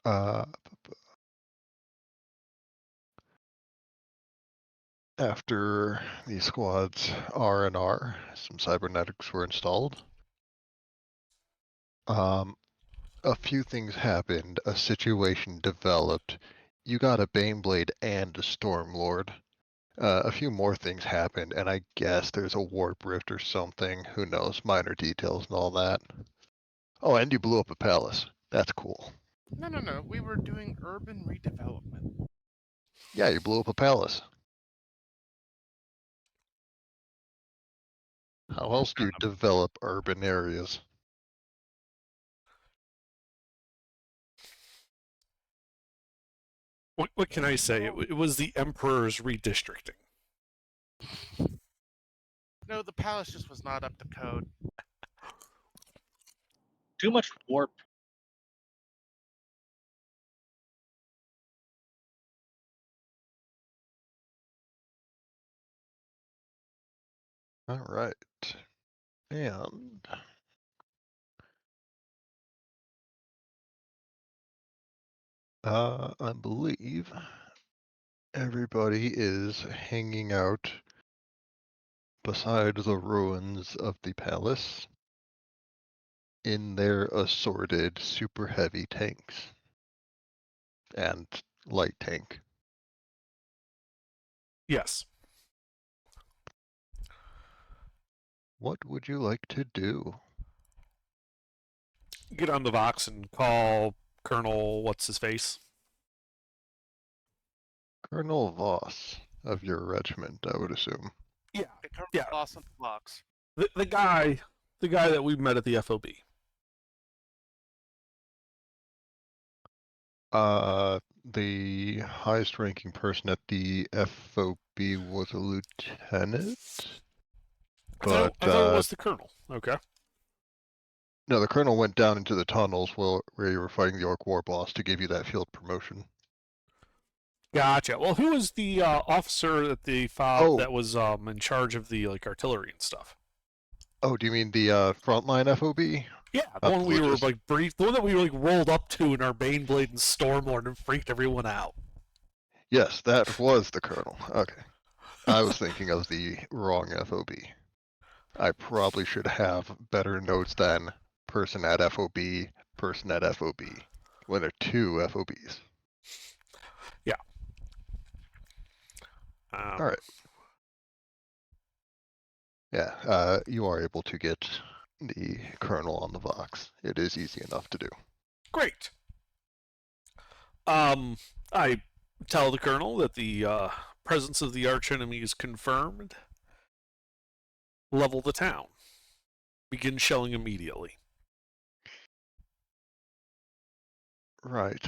Uh, After the squad's R&R, some cybernetics were installed. A few things happened. A situation developed. You got a Baneblade and a Stormlord. A few more things happened, and I guess there's a warp rift or something. Who knows? Minor details and all that. Oh, and you blew up a palace. That's cool. No. We were doing urban redevelopment. Yeah, you blew up a palace. How else do you develop urban areas? What can I say? It was the Emperor's redistricting. No, the palace just was not up to code. Too much warp. All right. And I believe everybody is hanging out beside the ruins of the palace in their assorted super heavy tanks and light tank. Yes. What would you like to do? Get on the Vox and call Colonel what's his face. Colonel Voss of your regiment, I would assume. Yeah. It comes Yeah. lost in the box. The guy that we met at the FOB. The highest ranking person at the FOB was a lieutenant. I thought it was the colonel. Okay. No, the colonel went down into the tunnels where you were fighting the Orc War boss to give you that field promotion. Gotcha. Well, who was the officer at the FOB that was in charge of the artillery and stuff? Oh, do you mean the frontline FOB? Yeah, the one we were the one that we rolled up to in our Baneblade and Stormlord and freaked everyone out. Yes, that was the colonel. Okay. I was thinking of the wrong FOB. I probably should have better notes than person at FOB, person at FOB, when there are two FOBs. Yeah. All right. Yeah, you are able to get the colonel on the Vox. It is easy enough to do. Great. I tell the colonel that the presence of the archenemy is confirmed. Level the town. Begin shelling immediately. Right,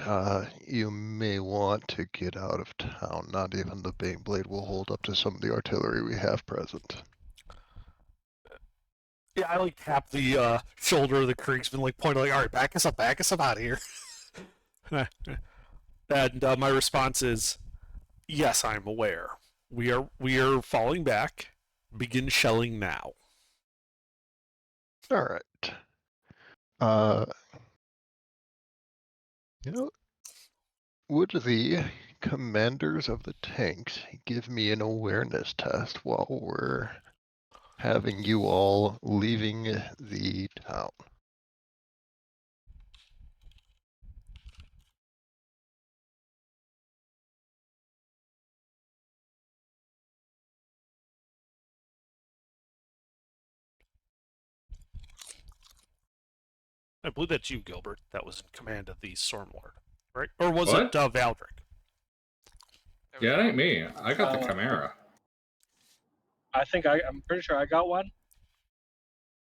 you may want to get out of town. Not even the Baneblade will hold up to some of the artillery we have present. Yeah, I tap the shoulder of the Kriegsman, pointing all right, back us up out of here. And my response is, yes, I'm aware. We are falling back. Begin shelling now. All right. Would the commanders of the tanks give me an awareness test while we're having you all leaving the town? I believe that's you, Gilbert, that was in command of the Stormlord, right? Or was What? it Valdric? Yeah, it ain't me. I got the Chimera. I think I'm pretty sure I got one.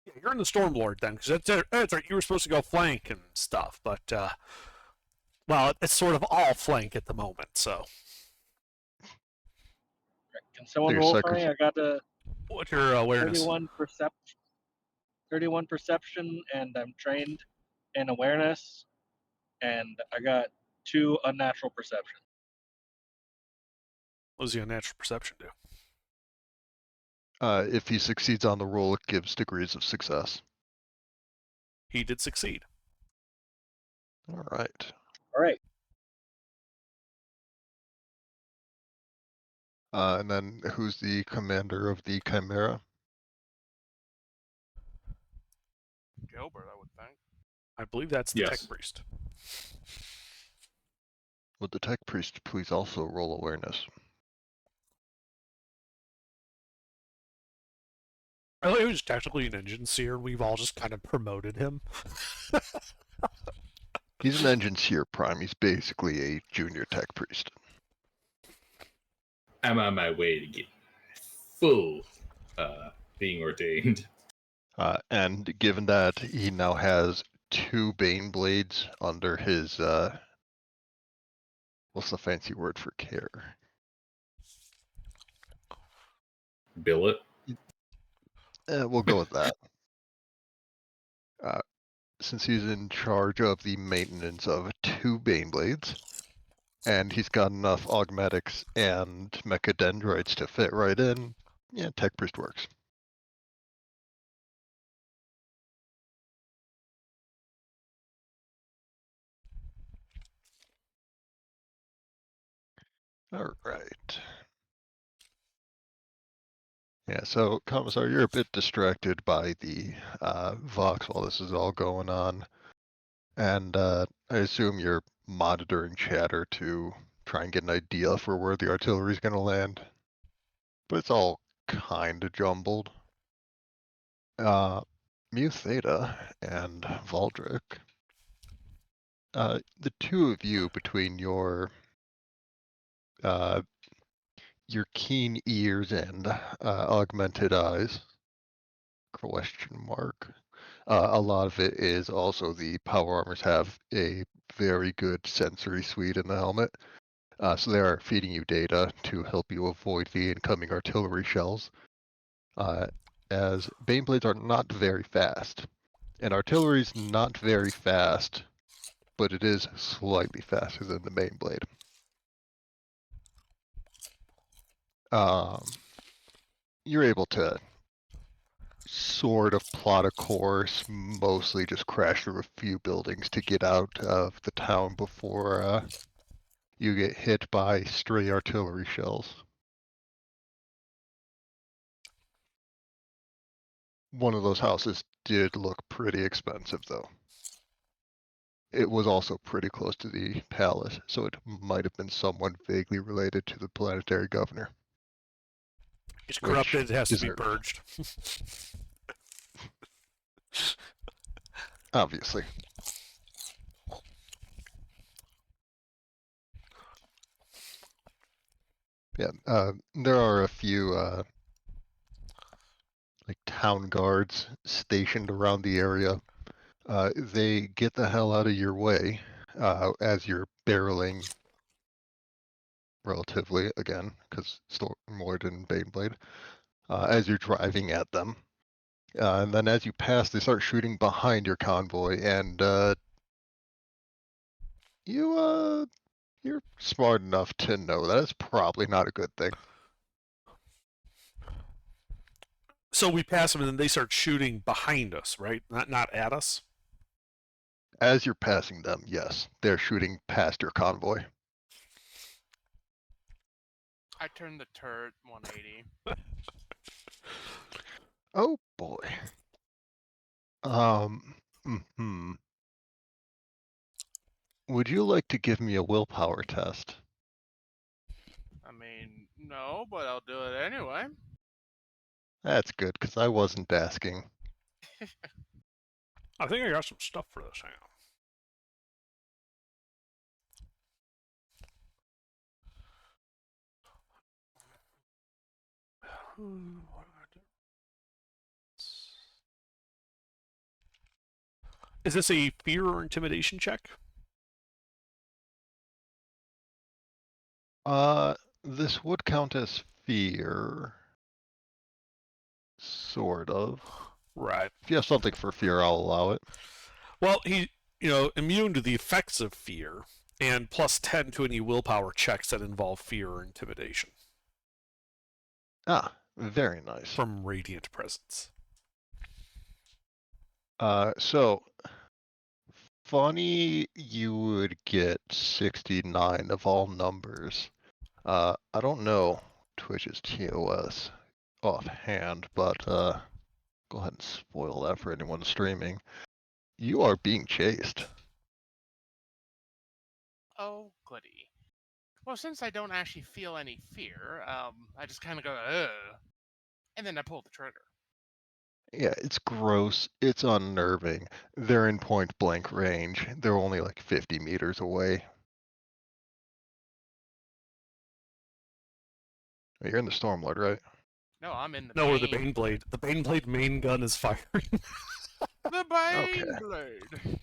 Yeah, you're in the Stormlord then, because that's right. You were supposed to go flank and stuff, but well, it's sort of all flank at the moment. So, Can someone roll for me? I got a what's your awareness? 31 perception, and I'm trained in awareness, and I got 2 unnatural perception. What does the unnatural perception do? If he succeeds on the roll, it gives degrees of success. He did succeed. All right. All right. And then who's the commander of the Chimera? Gilbert, I would think. I believe that's the Yes. tech priest. Would the tech priest please also roll awareness? I thought he was technically an engine seer. We've all just kind of promoted him. He's an engine seer prime. He's basically a junior tech priest. I'm on my way to get full being ordained. And given that he now has 2 Bane Blades under his, what's the fancy word for care? Billet. We'll go with that. Since he's in charge of the maintenance of 2 Bane Blades, and he's got enough augmetics and mechadendroids to fit right in, yeah, tech priest works. All right. Yeah, so Commissar, you're a bit distracted by the Vox while this is all going on, and I assume you're monitoring chatter to try and get an idea for where the artillery's going to land, but it's all kind of jumbled. Mu Theta and Valdric, the two of you between your keen ears and augmented eyes, question mark. A lot of it is also the power armors have a very good sensory suite in the helmet. So they are feeding you data to help you avoid the incoming artillery shells. As Baneblades are not very fast. And artillery's not very fast, but it is slightly faster than the Baneblade. You're able to sort of plot a course, mostly just crash through a few buildings to get out of the town before you get hit by stray artillery shells. One of those houses did look pretty expensive, though. It was also pretty close to the palace, so it might have been somewhat vaguely related to the planetary governor. He's corrupted. It has to be deserved. purged. Obviously. Yeah, there are a few like town guards stationed around the area. They get the hell out of your way as you're barreling relatively, again, because Stormlord and Baneblade, as you're driving at them. And then as you pass, they start shooting behind your convoy, and you're smart enough to know that it's probably not a good thing. So we pass them, and then they start shooting behind us, right? Not at us. As you're passing them, yes, they're shooting past your convoy. I turned the turret 180. Oh boy. Would you like to give me a willpower test? I mean, no, but I'll do it anyway. That's good, because I wasn't asking. I think I got some stuff for this. Hang on. Is this a fear or intimidation check? This would count as fear. Sort of. Right. If you have something for fear, I'll allow it. Well, he, immune to the effects of fear, and plus 10 to any willpower checks that involve fear or intimidation. Ah, very nice. From Radiant Presence. So, funny you would get 69 of all numbers. I don't know Twitch's TOS offhand, but go ahead and spoil that for anyone streaming. You are being chased. Oh, goody. Well, since I don't actually feel any fear, I just kind of go, ugh, and then I pull the trigger. Yeah, it's gross. It's unnerving. They're in point blank range. They're only like 50 meters away. You're in the Stormlord, right? No, I'm in the No, or the Bane Baneblade. The Baneblade main gun is firing. The Okay. Bane Blade.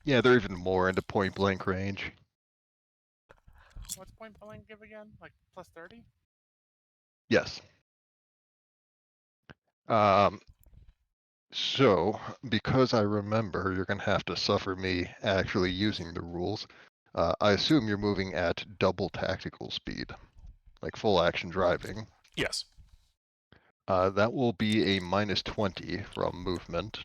Yeah, they're even more into point blank range. What's point blank give again? Like plus 30? Yes. So, because I remember you're going to have to suffer me actually using the rules, I assume you're moving at double tactical speed, like full action driving. Yes. That will be a minus 20 from movement.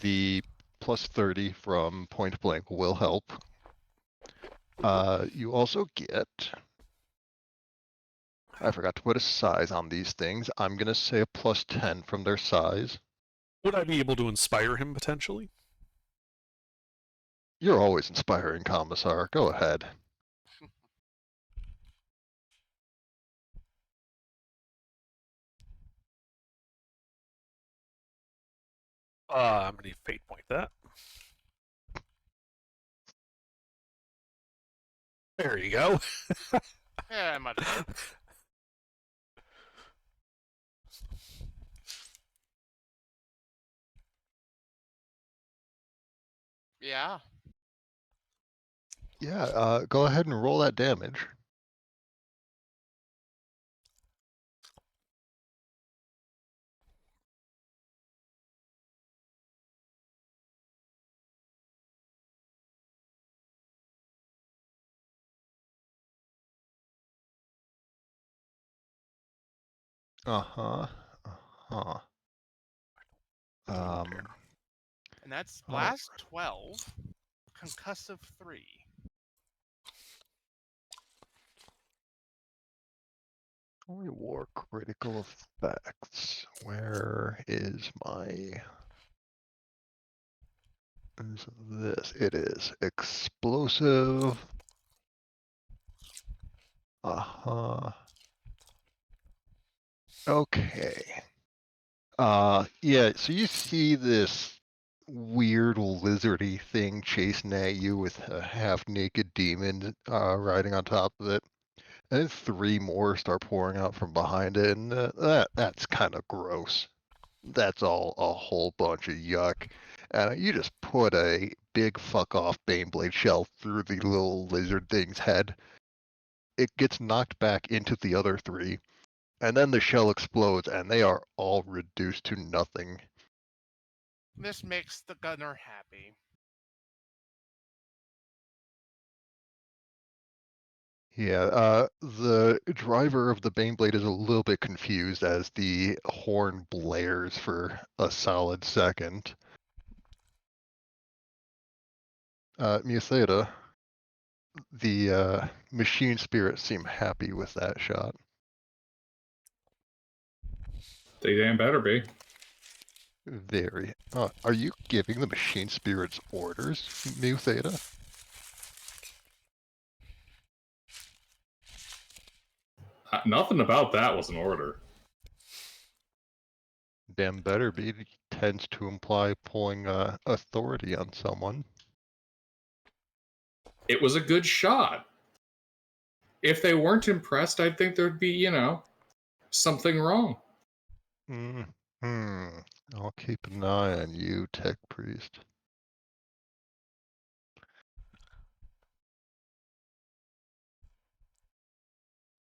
The plus 30 from point blank will help. You also get... I forgot to put a size on these things. I'm going to say a plus 10 from their size. Would I be able to inspire him potentially? You're always inspiring, Commissar. Go ahead. I'm gonna fate point that. There you go. Yeah, much better. Yeah. Yeah, go ahead and roll that damage. Uh-huh. Uh-huh. And that's Oh. blast 12, concussive 3. Only war critical effects. Where is my... Is this? It is. Explosive. Uh-huh. Okay. Yeah, so you see this weird lizardy thing chasing at you with a half-naked demon riding on top of it. And then 3 more start pouring out from behind it, and that's kind of gross. That's all a whole bunch of yuck. And you just put a big fuck off Baneblade shell through the little lizard thing's head. It gets knocked back into the other 3, and then the shell explodes, and they are all reduced to nothing. This makes the gunner happy. Yeah, the driver of the Baneblade is a little bit confused as the horn blares for a solid second. Mutheda, the machine spirits seem happy with that shot. They damn better be. Very. Are you giving the machine spirits orders, Mutheda? Nothing about that was an order. Damn better be. It tends to imply pulling authority on someone. It was a good shot. If they weren't impressed, I'd think there'd be, something wrong. I'll keep an eye on you, Tech Priest.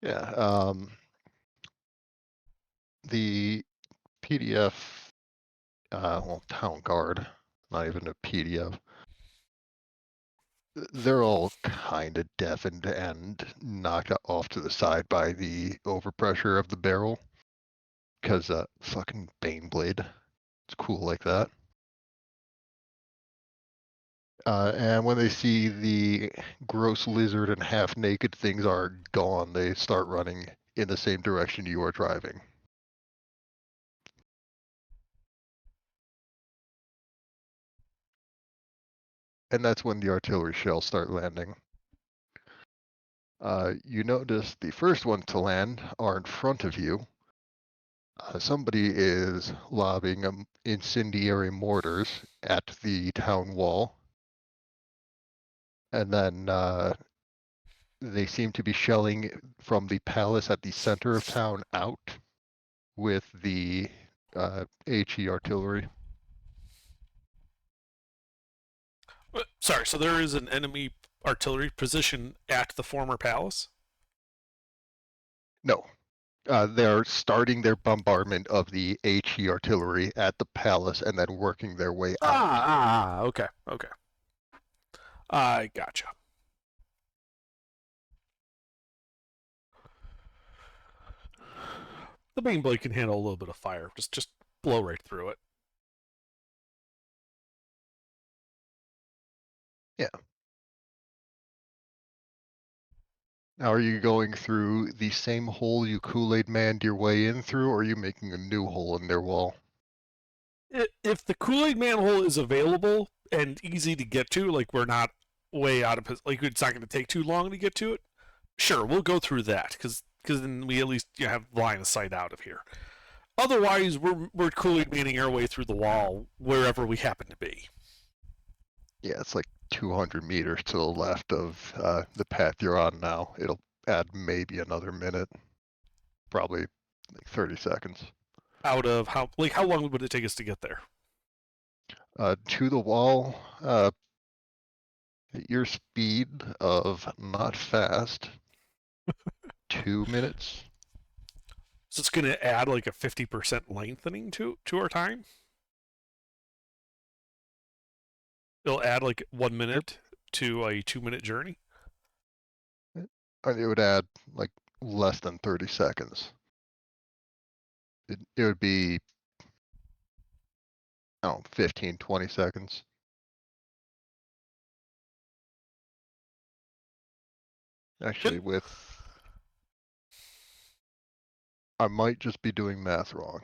Yeah, the PDF, well, Town Guard, not even a PDF. They're all kind of deafened and knocked off to the side by the overpressure of the barrel. Because, fucking Baneblade. It's cool like that. And when they see the gross lizard and half-naked things are gone, they start running in the same direction you are driving. And that's when the artillery shells start landing. You notice the first ones to land are in front of you. Somebody is lobbing incendiary mortars at the town wall. And then they seem to be shelling from the palace at the center of town out with the HE artillery. Sorry, so there is an enemy artillery position at the former palace? No. They're starting their bombardment of the HE artillery at the palace and then working their way out. Okay. I gotcha. The Baneblade can handle a little bit of fire. Just blow right through it. Yeah. Now, are you going through the same hole you Kool-Aid manned your way in through, or are you making a new hole in their wall? If the Kool-Aid manhole is available and easy to get to, like we're not way out of, like it's not going to take too long to get to it, sure, we'll go through that because then we at least have line of sight out of here. Otherwise, we're Kool-Aid manning our way through the wall wherever we happen to be. Yeah, it's like 200 meters to the left of the path you're on now. It'll add maybe another minute, probably like 30 seconds. Out of how long would it take us to get there? To the wall, at your speed of not fast, 2 minutes. So it's going to add like a 50% lengthening to our time? It'll add like 1 minute to a 2-minute journey? It would add like less than 30 seconds. It would be, I don't know, 15, 20 seconds. Actually, I might just be doing math wrong.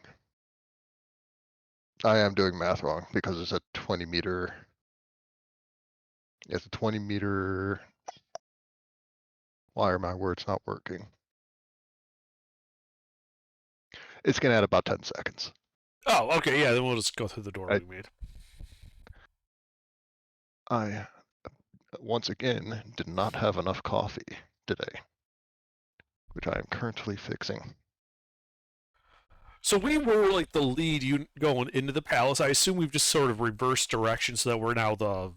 I am doing math wrong because it's a 20 meter. It's a 20 meter. Why are my words not working? It's going to add about 10 seconds. Oh, okay, yeah, then we'll just go through the door we made. I, once again, did not have enough coffee today, which I am currently fixing. So we were like the lead unit going into the palace. I assume we've just sort of reversed direction so that we're now the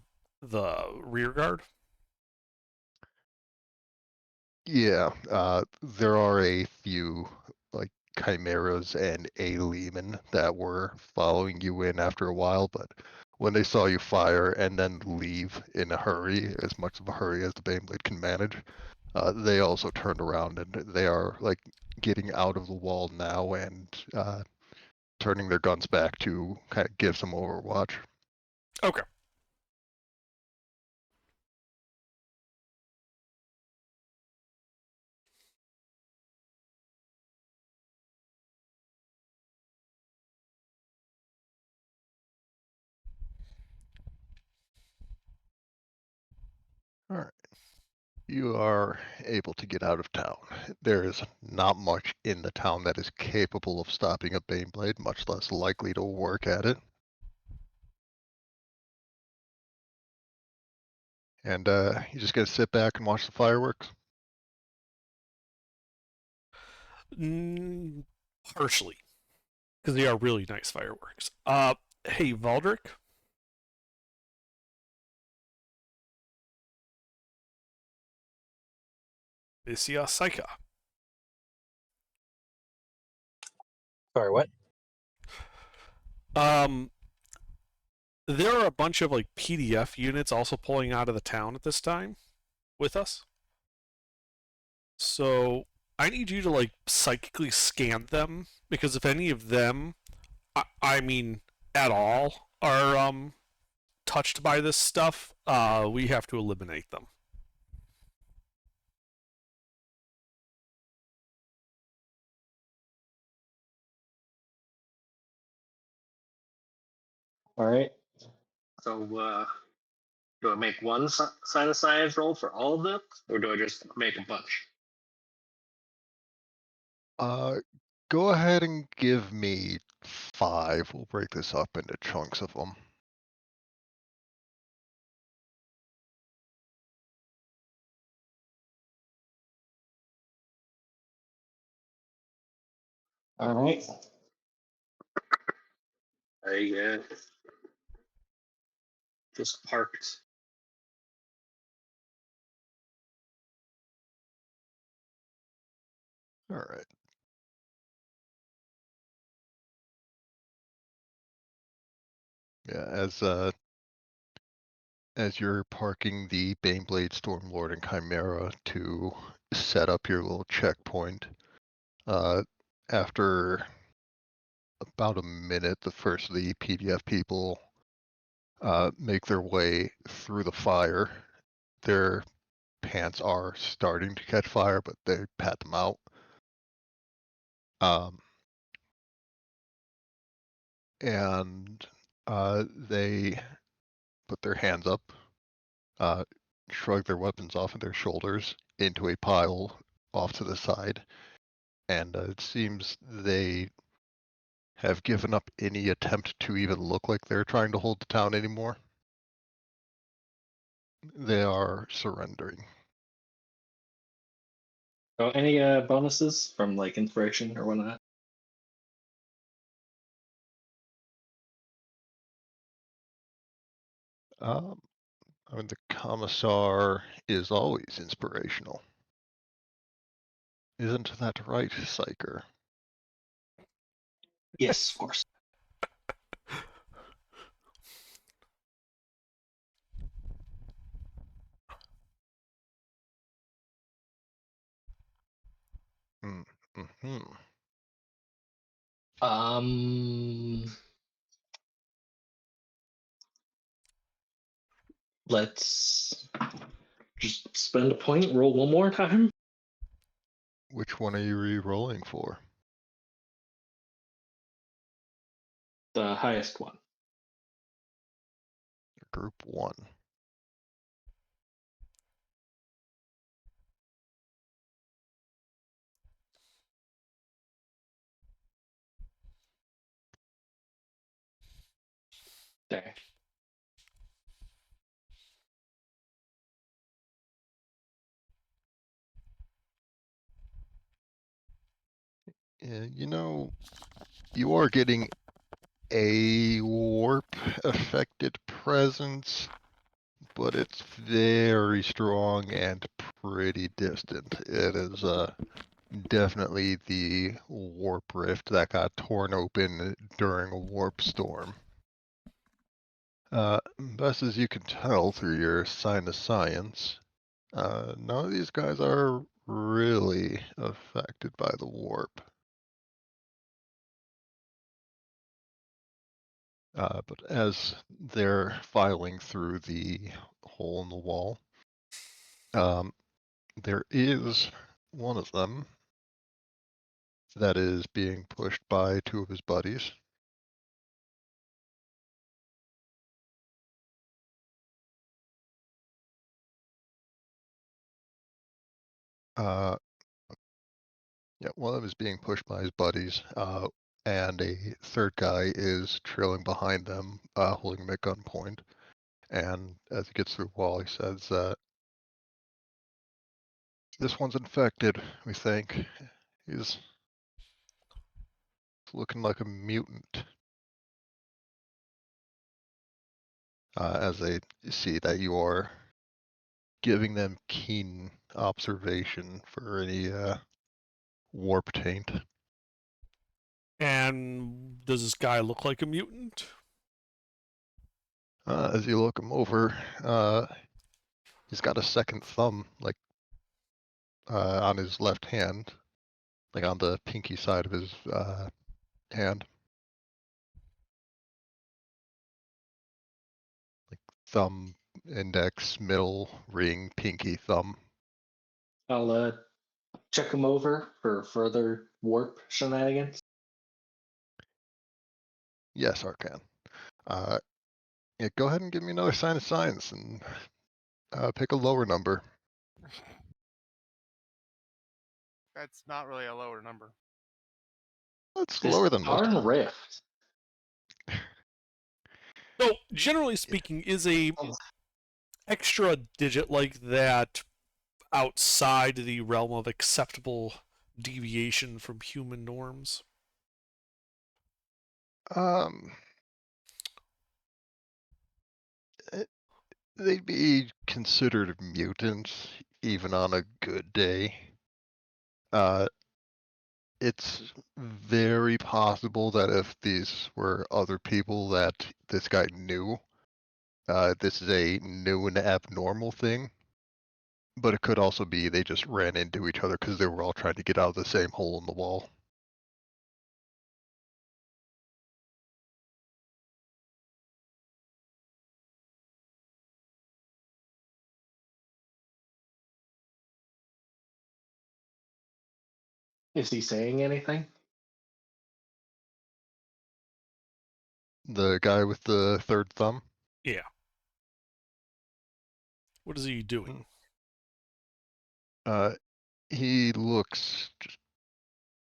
rear guard? Yeah, there are a few like chimeras and a Lehman that were following you in after a while, but when they saw you fire and then leave in a hurry, as much of a hurry as the Baneblade can manage, they also turned around and they are like getting out of the wall now and turning their guns back to kind of give some overwatch. Okay. All right. You are able to get out of town. There is not much in the town that is capable of stopping a Baneblade, much less likely to work at it. And you just gotta sit back and watch the fireworks? Partially. Because they are really nice fireworks. Hey, Valdrick? Isia Saika. Sorry, what? There are a bunch of like PDF units also pulling out of the town at this time with us. So I need you to like psychically scan them because if any of them, I mean, at all are touched by this stuff, we have to eliminate them. All right. So, do I make one sign of science roll for all of them, or do I just make a bunch? Go ahead and give me 5. We'll break this up into chunks of them. All right. I just parked. All right. Yeah, as you're parking the Baneblade, Stormlord, and Chimera to set up your little checkpoint, after about a minute, the first of the PDF people make their way through the fire. Their pants are starting to catch fire, but they pat them out. And they put their hands up, shrug their weapons off of their shoulders into a pile off to the side, and it seems they have given up any attempt to even look like they're trying to hold the town anymore. They are surrendering. Oh, any bonuses from like inspiration or whatnot? I mean, the Commissar is always inspirational. Isn't that right, Psyker? Yes, of course. Mm-hmm. Let's just spend a point, roll one more time. Which one are you re-rolling for? The highest one. Group 1. There. Yeah, you know, you are getting a warp affected presence, but it's very strong and pretty distant. It is definitely the warp rift that got torn open during a warp storm. Best as you can tell through your sign of science, none of these guys are really affected by the warp. But as they're filing through the hole in the wall, there is one of them that is being pushed by 2 of his buddies. Yeah, one of them is being pushed by his buddies, and a third guy is trailing behind them, holding him at gunpoint. And as he gets through the wall, he says, "This one's infected, we think. He's looking like a mutant." As they see that you are giving them keen observation for any warp taint. And does this guy look like a mutant? As you look him over, he's got a second thumb, like on his left hand, like on the pinky side of his hand. thumb, index, middle, ring, pinky, thumb. I'll check them over for further warp shenanigans. Yes, Arcan. Yeah, go ahead and give me another sign of science and pick a lower number. That's not really a lower number. That's This lower than most. darn rift. So, generally speaking, is a extra digit like that outside the realm of acceptable deviation from human norms? They'd be considered mutants even on a good day. It's very possible that if these were other people that this guy knew, this is a new and abnormal thing. But it could also be they just ran into each other because they were all trying to get out of the same hole in the wall. Is he saying anything? The guy with the third thumb? Yeah. What is he doing? He looks just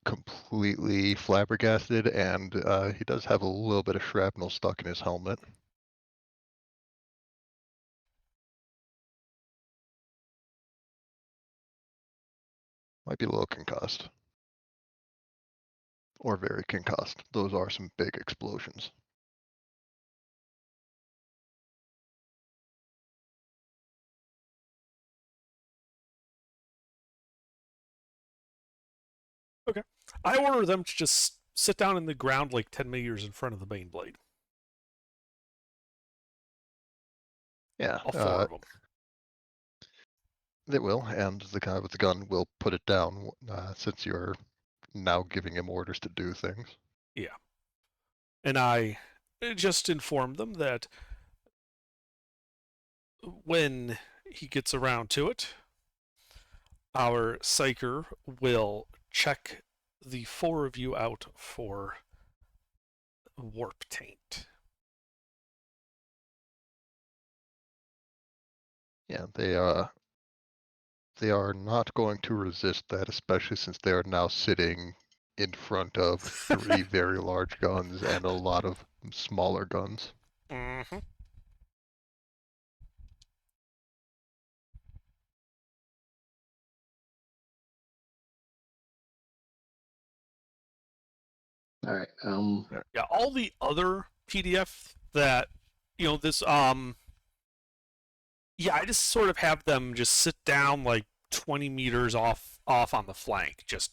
completely flabbergasted, and he does have a little bit of shrapnel stuck in his helmet. Might be a little concussed. Or very concussed. Those are some big explosions. Okay. I order them to just sit down in the ground like 10 meters in front of the Baneblade. Yeah. All four of them. They will, and the guy with the gun will put it down since you're now giving him orders to do things. Yeah. And I just inform them that when he gets around to it, our psyker will check the four of you out for warp taint. Yeah, they are not going to resist that, especially since they are now sitting in front of three very large guns and a lot of smaller guns. Mm-hmm. All right. Yeah, all the other PDF that, this, yeah, I just sort of have them just sit down like 20 meters off on the flank, just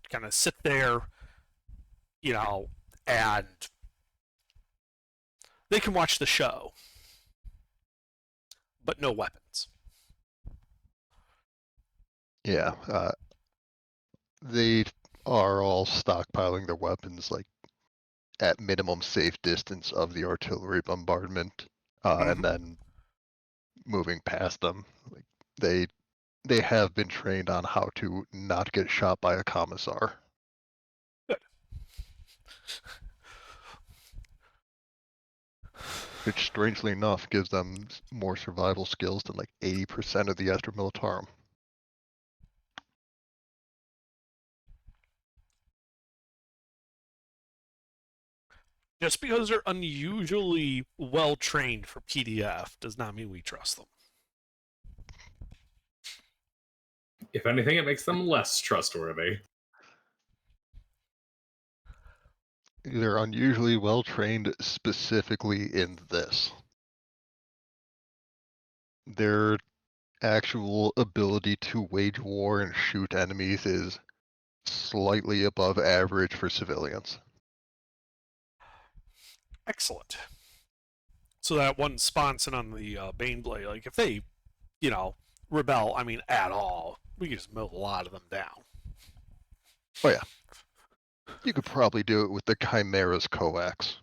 kind of sit there, and they can watch the show, but no weapons. Yeah, they are all stockpiling their weapons like at minimum safe distance of the artillery bombardment, and then moving past them. Like they have been trained on how to not get shot by a commissar. Good. Which, strangely enough, gives them more survival skills than like 80% of the Astra Militarum. Just because they're unusually well trained for PDF does not mean we trust them. If anything, it makes them less trustworthy. They're unusually well trained specifically in this. Their actual ability to wage war and shoot enemies is slightly above average for civilians. Excellent. So that one sponson on the Baneblade, like if they, rebel, at all, we can just mow a lot of them down. Oh yeah. You could probably do it with the Chimera's coax.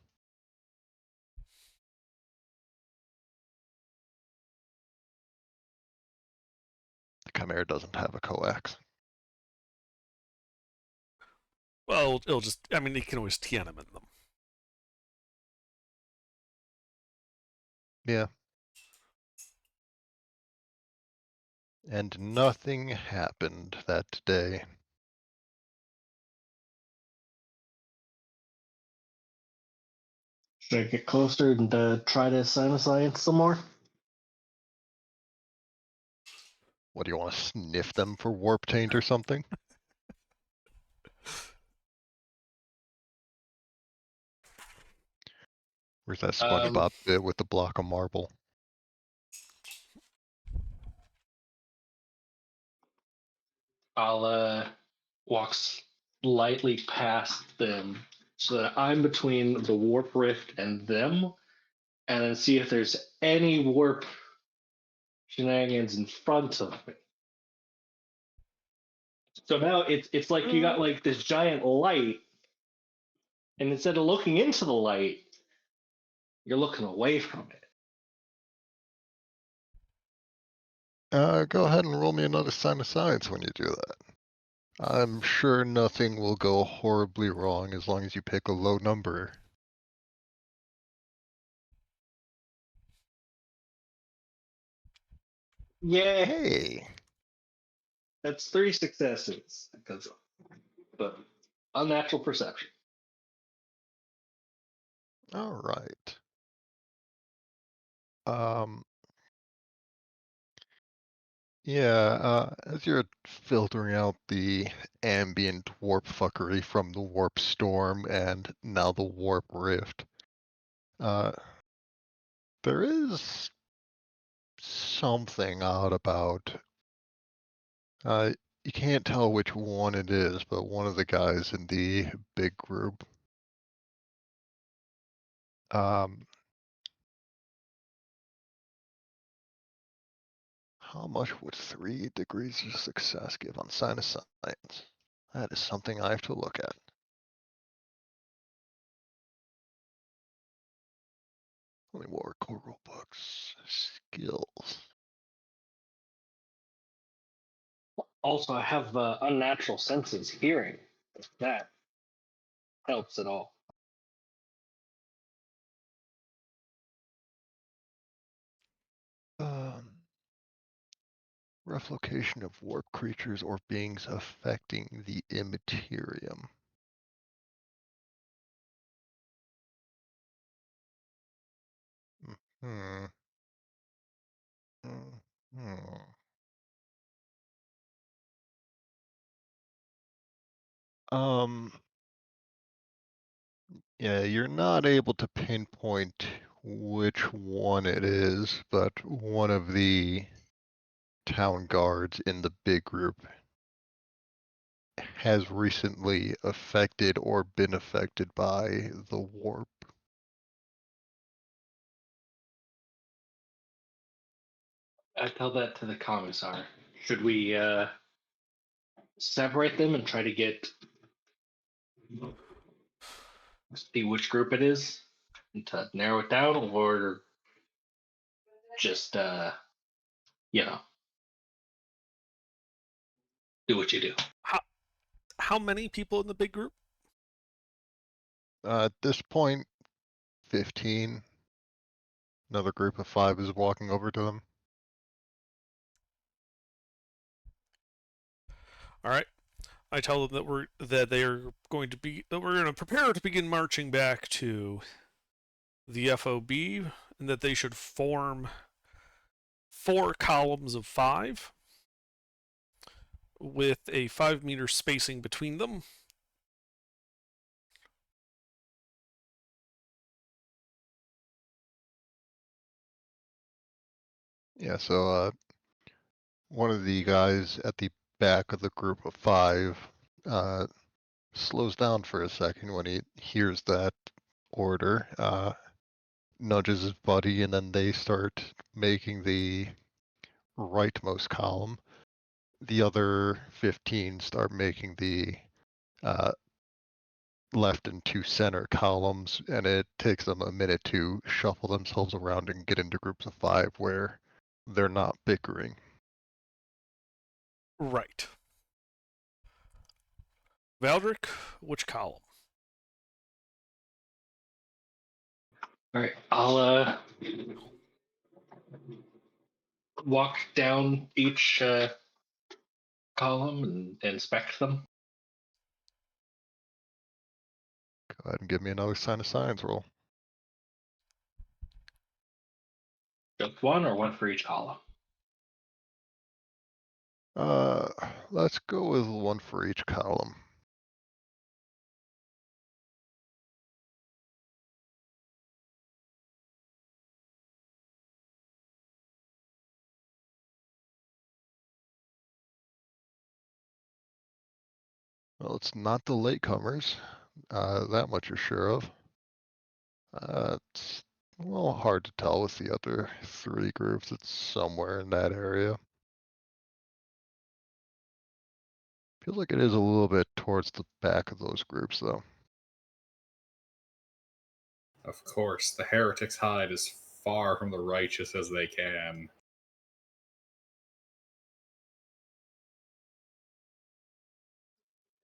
Chimera doesn't have a coax. Well, it'll just. I mean, you can always Tiananmen them. Yeah. And nothing happened that day. Should I get closer and try to science some more? What do you want to sniff them for warp taint or something? Where's that SpongeBob bit with the block of marble? I'll walk slightly past them so that I'm between the warp rift and them, and then see if there's any warp shenanigans in front of me. So now it's like you got like this giant light, and instead of looking into the light, you're looking away from it. Go ahead and roll me another sign of science when you do that. I'm sure nothing will go horribly wrong as long as you pick a low number. Yeah, Hey! that's 3 successes because but unnatural perception. Alright. Yeah, as you're filtering out the ambient warp fuckery from the warp storm and now the warp rift, there is something odd about. You can't tell which one it is, but one of the guys in the big group. How much would 3 degrees of success give on sign of science? That is something I have to look at. Only war core rule books. Skills. Also, I have unnatural senses hearing. If that helps at all. Rough location of warp creatures or beings affecting the immaterium. Hmm. Yeah, you're not able to pinpoint which one it is, but one of the town guards in the big group has recently affected or been affected by the warp. I tell that to the commissar. Should we separate them and try to see which group it is and to narrow it down, or just do what you do? How many people in the big group? At this point, 15. Another group of 5 is walking over to them. All right. I tell them that we're going to prepare to begin marching back to the FOB, and that they should form 4 columns of 5 with a 5-meter spacing between them. Yeah, so one of the guys at the back of the group of 5 slows down for a second when he hears that order, nudges his buddy, and then they start making the rightmost column. The other 15 start making the left and 2 center columns, and it takes them a minute to shuffle themselves around and get into groups of 5 where they're not bickering. Right. Valdric, which column? All right, I'll walk down each column and inspect them. Go ahead and give me another sign of science roll. Just one or one for each column? Let's go with one for each column. Well, it's not the latecomers. That much you're sure of. It's a little hard to tell with the other three groups. It's somewhere in that area. Feels like it is a little bit towards the back of those groups, though. Of course, the heretics hide as far from the righteous as they can.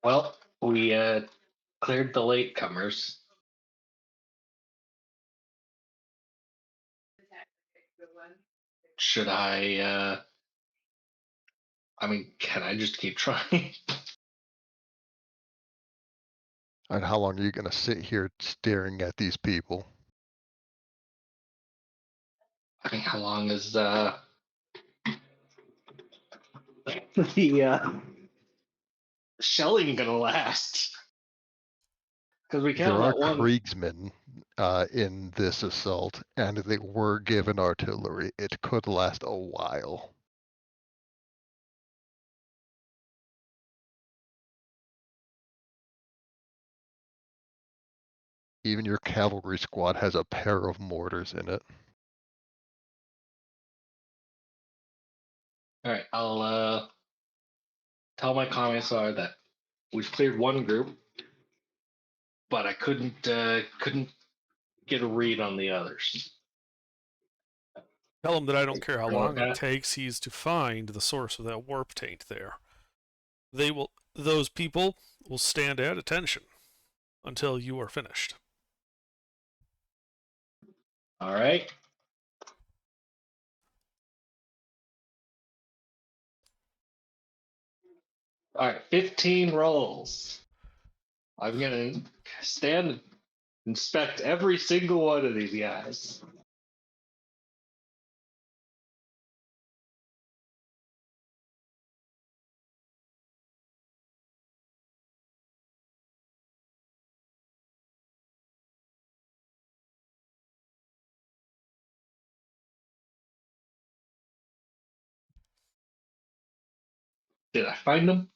Well, we cleared the latecomers. Should I? I mean, can I just keep trying? And how long are you going to sit here staring at these people? I mean, how long is the shelling gonna last? Because we can't There are let one. Kriegsmen in this assault, and they were given artillery. It could last a while. Even your cavalry squad has a pair of mortars in it. All right, I'll tell my commissar that we've cleared one group, but I couldn't get a read on the others. Tell him that I don't care how long Okay. it takes. He's to find the source of that warp taint there. Those people will stand at attention until you are finished. All right. All right, 15 rolls. I'm gonna stand and inspect every single one of these guys. Did I find them?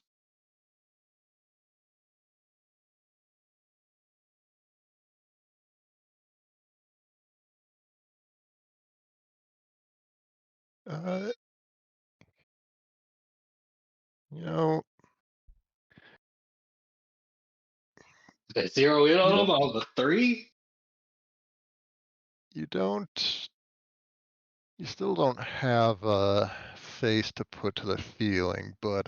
Uh, you know, Did I zero in on you them on the 3? you don't, you still don't have a face to put to the feeling, but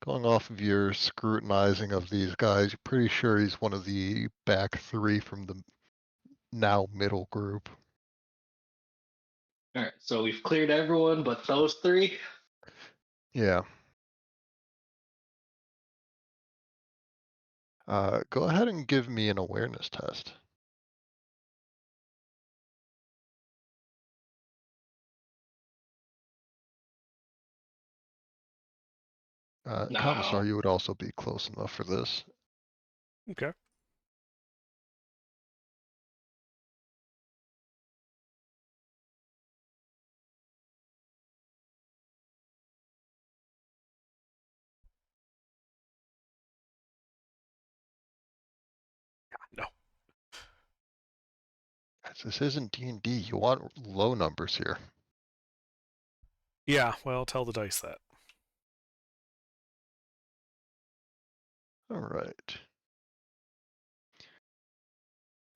going off of your scrutinizing of these guys, you're pretty sure he's one of the back three from the now middle group. All right, so we've cleared everyone but those 3. Yeah. Go ahead and give me an awareness test. Commissar, No. you would also be close enough for this. Okay. No. This isn't D&D. You want low numbers here. Yeah, well, tell the dice that. All right.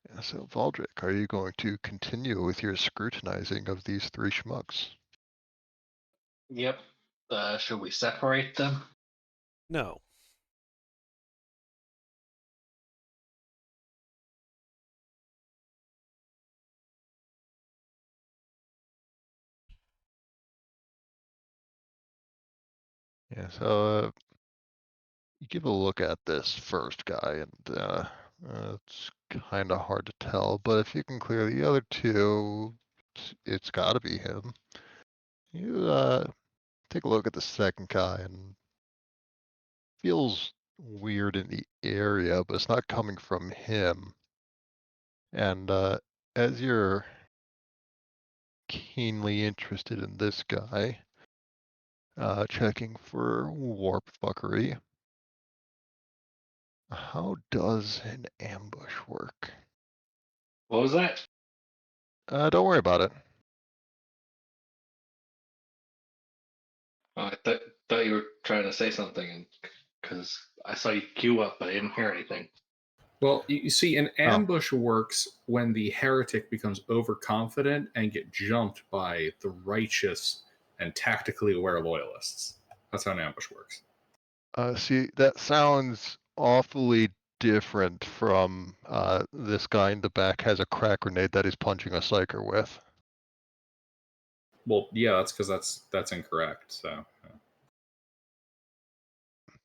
Yeah, so Valdric, are you going to continue with your scrutinizing of these three schmucks? Yep. Should we separate them? No. Yeah, so you give a look at this first guy, and it's kind of hard to tell, but if you can clear the other two, it's got to be him. You take a look at the second guy, and feels weird in the area, but it's not coming from him. And as you're keenly interested in this guy, checking for warp fuckery, how does an ambush work? What was that? Don't worry about it. Oh, I thought you were trying to say something, because I saw you queue up, but I didn't hear anything. Well, you see, an ambush works when the heretic becomes overconfident and get jumped by the righteous and tactically aware loyalists. That's how an ambush works. See, that sounds awfully different from this guy in the back has a crack grenade that he's punching a psyker with. Well, yeah, that's because that's incorrect. So, yeah.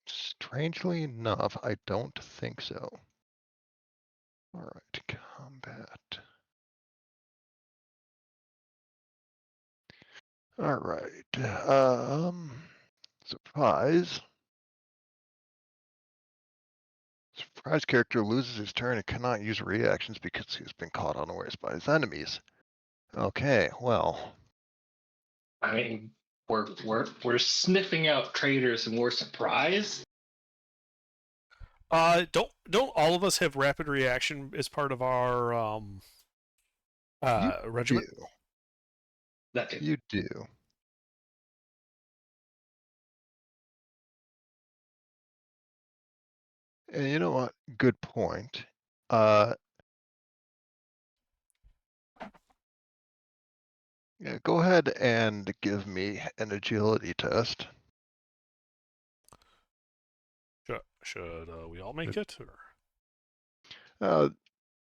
Strangely enough, I don't think so. All right, combat. All right, surprise. Surprise character loses his turn and cannot use reactions because he's been caught unawares by his enemies. Okay, well, I mean, we're sniffing out traitors and we're surprised. Don't all of us have rapid reaction as part of our regiment? do. That did. You do. And you know what? Good point. Yeah, go ahead and give me an agility test. Should we all make it? Or?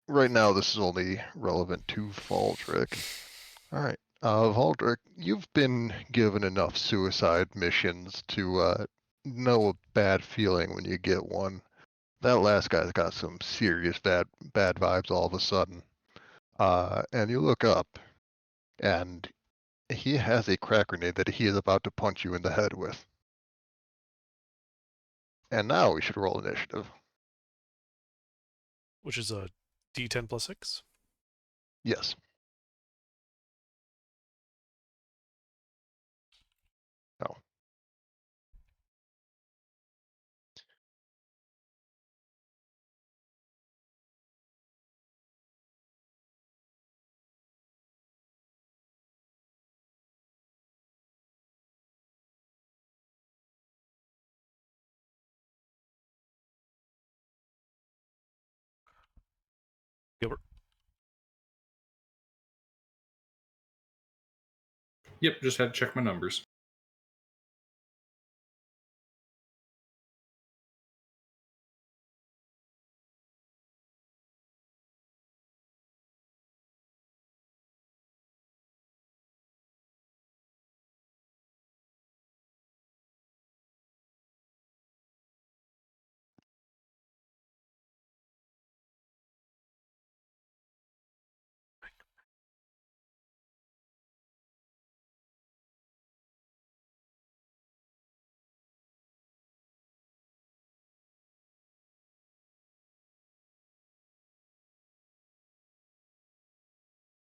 Right now, this is only relevant to Valdric. All right, Valdric, you've been given enough suicide missions to know a bad feeling when you get one. That last guy's got some serious bad vibes all of a sudden. And you look up, and he has a crack grenade that he is about to punch you in the head with. And now we should roll initiative. Which is a D10 plus 6? Yes. No. Gilbert. Yep, just had to check my numbers.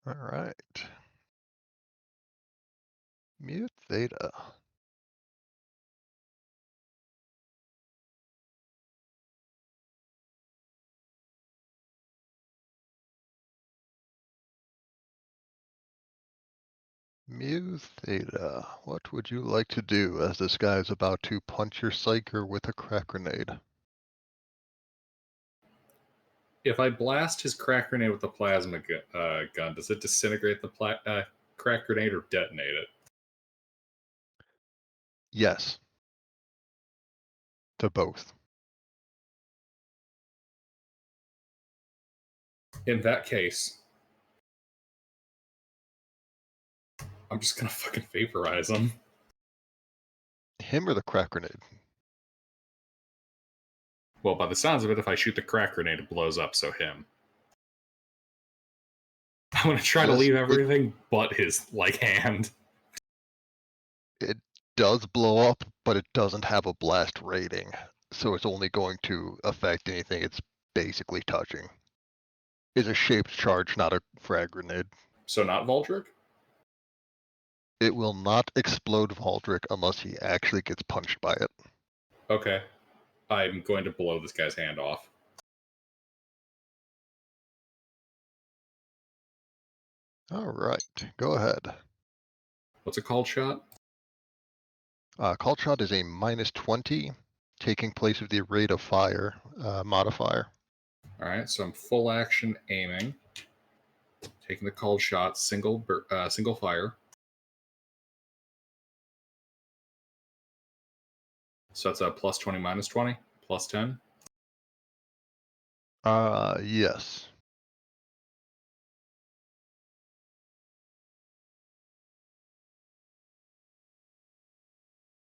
All right. Mu Theta. Mu Theta, what would you like to do as this guy is about to punch your psyker with a crack grenade? If I blast his crack grenade with the plasma gun, does it disintegrate the crack grenade or detonate it? Yes. To both. In that case, I'm just gonna fucking vaporize him. Him or the crack grenade? Well, by the sounds of it, if I shoot the crack grenade, it blows up, so him. I'm gonna try to Yes, leave it- everything but his, hand. It does blow up, but it doesn't have a blast rating. So it's only going to affect anything it's basically touching. It's a shaped charge, not a frag grenade. So not Valdric? It will not explode Valdric unless he actually gets punched by it. Okay. I'm going to blow this guy's hand off. Alright, go ahead. What's a called shot? Call shot is a -20, taking place of the rate of fire modifier. Alright, so I'm full action aiming. Taking the called shot, single fire. So that's a +20, -20, +10. Yes.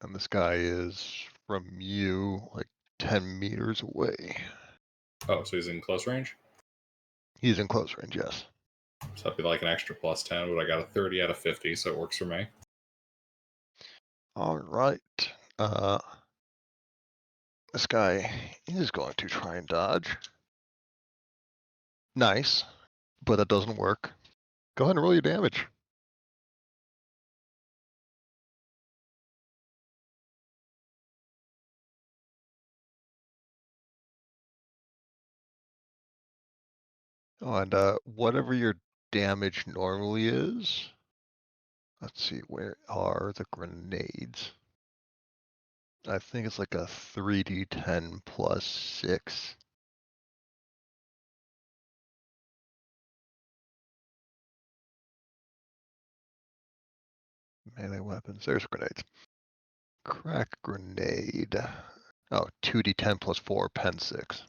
And this guy is from you, like 10 meters away. Oh, so he's in close range? He's in close range, yes. So that'd be like an extra +10, but I got a 30 out of 50, so it works for me. Alright. This guy is going to try and dodge. Nice, but that doesn't work. Go ahead and roll your damage. Oh, and whatever your damage normally is, let's see, where are the grenades? I think it's like a 3d10 plus 6. Melee weapons, there's grenades. Crack grenade. Oh, 2d10 plus 4, pen 6.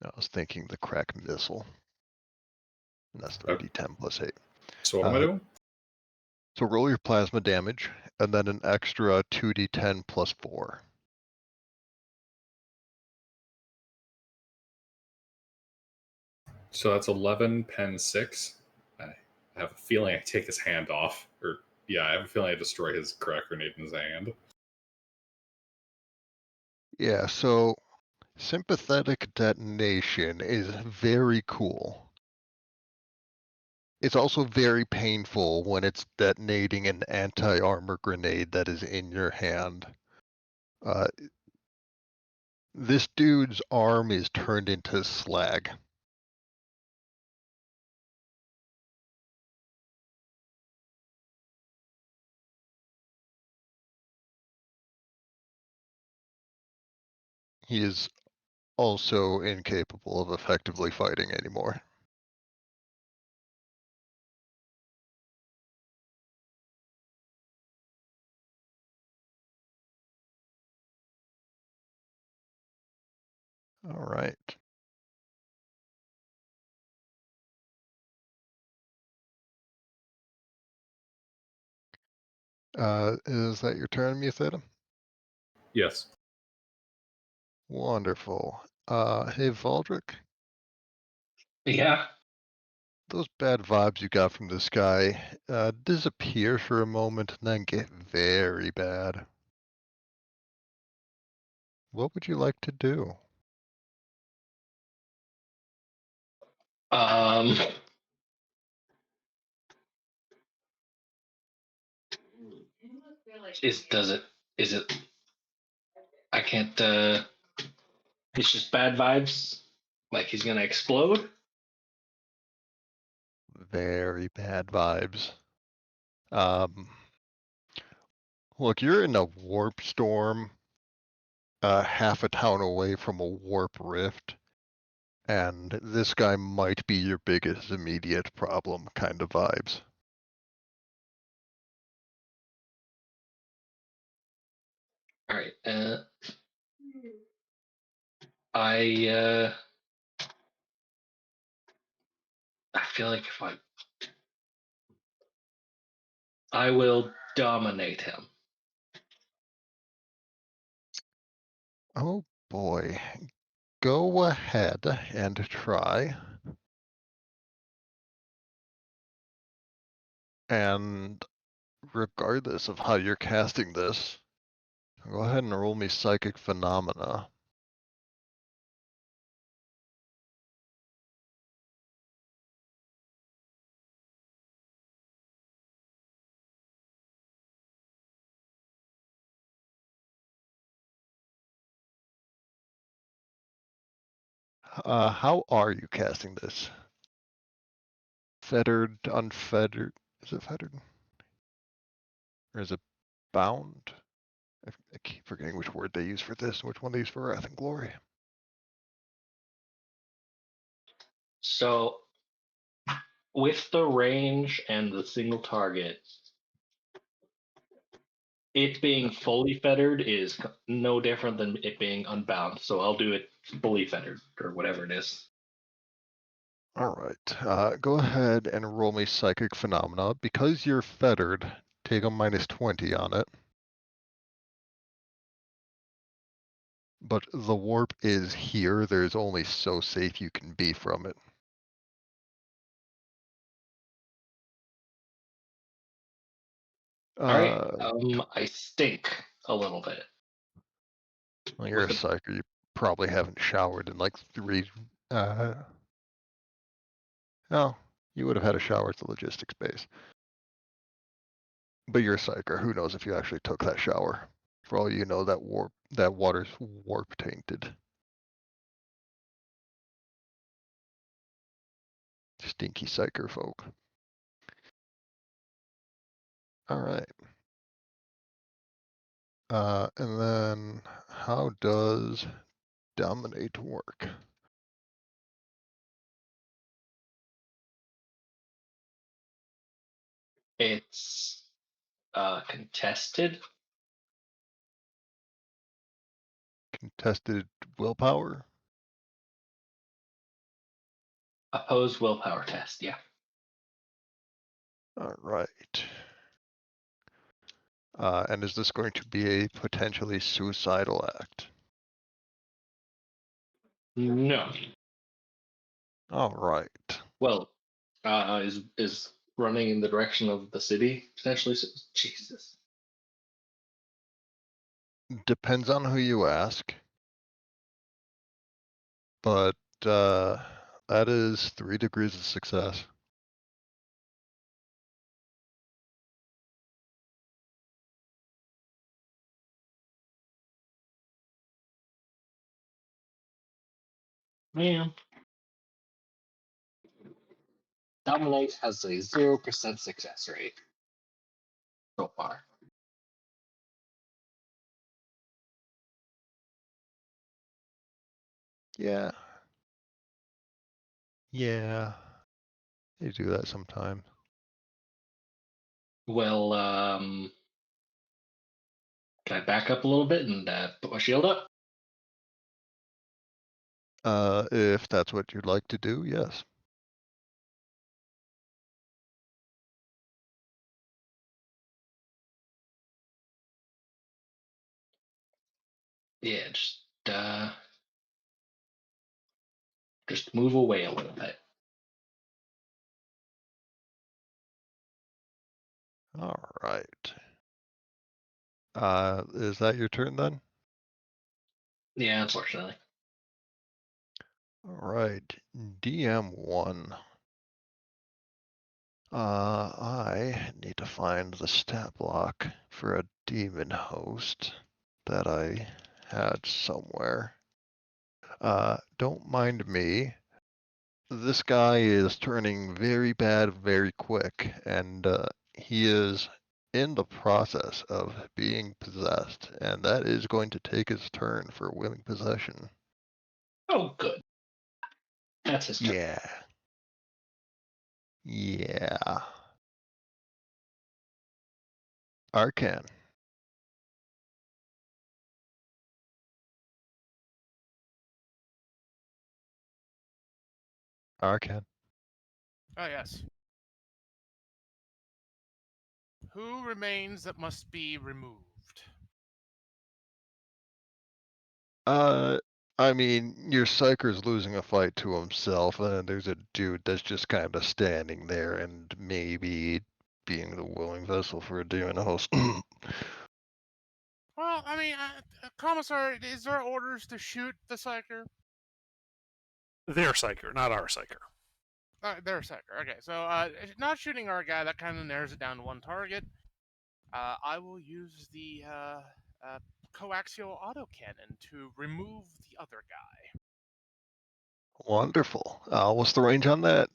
I was thinking the crack missile. And that's 3d10 plus 8. So what am I doing? So roll your plasma damage, and then an extra 2d10 plus 4. So that's 11, pen 6. I have a feeling I take his hand off. Or, yeah, I have a feeling I destroy his crack grenade in his hand. Yeah, so sympathetic detonation is very cool. It's also very painful when it's detonating an anti-armor grenade that is in your hand. This dude's arm is turned into slag. He is also incapable of effectively fighting anymore. All right. Is that your turn, Mutheta? Yes. Wonderful. Hey, Valdric, Yeah. those bad vibes you got from this guy disappear for a moment and then get very bad. What would you like to do? Um. Is it? I can't. It's just bad vibes. Like he's gonna explode. Very bad vibes. Look, you're in a warp storm, half a town away from a warp rift. And this guy might be your biggest immediate problem kind of vibes. All right. I feel like if I will dominate him. Oh boy. Go ahead and try. And regardless of how you're casting this, go ahead and roll me Psychic Phenomena. How are you casting this? Fettered, unfettered? Is it fettered? Or is it bound? I keep forgetting which word they use for this, which one they use for Wrath and Glory. So, with the range and the single target, it being fully fettered is no different than it being unbound. So I'll do it fully fettered or whatever it is. Alright, go ahead and roll me Psychic Phenomena. Because you're fettered, take a -20 on it. But the warp is here, there's only so safe you can be from it. All right. Uh, I stink a little bit. Well, you're a with psyker, you probably haven't showered in like 3, no, you would have had a shower at the logistics base. But you're a psyker, who knows if you actually took that shower. For all you know, that water's warp tainted. Stinky psyker folk. Alright. And then how does dominate work? It's contested. Contested willpower? Opposed willpower test. Yeah. Alright. And is this going to be a potentially suicidal act? No. Alright. Well, is running in the direction of the city potentially? Jesus. Depends on who you ask. But that is 3 degrees of success. Man. Dominate has a 0% success rate so far. Yeah. Yeah. They do that sometimes. Well, can I back up a little bit and put my shield up? If that's what you'd like to do, yes. Yeah, just move away a little bit. Alright. Is that your turn then? Yeah, unfortunately. Alright. DM1. I need to find the stat block for a demon host that I had somewhere. Don't mind me. This guy is turning very bad very quick, and he is in the process of being possessed, and that is going to take his turn for willing possession. Oh, good. That's his turn. Yeah. Yeah. Arcan. Arcan. Oh, yes. Who remains that must be removed? I mean, your psyker's losing a fight to himself, and there's a dude that's just kind of standing there and maybe being the willing vessel for a demon host. Well, I mean, Commissar, is there orders to shoot the psyker? Their psyker, not our psyker. Their psyker. Okay, so not shooting our guy, that kind of narrows it down to one target. I will use the coaxial autocannon to remove the other guy. Wonderful. What's the range on that?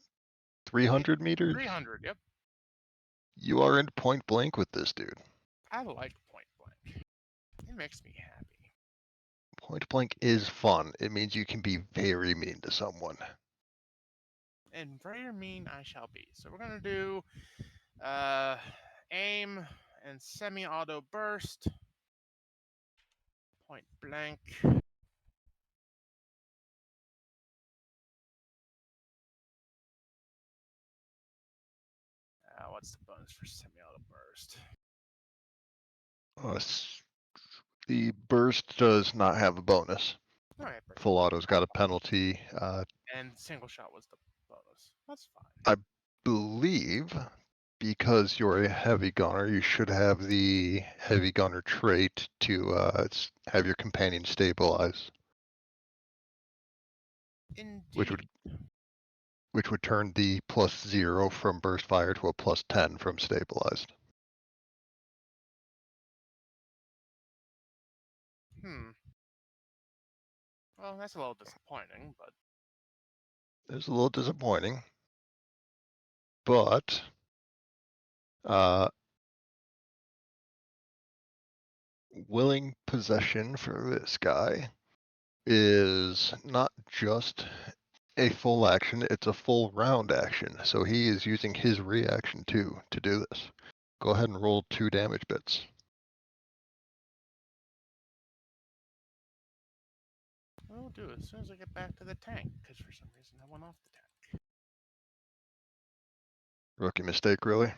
300 meters? 300, yep. You are in point blank with this dude. I like point blank. It makes me happy. Point blank is fun. It means you can be very mean to someone. And very mean I shall be. So we're going to do aim and semi-auto burst. Point blank. What's the bonus for semi-auto burst? The burst does not have a bonus. All right, perfect. Full auto's got a penalty. And single shot was the bonus. That's fine. I believe because you're a heavy gunner, you should have the heavy gunner trait to have your companion stabilize, Indeed. which would turn the +0 from burst fire to a +10 from stabilized. Well, that's a little disappointing, but It's a little disappointing, but willing possession for this guy is not just a full action, it's a full round action. So he is using his reaction too to do this. Go ahead and roll 2 damage bits. we'll do it as soon as I get back to the tank, because for some reason I went off the tank. Rookie mistake, really?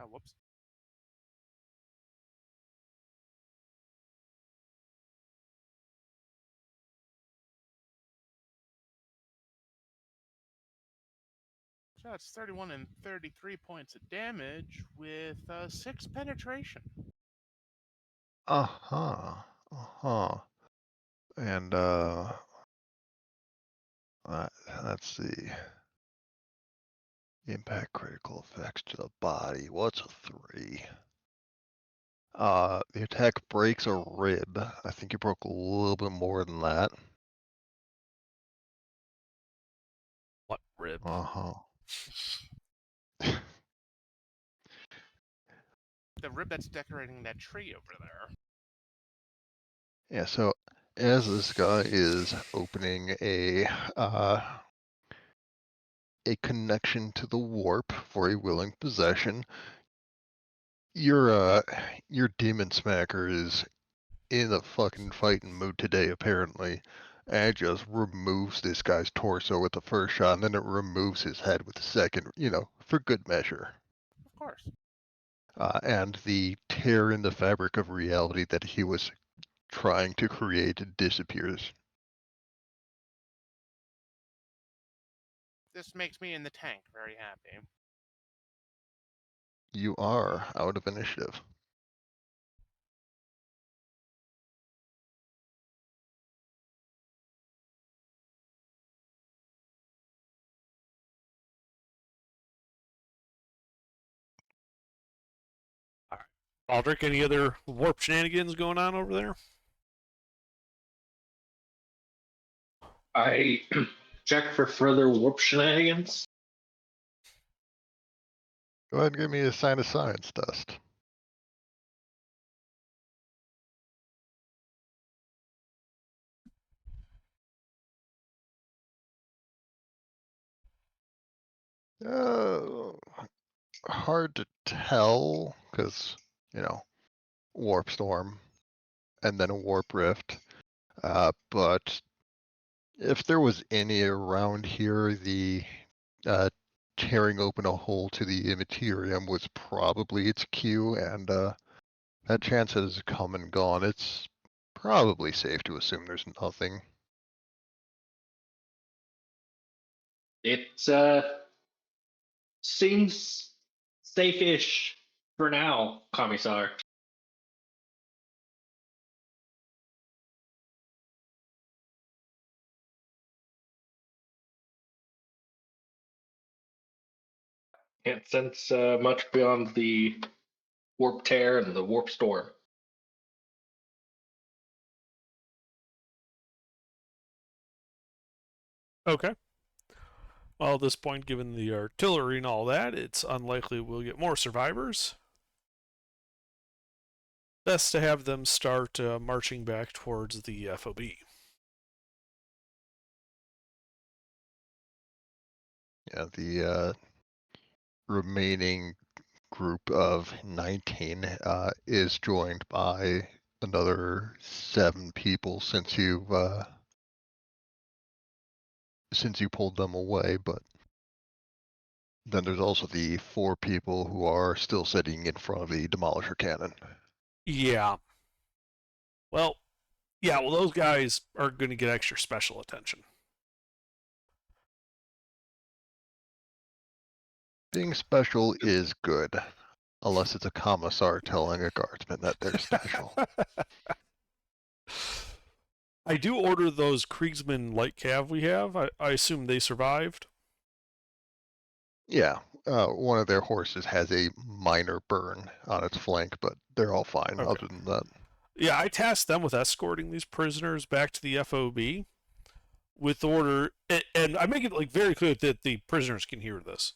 Oh, whoops. So that's 31 and 33 points of damage with 6 penetration. And let's see. Impact critical effects to the body. What's a 3? The attack breaks a rib. I think you broke a little bit more than that. What rib? The rib that's decorating that tree over there. Yeah, so as this guy is opening a connection to the warp for a willing possession, your demon smacker is in a fucking fighting mood today, apparently, and it just removes this guy's torso with the first shot, and then it removes his head with the second, for good measure. Of course. And the tear in the fabric of reality that he was trying to create disappears. This makes me in the tank very happy. You are out of initiative. Aldrich, any other warp shenanigans going on over there? I check for further warp shenanigans. Go ahead and give me a sign of science test. Uh, hard to tell because, warp storm and then a warp rift. But if there was any around here, the tearing open a hole to the immaterium was probably its cue, and that chance has come and gone. It's probably safe to assume there's nothing. It seems safe-ish for now, Commissar. Can't sense much beyond the warp tear and the warp storm. Okay. Well, at this point, given the artillery and all that, it's unlikely we'll get more survivors. Best to have them start marching back towards the FOB. Yeah, the remaining group of 19 is joined by another 7 people since you pulled them away, but then there's also the 4 people who are still sitting in front of the demolisher cannon. Yeah. Well, those guys are going to get extra special attention. Being special is good, unless it's a commissar telling a guardsman that they're special. I do order those Kriegsman light cav we have. I assume they survived. Yeah, one of their horses has a minor burn on its flank, but they're all fine Okay. other than that. Yeah, I tasked them with escorting these prisoners back to the FOB with order, and I make it very clear that the prisoners can hear this.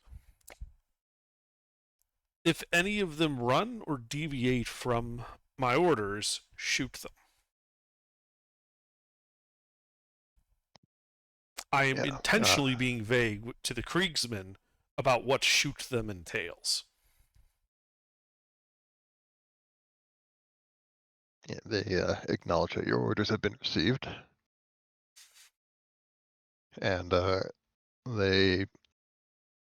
If any of them run or deviate from my orders, shoot them. I am intentionally being vague to the Kriegsmen about what shoot them entails. Yeah, they acknowledge that your orders have been received, and they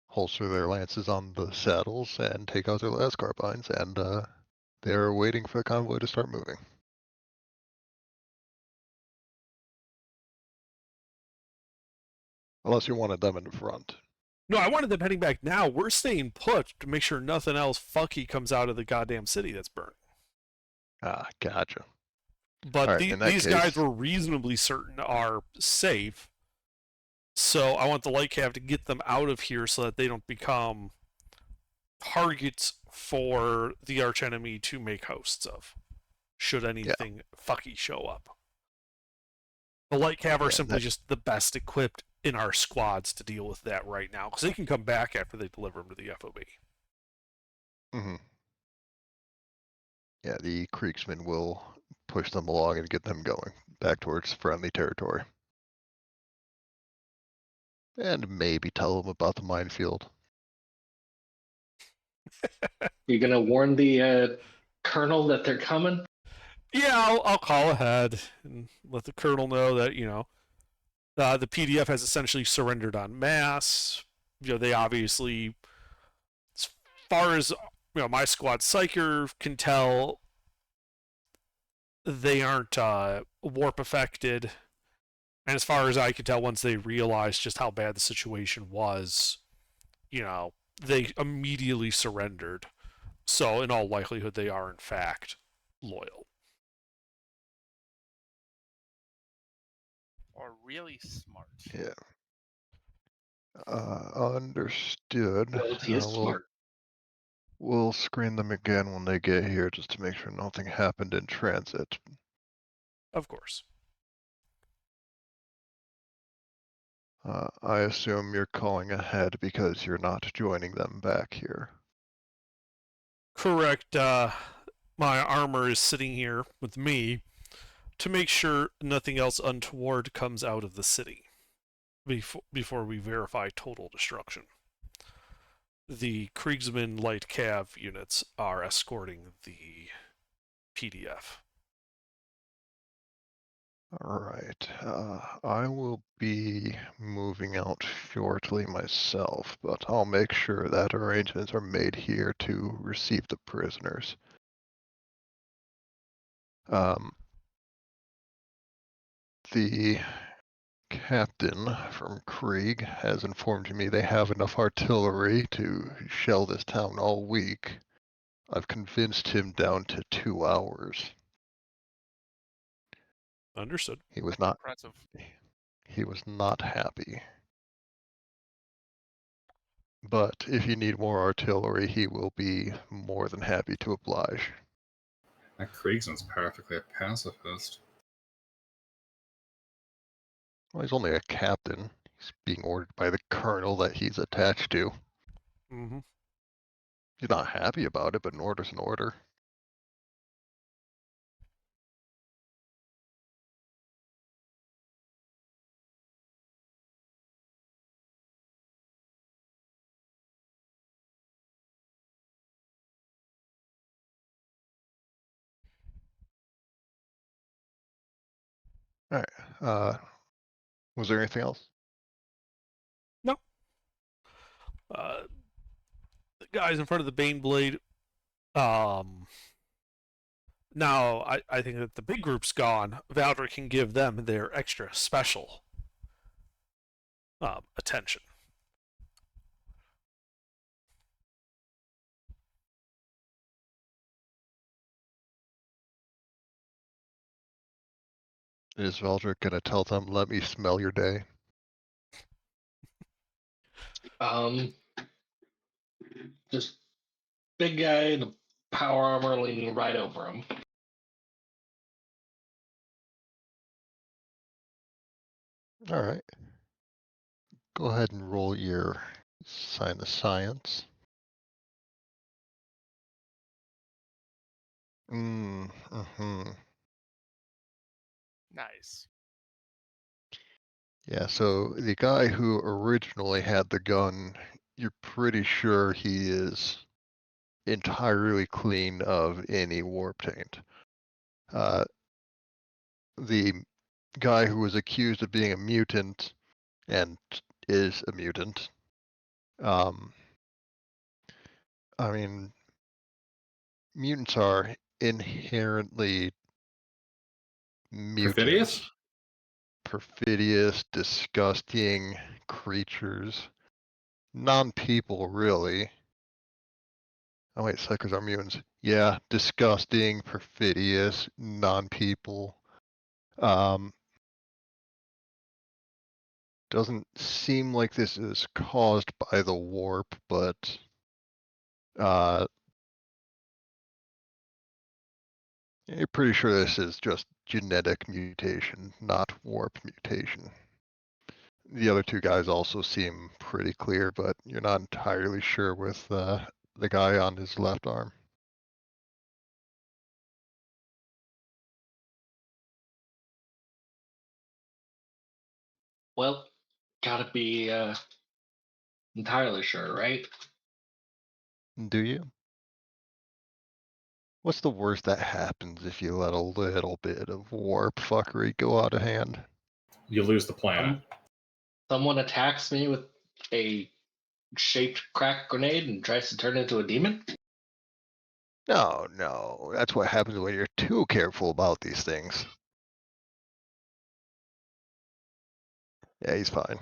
holster their lances on the saddles and take out their last carbines, and they're waiting for the convoy to start moving. Unless you wanted them in front. No, I wanted them heading back now. We're staying put to make sure nothing else fucky comes out of the goddamn city that's burning. Ah, gotcha. But Right, these guys were reasonably certain are safe. So I want the light cav to get them out of here so that they don't become targets for the archenemy to make hosts of, should anything fucky show up. The light cav are simply just the best equipped in our squads to deal with that right now, because they can come back after they deliver them to the FOB. Mm-hmm. Yeah, the Kriegsmen will push them along and get them going back towards friendly territory. And maybe tell them about the minefield. You gonna warn the colonel that they're coming? Yeah, I'll call ahead and let the colonel know that, the PDF has essentially surrendered en masse. They obviously, as far as my squad psyker can tell, they aren't warp affected. And as far as I can tell, once they realized just how bad the situation was, they immediately surrendered. So in all likelihood, they are in fact loyal. Or really smart. Yeah. Understood. Loyalty is smart. We'll screen them again when they get here just to make sure nothing happened in transit. Of course. I assume you're calling ahead because you're not joining them back here. Correct. My armor is sitting here with me to make sure nothing else untoward comes out of the city before we verify total destruction. The Kriegsman light cav units are escorting the PDF. Alright, I will be moving out shortly myself, but I'll make sure that arrangements are made here to receive the prisoners. The captain from Krieg has informed me they have enough artillery to shell this town all week. I've convinced him down to 2 hours. Understood. He was not Impressive. happy. But if you need more artillery, he will be more than happy to oblige. That Kriegsman's practically a pacifist. Well, he's only a captain. He's being ordered by the colonel that he's attached to. Mm-hmm. He's not happy about it, but an order's an order. Alright, was there anything else? No. The guys in front of the Baneblade. Now, I think that the big group's gone. Valder can give them their extra special attention. Is Valdrick gonna tell them, let me smell your day? Just big guy in a power armor leaning right over him. Alright. Go ahead and roll your sign of science. Mm-hmm. Nice. Yeah, so the guy who originally had the gun, you're pretty sure he is entirely clean of any warp taint. The guy who was accused of being a mutant and is a mutant, I mean, mutants are inherently mutants. Perfidious, disgusting creatures. Non-people, really. Oh wait, psychers are mutants. Yeah, disgusting, perfidious, non-people. Doesn't seem like this is caused by the warp, but you're pretty sure this is just genetic mutation, not warp mutation. The other two guys also seem pretty clear, but you're not entirely sure with the guy on his left arm. Well, gotta be entirely sure, right? Do you? What's the worst that happens if you let a little bit of warp fuckery go out of hand? You lose the planet. Someone attacks me with a shaped crack grenade and tries to turn into a demon? No, that's what happens when you're too careful about these things. Yeah, he's fine.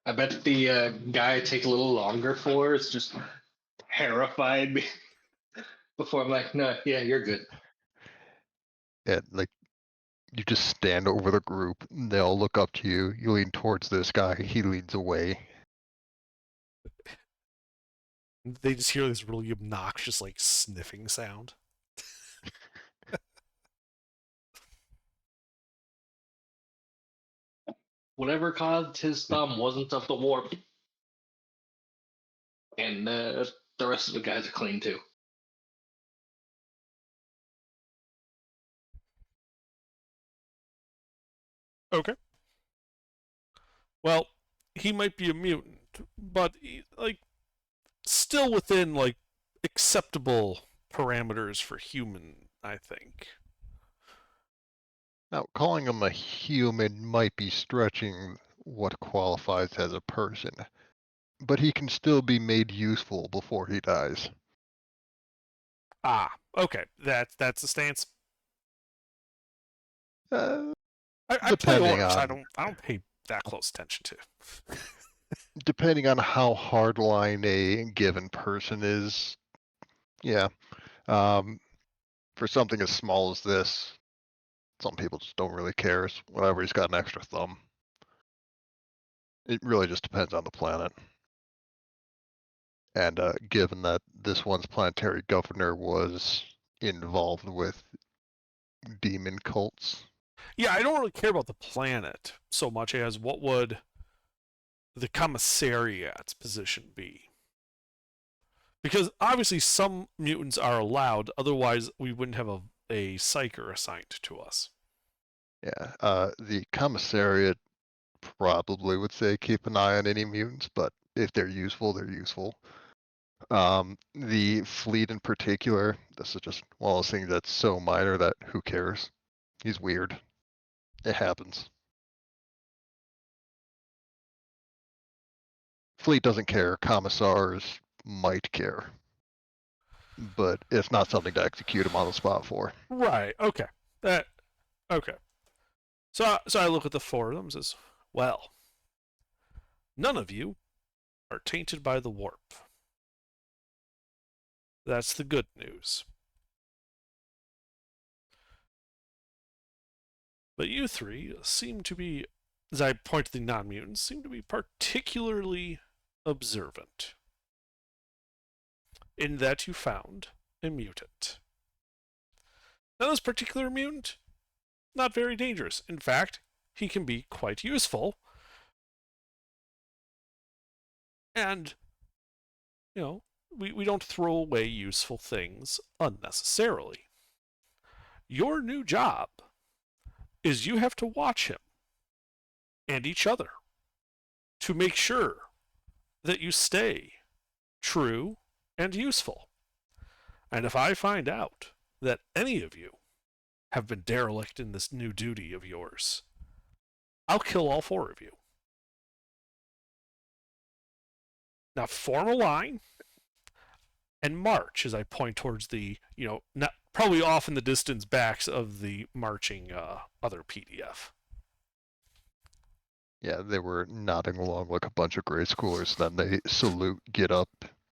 I bet the guy I take a little longer for is just terrified me before I'm like, no, yeah, you're good. Yeah, like, you just stand over the group, and they all look up to you, you lean towards this guy, he leans away. They just hear this really obnoxious, like, sniffing sound. Whatever caused his thumb wasn't of the warp. And the rest of the guys are clean too. Okay. Well, he might be a mutant, but like still within like acceptable parameters for human, I think. Now, calling him a human might be stretching what qualifies as a person, but he can still be made useful before he dies. Ah, okay. That's the stance. Uh, I play Depending orcs. on- I don't pay that close attention to. Depending on how hardline a given person is, yeah. For something as small as this, some people just don't really care. It's whatever, he's got an extra thumb. It really just depends on the planet. And given that this one's planetary governor was involved with demon cults, Yeah, I don't really care about the planet so much as what would the commissariat's position be. Because obviously some mutants are allowed, otherwise we wouldn't have a psyker assigned to us. yeah, the commissariat probably would say keep an eye on any mutants, but if they're useful, they're useful. The fleet in particular, this is just one of those things that's so minor that who cares? He's weird. It happens. Fleet doesn't care. Commissars might care, but it's not something to execute him on the spot for. Right, okay. Okay. So I look at the four of them and says, well, none of you are tainted by the warp. That's the good news. But you three seem to be, as I point to the non-mutants, seem to be particularly observant. In that you found a mutant. Now this particular mutant, not very dangerous. In fact, he can be quite useful. And, you know, we don't throw away useful things unnecessarily. Your new job is you have to watch him and each other to make sure that you stay true and useful. And if I find out that any of you have been derelict in this new duty of yours, I'll kill all four of you. Now form a line and march as I point towards the, not probably off in the distance backs of the marching other PDF. Yeah, they were nodding along like a bunch of grade schoolers. Then they salute, get up,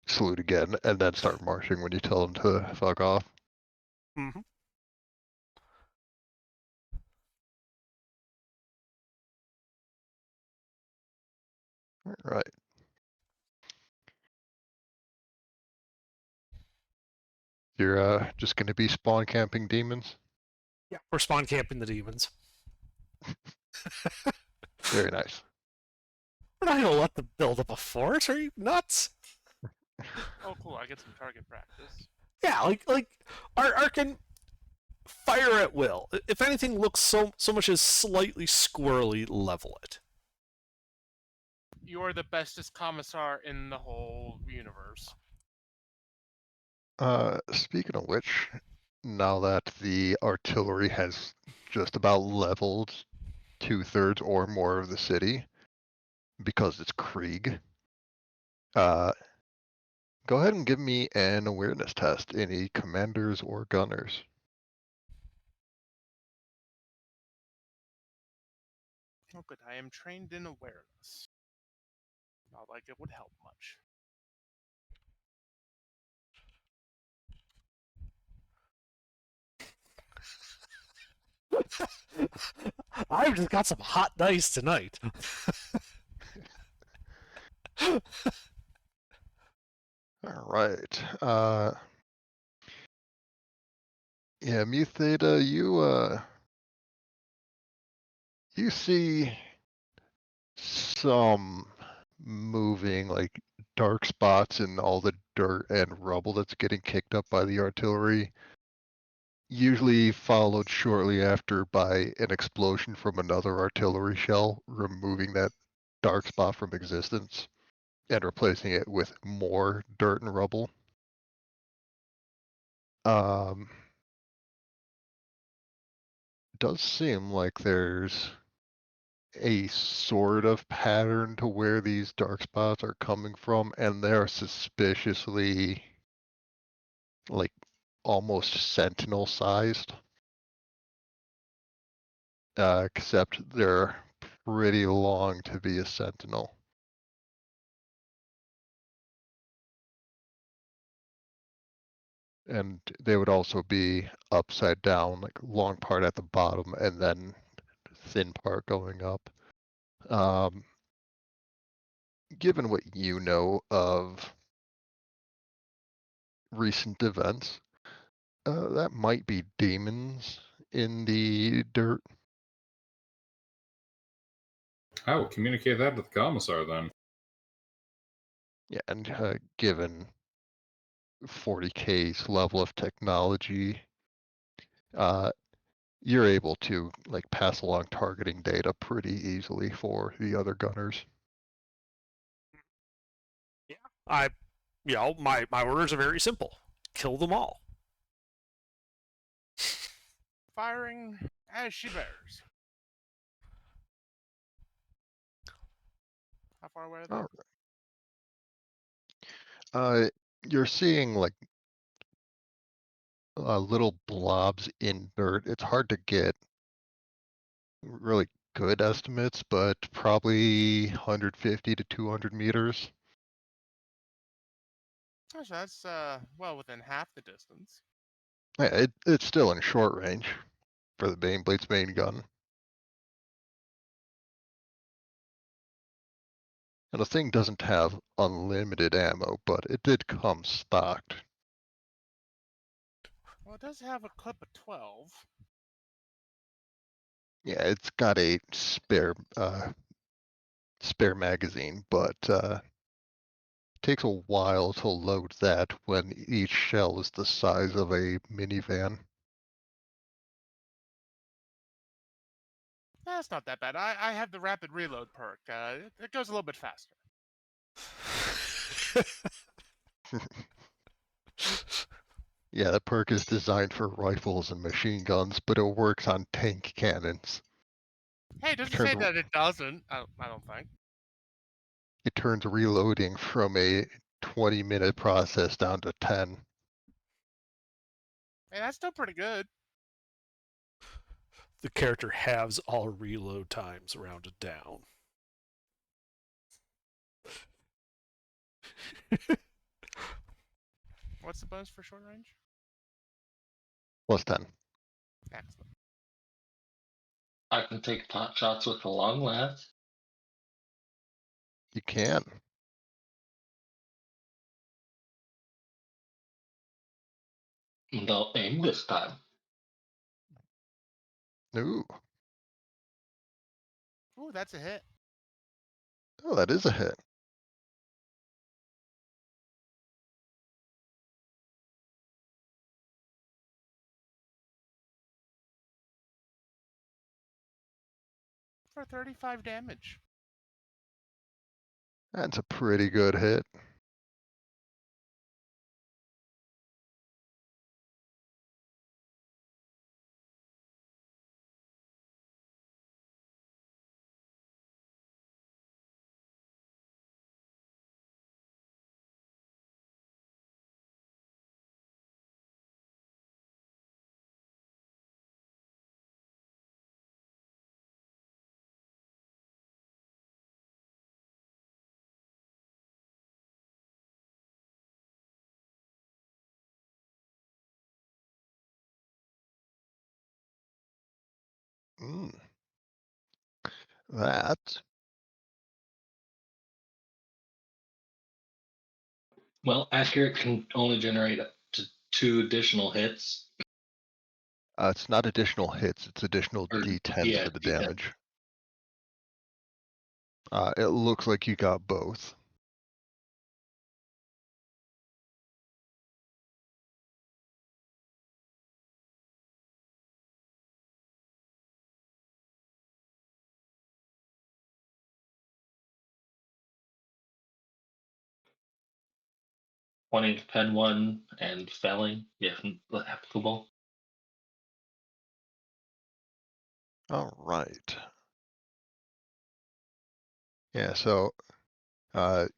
salute again, and then start marching when you tell them to fuck off. Mm-hmm. Right. You're just going to be spawn camping demons? Yeah, we're spawn camping the demons. Very nice. We're not gonna let them build up a fort. Are you nuts? Oh, cool! I get some target practice. Yeah, like our can fire at will. If anything looks so much as slightly squirrely, level it. You are the bestest commissar in the whole universe. Speaking of which, now that the artillery has just about leveled 2/3 or more of the city, because it's Krieg, go ahead and give me an awareness test, any commanders or gunners. Oh, good. I am trained in awareness. Not like it would help much. I've just got some hot dice tonight. All right. Yeah, Mu Theta, you see some moving like dark spots in all the dirt and rubble that's getting kicked up by the artillery, usually followed shortly after by an explosion from another artillery shell, removing that dark spot from existence and replacing it with more dirt and rubble. Um, does seem like there's a sort of pattern to where these dark spots are coming from, and they're suspiciously like almost sentinel sized. Except they're pretty long to be a sentinel. And they would also be upside down, like long part at the bottom and then thin part going up. Given what you know of recent events, that might be demons in the dirt. I will communicate that to the commissar then. Yeah, and given 40K's level of technology, you're able to like pass along targeting data pretty easily for the other gunners. Yeah, my orders are very simple: kill them all. Firing as she bears. How far away are they? All right. You're seeing like little blobs in dirt. It's hard to get really good estimates, but probably 150 to 200 meters. Gosh, that's well within half the distance. Yeah, it's still in short range for the Baneblade's main gun. And the thing doesn't have unlimited ammo, but it did come stocked. Well, it does have a clip of 12. Yeah, it's got a spare magazine, but takes a while to load that when each shell is the size of a minivan. That's not that bad. I have the rapid reload perk. It goes a little bit faster. Yeah, that perk is designed for rifles and machine guns, but it works on tank cannons. Hey, it It doesn't turns, say that it doesn't. I don't think. it turns reloading from a 20-minute process down to 10. Hey, that's still pretty good. The character halves all reload times rounded down. What's the bonus for short range? Plus 10. Excellent. I can take pot shots with the long lance. You can. They'll aim this time. Ooh. Ooh, that's a hit. Oh, that is a hit. For 35 damage. That's a pretty good hit. Mm. That Well, accurate can only generate up to 2 additional hits. It's not additional hits, it's additional Or, d10s yeah, for the D10. damage. It looks like you got both. Wanting to pen one and felling, if applicable. All right. Yeah, so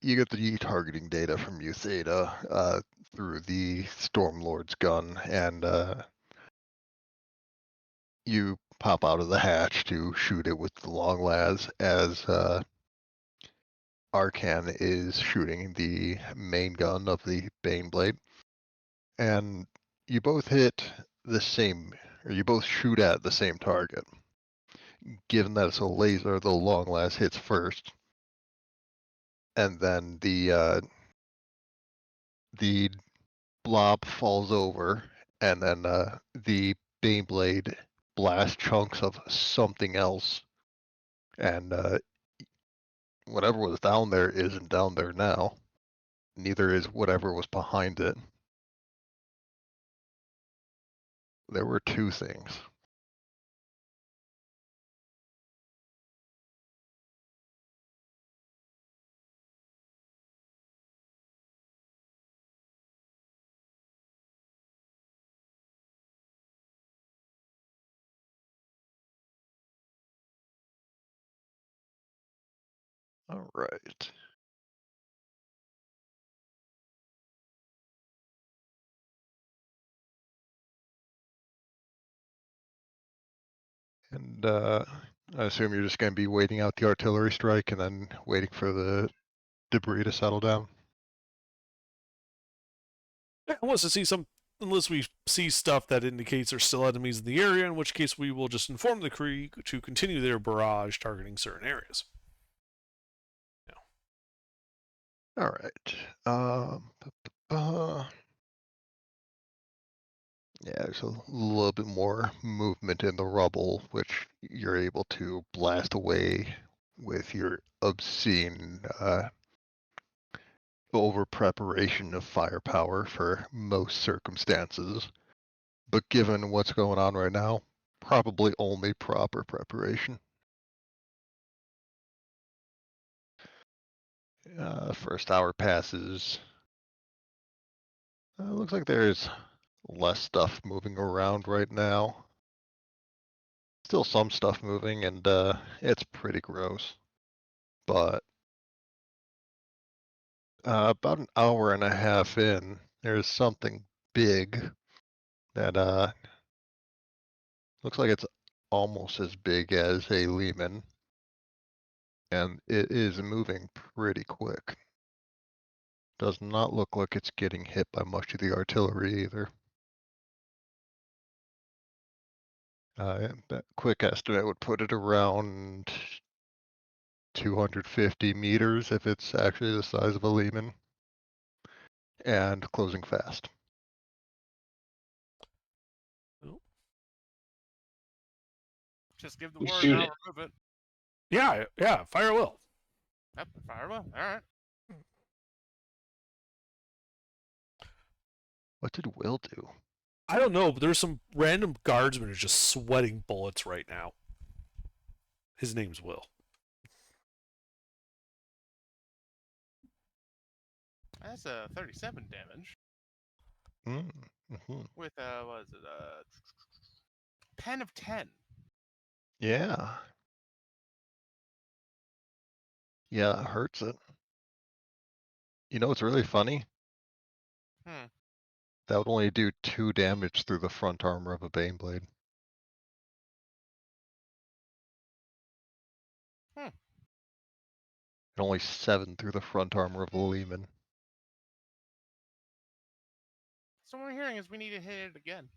you get the targeting data from Eutheta through the Stormlord's gun, and you pop out of the hatch to shoot it with the long las as Arcan is shooting the main gun of the Baneblade. And you both hit the same, or you both shoot at the same target. Given that it's a laser, the long las hits first, and then the blob falls over, and then the Baneblade blasts chunks of something else, and whatever was down there isn't down there now. Neither is whatever was behind it. There were two things. All right. And I assume you're just going to be waiting out the artillery strike and then waiting for the debris to settle down. Yeah, unless we see stuff that indicates there's still enemies in the area, in which case we will just inform the Kree to continue their barrage targeting certain areas. All right. Yeah, there's a little bit more movement in the rubble, which you're able to blast away with your obscene over preparation of firepower for most circumstances. But given what's going on right now, probably only proper preparation. First hour passes. Looks like there's less stuff moving around right now. Still some stuff moving, and it's pretty gross. But about an hour and a half in, there's something big that looks like it's almost as big as a Lehman, and it is moving pretty quick. Does not look like it's getting hit by much of the artillery either. That quick estimate would put it around 250 meters if it's actually the size of a Lehman, and closing fast. Just give the We word shoot and I'll it. remove it. Yeah, fire will. Yep, fire well. All right. What did Will do? I don't know, but there's some random guardsman who's just sweating bullets right now. His name's Will. That's a 37 damage Mm-hmm. with what is it? Pen of 10. Yeah. Yeah, it hurts it. You know what's really funny? Hmm. That would only do 2 damage through the front armor of a Baneblade. Hmm. And only 7 through the front armor of a Lehman. So what I'm hearing is we need to hit it again.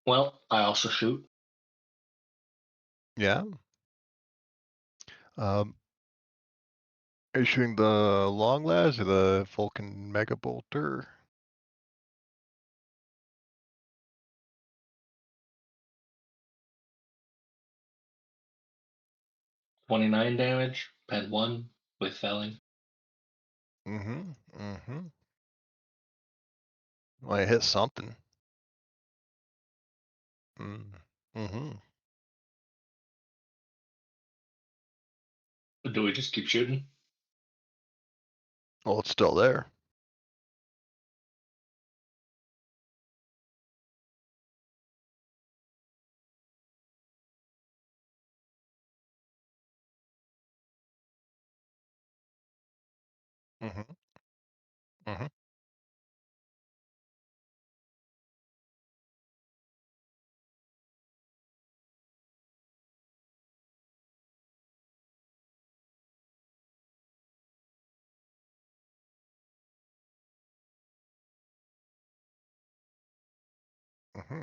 Well, I also shoot. Yeah. Are you shooting the long las or the Vulcan Mega Bolter? $29 damage, ped 1 with felling. Mm-hmm. Mm-hmm. Well, I hit something. Mm-hmm. Do we just keep shooting? Well, it's still there. Mm-hmm. Mm-hmm. Mm-hmm.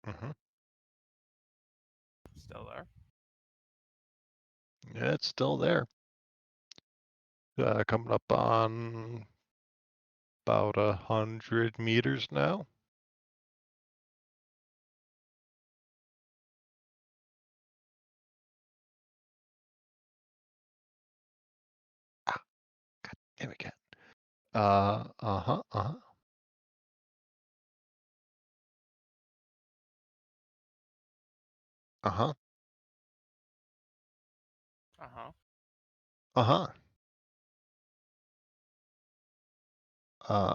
Mm-hmm. Still there. Yeah, it's still there. Coming up on about 100 meters now. Ah, God damn it, cat. Uh-huh. Uh-huh. Uh-huh. Uh-huh.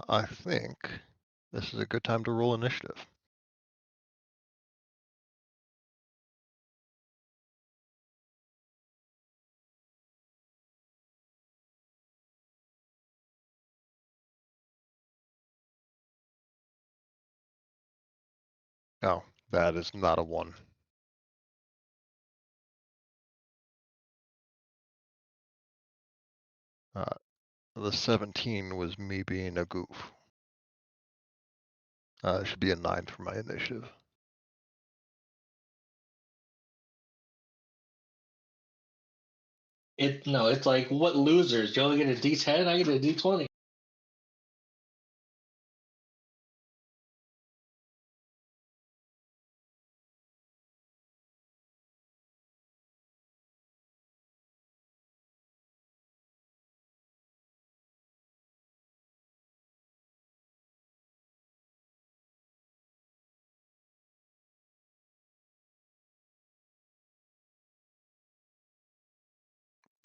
I think this is a good time to roll initiative. Oh, that is not a 1. The 17 was me being a goof. It should be a 9 for my initiative. No, it's like, what losers? You only get a D10, I get a D20.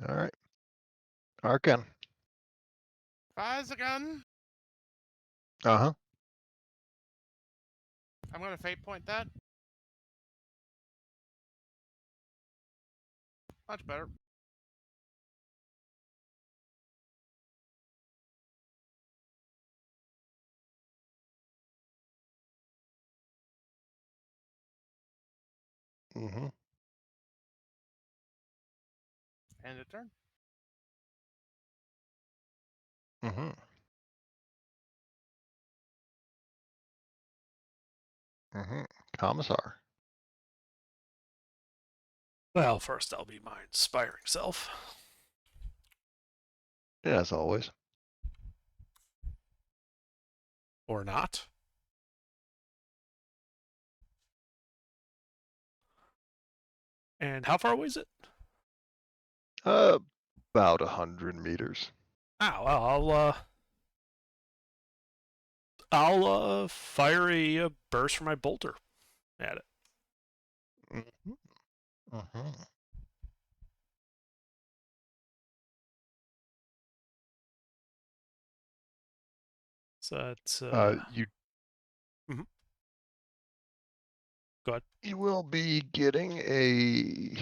All right. Arkan. Fires again. Uh-huh. I'm gonna fate point that. Much better. Mm-hmm. End of turn. Mm-hmm. Mm-hmm. Commissar. Well, first I'll be my inspiring self. Yeah, as always. Or not. And how far away is it? About 100 meters. Oh, well, I'll fire a burst from my bolter at it. Mm-hmm. Mm-hmm. So that's You Mhm. Go ahead. you will be getting a.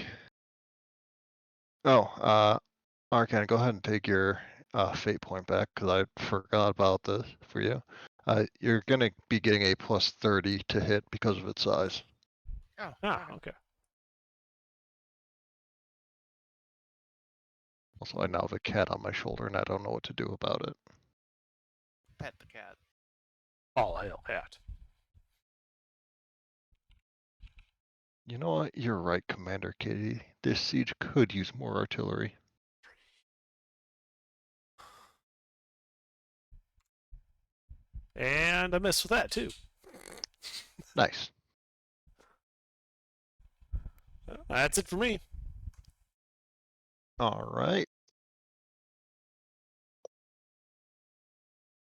Oh, Arkan, go ahead and take your fate point back because I forgot about this for you. You're gonna be getting a plus 30 to hit because of its size. Oh. Okay. Also, I now have a cat on my shoulder and I don't know what to do about it. Pet the cat. All hail Hat. You know what? You're right, Commander Kitty. This siege could use more artillery. And I missed with that too. Nice. That's it for me. All right.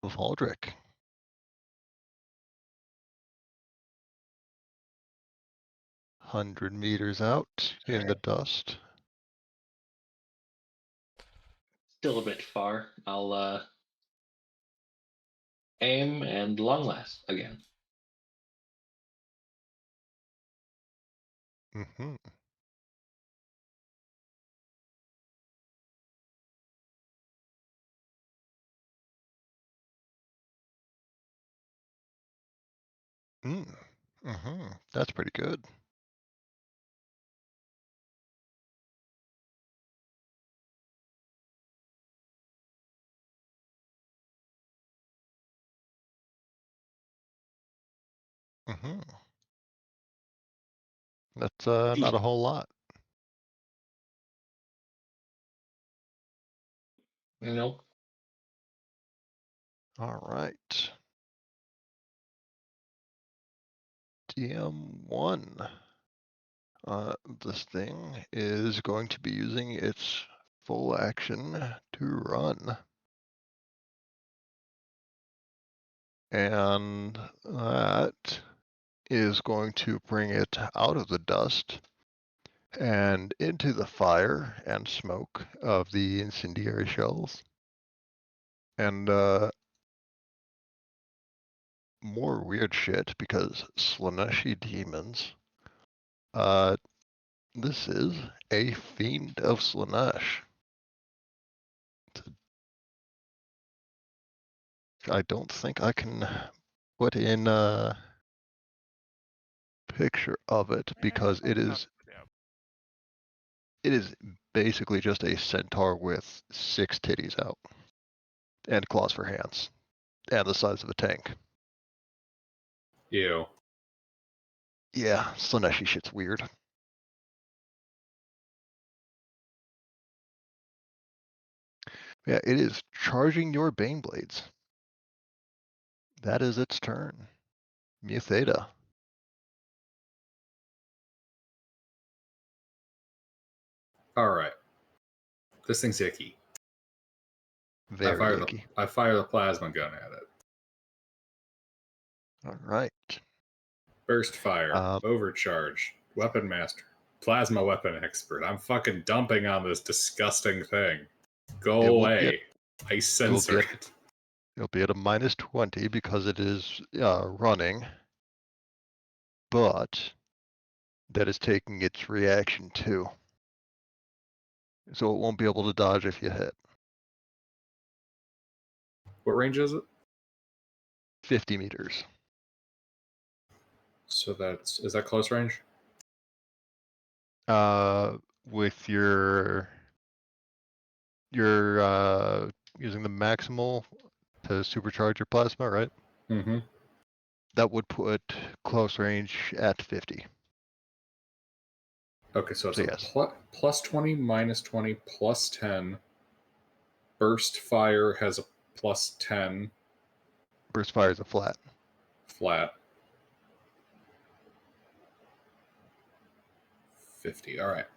Valdric. $100 out in the dust. Still a bit far. I'll aim and long last again. Mm-hmm. Mm-hmm. That's pretty good. Mm-hmm. That's not a whole lot. You know, All right. DM1. This thing is going to be using its full action to run. And that is going to bring it out of the dust and into the fire and smoke of the incendiary shells. And more weird shit because Slaaneshi demons. This is a fiend of Slaanesh. I don't think I can put in a picture of it because it is basically just a centaur with 6 titties out and claws for hands and the size of a tank. Ew. Yeah, Slaaneshi shit's weird. Yeah, it is charging your Baneblades. That is its turn. Mutheda. All right. This thing's icky. Very icky. I fire the plasma gun at it. All right. Burst fire, overcharge, weapon master, plasma weapon expert. I'm fucking dumping on this disgusting thing. Go away. I censor it. It'll be at a -20 because it is running, but that is taking its reaction too. So it won't be able to dodge if you hit. What range is it? 50 meters. So is that close range? With your using the maximal to supercharge your plasma, right? Mm-hmm. That would put close range at 50. Okay, so it's So a yes. plus 20, -20, plus 10. Burst fire has a plus 10. Burst fire is a flat. Flat. 50. All right.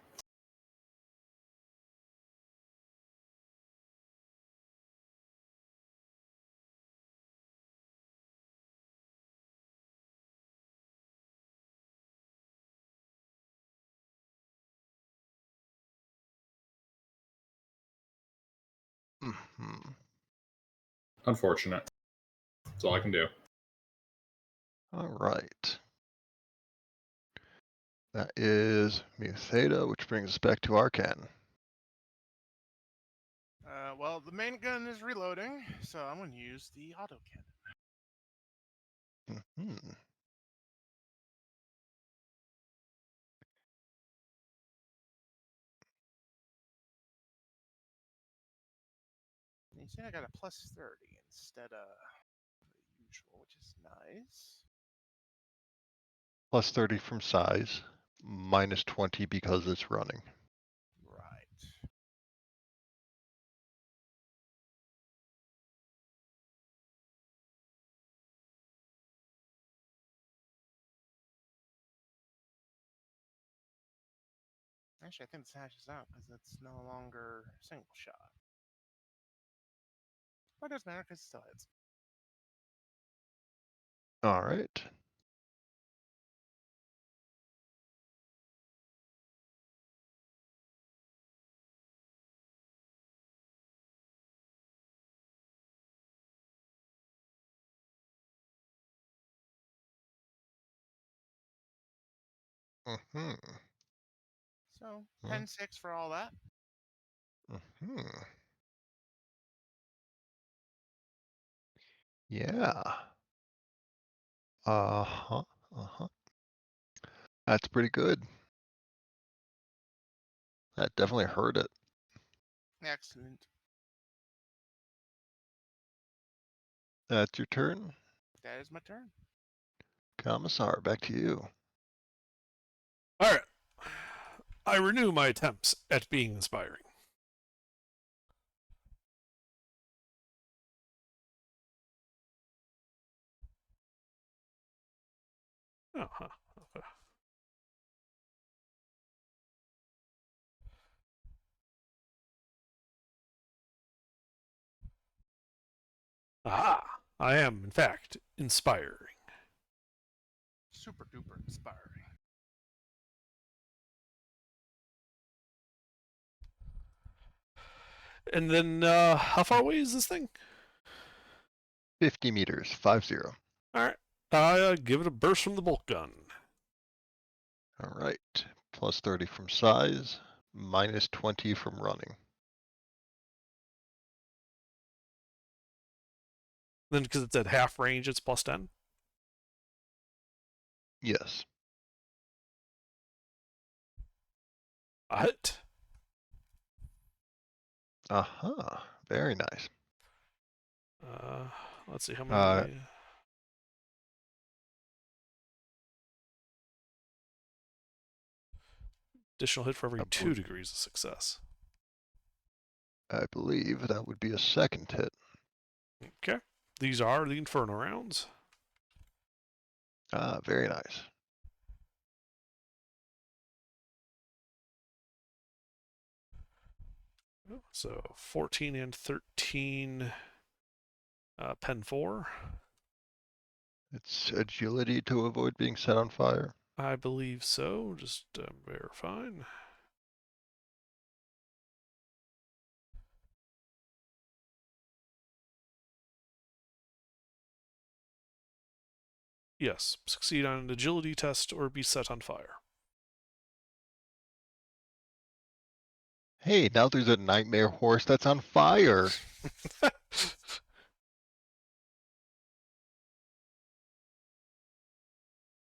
Mm-hmm. Unfortunate. That's all I can do. All right. That is Mutheda, which brings us back to Arcan. Well, the main gun is reloading, so I'm going to use the autocannon. Mm-hmm. You see, I got a plus 30 instead of the usual, which is nice. Plus 30 from size, minus 20 because it's running. Right. Actually, I think this hashes out because it's no longer single shot. But it doesn't matter because it still hits. All right. Mm-hmm. So Hmm. 10-6 for all that. Mm-hmm. Yeah. Uh-huh. Uh-huh. That's pretty good. That definitely hurt it. Excellent. That's your turn. That is my turn. Commissar, back to you. All right. I renew my attempts at being inspiring. Oh, huh. Okay. Aha! I am, in fact, inspiring. Super duper inspiring. And then, how far away is this thing? 50 meters, 50. All right. I give it a burst from the bolt gun. All right. Plus 30 from size, minus 20 from running. Then, because it's at half range, it's plus 10. Yes. A hit. Uh-huh. Very nice. Let's see how many. Additional hit for every 2 degrees of success. I believe that would be a second hit. Okay. These are the Inferno rounds. Ah, very nice. So 14 and 13. Pen 4. It's agility to avoid being set on fire. I believe so. Just verifying. Yes. Succeed on an agility test or be set on fire. Hey, now there's a nightmare horse that's on fire.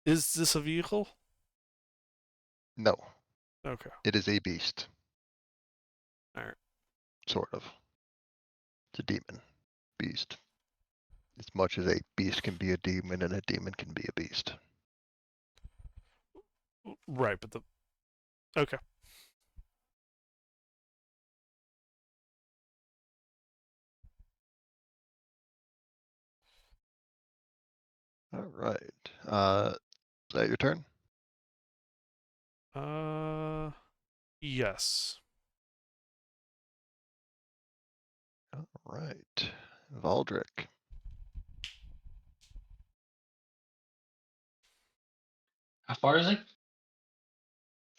Is this a vehicle? No, Okay. it is a beast. Alright. Sort of. It's a demon. Beast. As much as a beast can be a demon and a demon can be a beast. Right, but the... Okay. All right. Is that your turn? Yes. All right. Valdric. How far is it?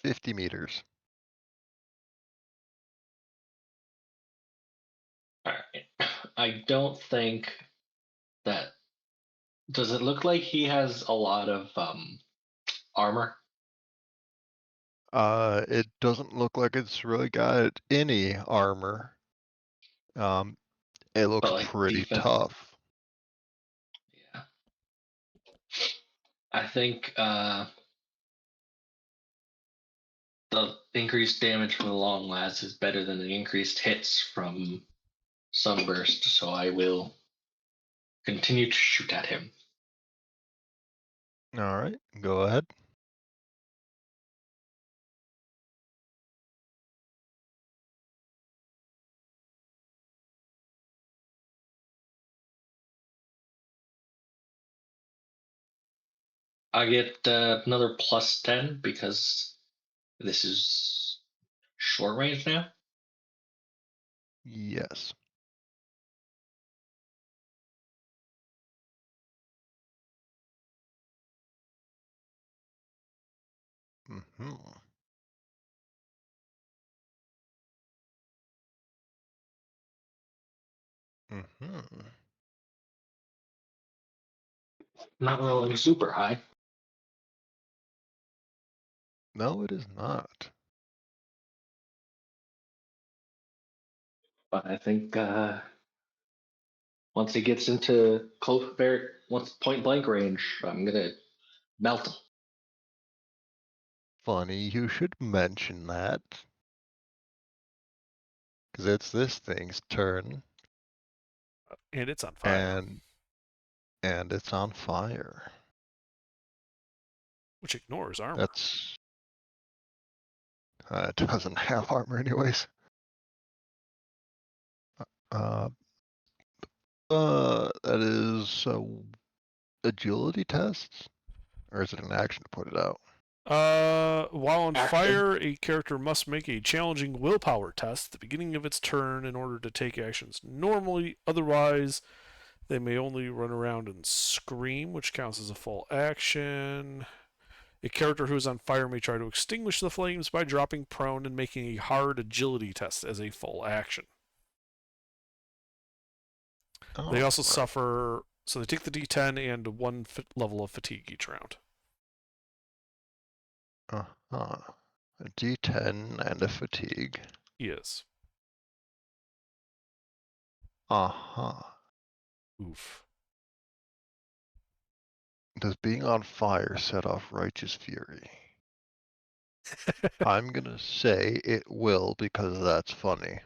50 meters. Alright. I don't think that. Does it look like he has a lot of armor? It doesn't look like it's really got any armor. It looks But like pretty defense? tough. Yeah. I think the increased damage from the long last is better than the increased hits from Sunburst, so I will continue to shoot at him. All right, go ahead. I get another +10 because this is short range now. Yes. Mm-hmm. Mm-hmm. Not rolling super high. No, it is not. But I think once he gets into once point blank range, I'm gonna melt him. Funny you should mention that. Because it's this thing's turn, And it's on fire, and it's on fire. which ignores armor. That's it doesn't have armor anyways. That is agility tests, or is it an action to put it out? While on Action. fire, a character must make a challenging willpower test at the beginning of its turn in order to take actions normally. Otherwise, they may only run around and scream, which counts as a full action. A character who is on fire may try to extinguish the flames by dropping prone and making a hard agility test as a full action. They also suffer, so they take the D10 and one level of fatigue each round. A D10 and a fatigue. Yes. Oof. Does being on fire set off righteous fury? I'm gonna say it will because that's funny.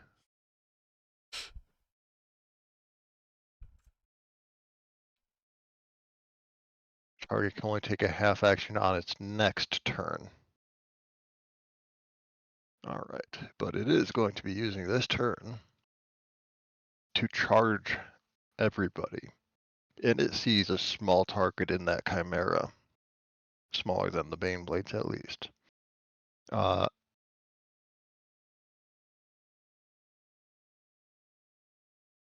Target can only take a half action on its next turn. Alright, but it is going to be using this turn to charge everybody. And it sees a small target in that Chimera. Smaller than the Baneblades, at least.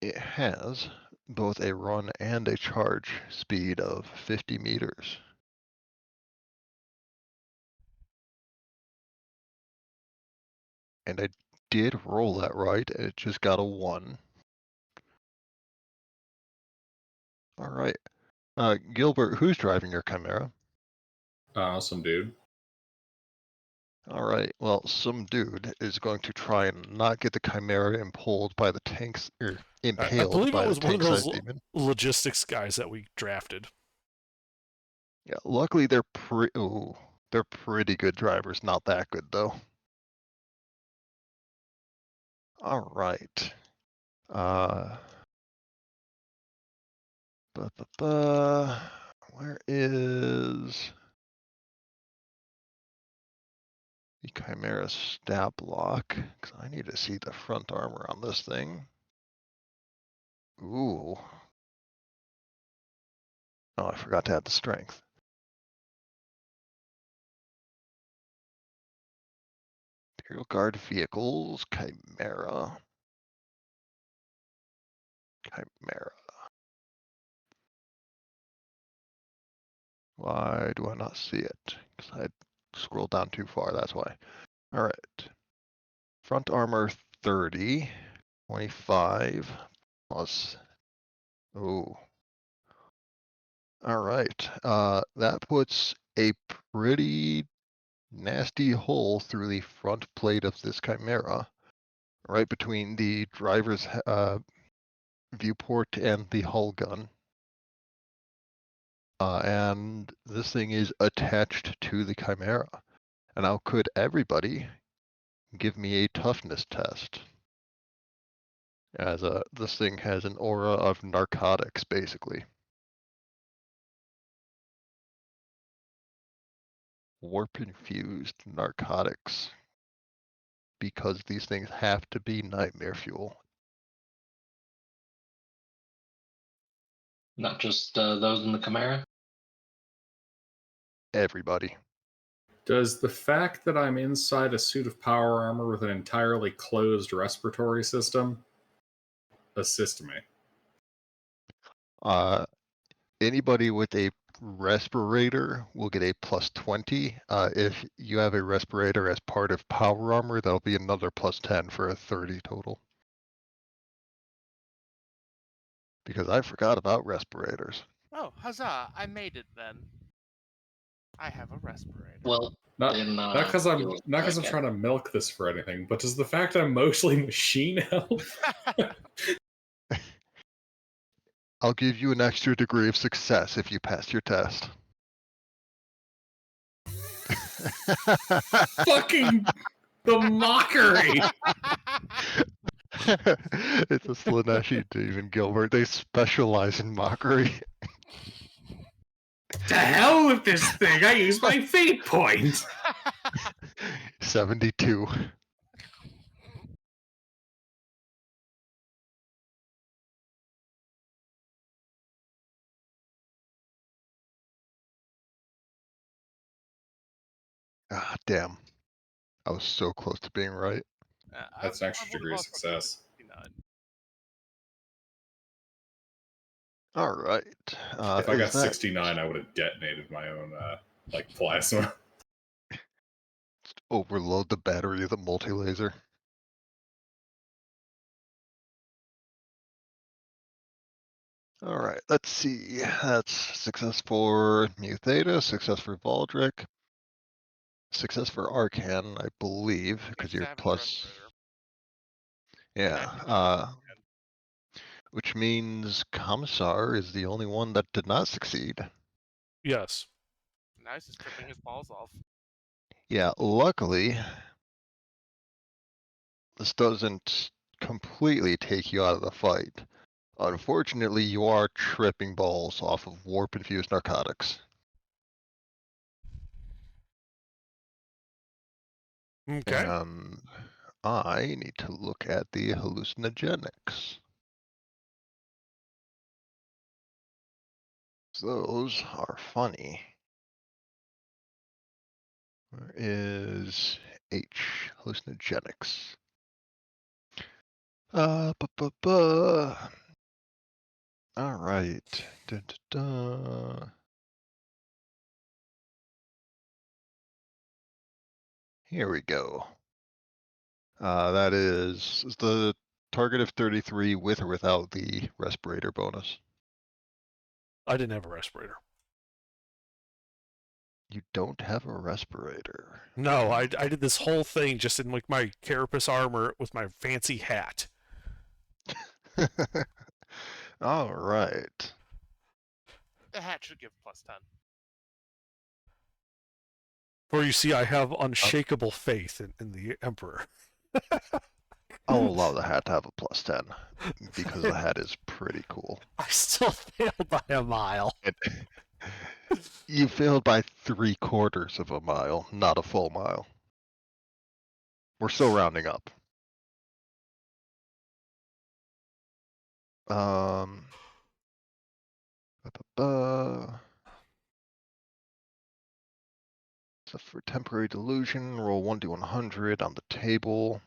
It has both a run and a charge speed of 50 meters. And I did roll that right, and it just got a 1. Alright. Gilbert, who's driving your Chimera? Some dude. Alright, well, some dude is going to try and not get the Chimera impaled by the tanks, or impaled I believe by it was the one of those tank-sized demon. logistics guys that we drafted. Yeah, luckily they're they're pretty good drivers, not that good though. Alright. Where is the Chimera stat block? Because I need to see the front armor on this thing. Ooh. Oh, I forgot to add the strength. Imperial Guard vehicles, Chimera. Why do I not see it? Because I scrolled down too far, that's why. Alright. Front armor 30, 25 plus. Oh. Alright. That puts a pretty nasty hole through the front plate of this Chimera, right between the driver's viewport and the hull gun. And this thing is attached to the Chimera. And now could everybody give me a toughness test? As this thing has an aura of narcotics, basically. Warp-infused narcotics. Because these things have to be nightmare fuel. Not just those in the Chimera. everybody. Does the fact that I'm inside a suit of power armor with an entirely closed respiratory system assist me? Anybody with a respirator will get a +20. If you have a respirator as part of power armor, that'll be another +10 for a 30 total. Because I forgot about respirators. Oh, huzzah! I made it then. I have a respirator. Well, Not then, because I'm you'll not because I'm take it. trying to milk this for anything, but does the fact I'm mostly machine health? I'll give you an extra degree of success if you pass your test. Fucking the mockery! It's a Slaneshi Demon Gilbert. They specialize in mockery. To hell with this thing! I used my fate point! 72. Ah, damn. I was so close to being right. That's an extra degree of success. All right. If I is got that 69, I would have detonated my own plasma. overload the battery of the multi-laser? All right, let's see. That's success for Mu Theta, success for Valdric, success for Arcan, I believe, because you're plus. Yeah. Which means Commissar is the only one that did not succeed. Yes. Nice, is tripping his balls off. Yeah, luckily, this doesn't completely take you out of the fight. Unfortunately, you are tripping balls off of warp-infused narcotics. Okay. I need to look at the hallucinogenics. Those are funny. Where is H? Hallucinogenics. All right. Dun, dun, dun. Here we go. That is the target of 33 with or without the respirator bonus. I didn't have a respirator. You don't have a respirator. No, I did this whole thing just in like my carapace armor with my fancy hat. All right. The hat should give +10. For you see, I have unshakable faith in the Emperor. I'll allow the hat to have a +10 because the hat is pretty cool. I still failed by a mile. You failed by 3/4 of a mile, not a full mile. We're still rounding up. So for temporary delusion, roll 1d100 on the table.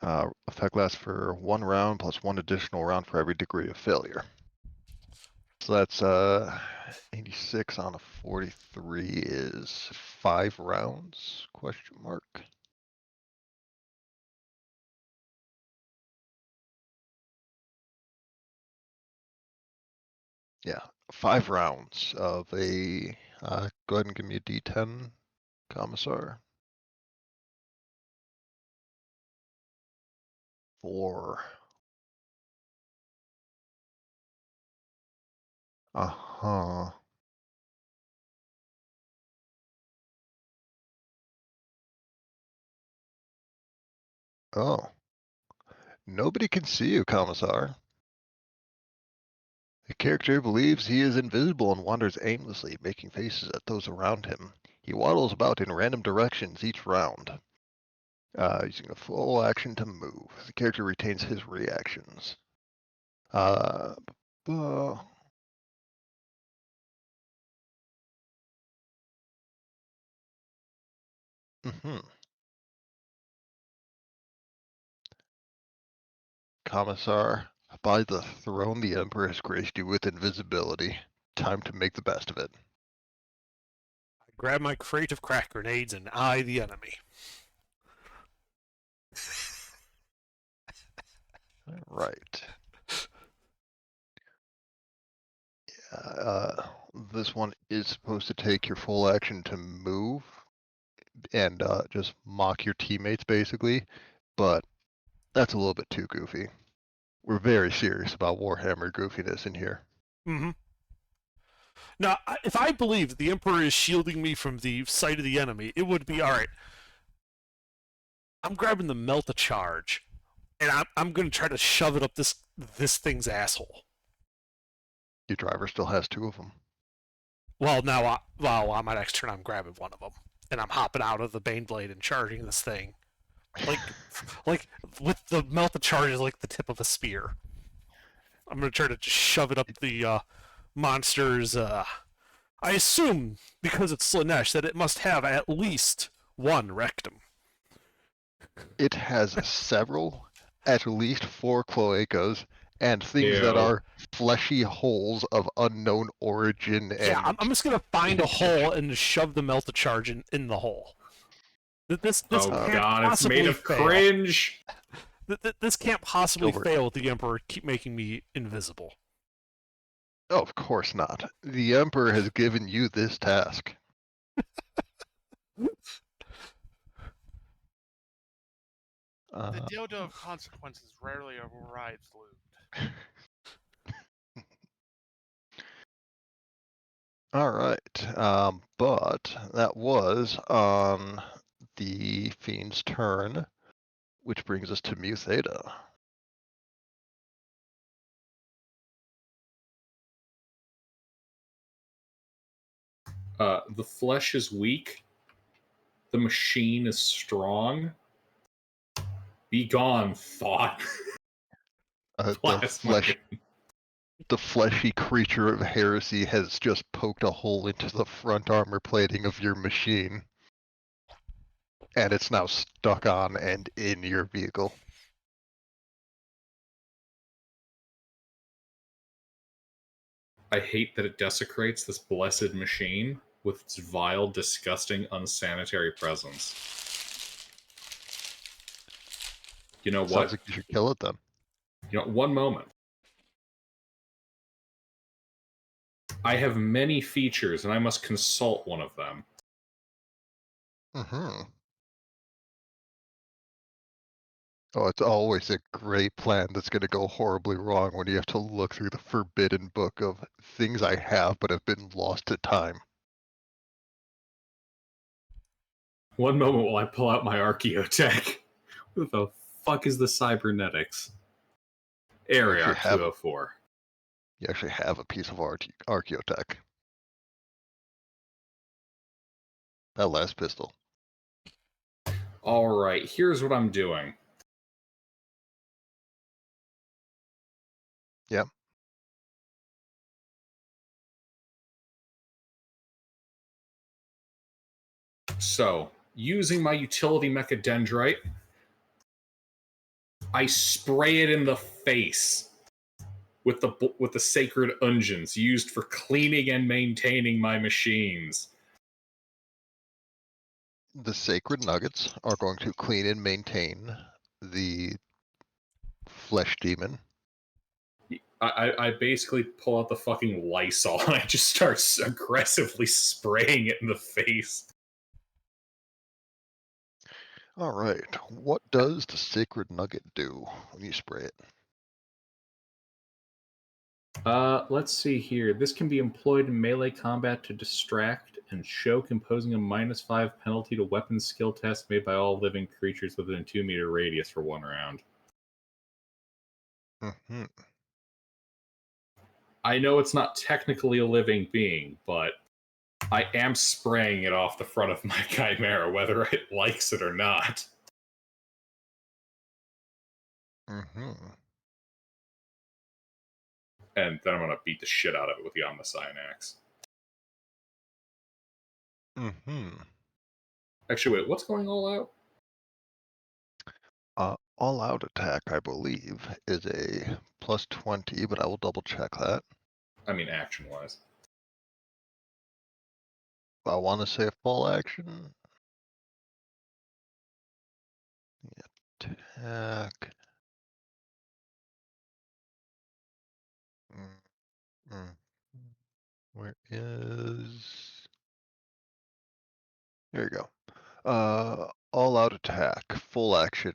Effect lasts for 1 round plus 1 additional round for every degree of failure. So that's 86 on a 43 is 5 rounds? Question mark. Yeah, 5 rounds of a. Go ahead and give me a D10, Commissar. 4. Uh-huh. Oh. Nobody can see you, Commissar. The character believes he is invisible and wanders aimlessly, making faces at those around him. He waddles about in random directions each round, using a full action to move. The character retains his reactions. Mm-hmm. Commissar, by the throne the Emperor has graced you with invisibility. Time to make the best of it. I grab my crate of crack grenades and eye the enemy. Right. This one is supposed to take your full action to move and just mock your teammates, basically, but that's a little bit too goofy. We're very serious about Warhammer goofiness in here. Mm-hmm. Now, if I believed the Emperor is shielding me from the sight of the enemy, it would be, all right, I'm grabbing the Melt-A-Charge, and I'm going to try to shove it up this thing's asshole. Your driver still has 2 of them. Well, now, on my next turn, I'm grabbing one of them, and I'm hopping out of the Baneblade and charging this thing, like with the Melt-A-Charge is like the tip of a spear. I'm going to try to just shove it up the monster's. I assume because it's Slaanesh that it must have at least one rectum. It has several, at least 4 cloacas, and things that Ew. are fleshy holes of unknown origin. Yeah, And I'm just going to find a hole and just shove the Melt-A-Charge in the hole. This Oh can't god, it's possibly made of fail. cringe. This can't possibly Over. fail with the Emperor keep making me invisible. oh, of course not. The Emperor has given you this task. The dildo of consequences rarely arrives lubed. All right, but that was on the Fiend's turn, which brings us to Mu Theta. The flesh is weak. The machine is strong. Be gone, thought. Plasma. The fleshy creature of heresy has just poked a hole into the front armor plating of your machine, and it's now stuck on and in your vehicle. I hate that it desecrates this blessed machine with its vile, disgusting, unsanitary presence. You know Sounds what? like you should kill it then. You know, one moment. I have many features, and I must consult one of them. Mm-hmm. Oh, it's always a great plan that's going to go horribly wrong when you have to look through the forbidden book of things I have but have been lost to time. One moment while I pull out my Archaeotech. What the fuck is the cybernetics? Area Actually have- 204. You actually have a piece of Archaeotech. That last pistol. Alright, here's what I'm doing. Yep. So, using my utility mechadendrite, I spray it in the face with the sacred unguents used for cleaning and maintaining my machines. The sacred nuggets are going to clean and maintain the flesh demon. I basically pull out the fucking Lysol and I just start aggressively spraying it in the face. All right. What does the sacred nugget do when you spray it? Let's see here. This can be employed in melee combat to distract and choke, imposing a -5 penalty to weapon skill tests made by all living creatures within a 2-meter radius for 1 round. Mm-hmm. I know it's not technically a living being, but I am spraying it off the front of my Chimera, whether it likes it or not. Mm-hmm. And then I'm going to beat the shit out of it with the Omnicyan Axe. Mm-hmm. Actually, wait, what's going all out? All out attack, I believe, is a plus 20, but I will double check that. I mean, action-wise. I want to say full action. Attack. Mm. Where is? There you go. All out attack, full action.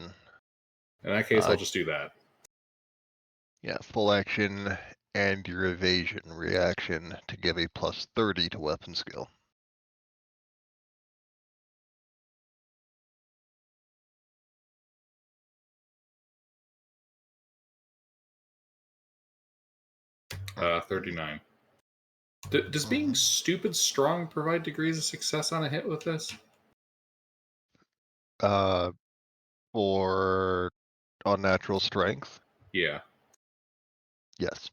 In that case, Uh, I'll just do that. Yeah, full action and your evasion reaction to give a plus 30 to weapon skill. Mm-hmm. 39. Does being stupid strong provide degrees of success on a hit with this? For unnatural strength, Yeah. yes.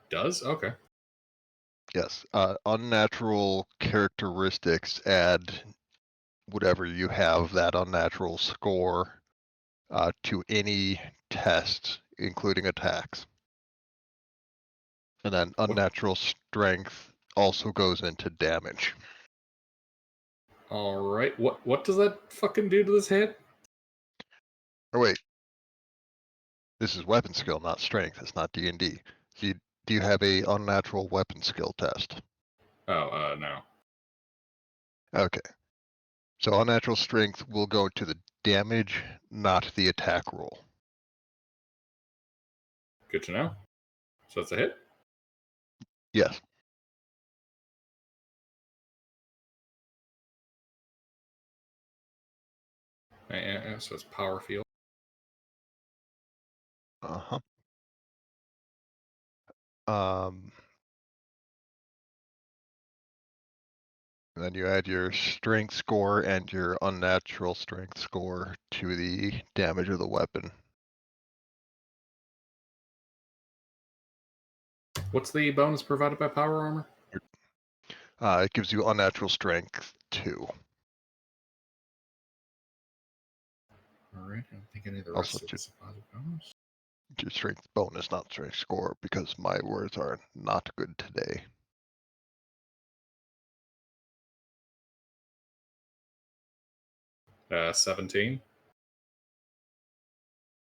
Does? Okay. Yes. Unnatural characteristics add whatever you have that unnatural score to any test, including attacks. And then unnatural strength also goes into damage. All right. What does that fucking do to this hit? Or wait, this is weapon skill, not strength. It's not D&D. Do you have a unnatural weapon skill test? Oh, no. Okay. So unnatural strength will go to the damage, not the attack roll. Good to know. So that's a hit? Yes. Yeah, so it's power field. Uh-huh. And then you add your strength score and your unnatural strength score to the damage of the weapon. What's the bonus provided by power armor? It gives you unnatural strength 2. All right. I don't think any of the Also rest of this applies a bonus. your strength bonus, not strength score, because my words are not good today. Uh, 17.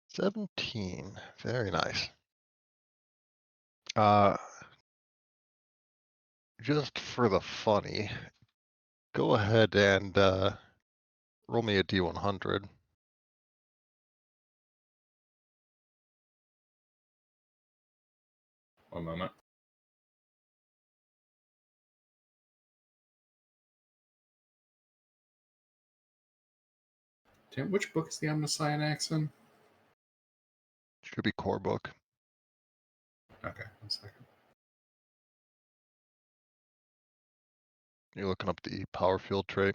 17. Very nice. Just for the funny, go ahead and roll me a D100. One moment. Damn, which book is the Omnicyanax in? Should be core book. Okay, 1 second. You're looking up the power field trait.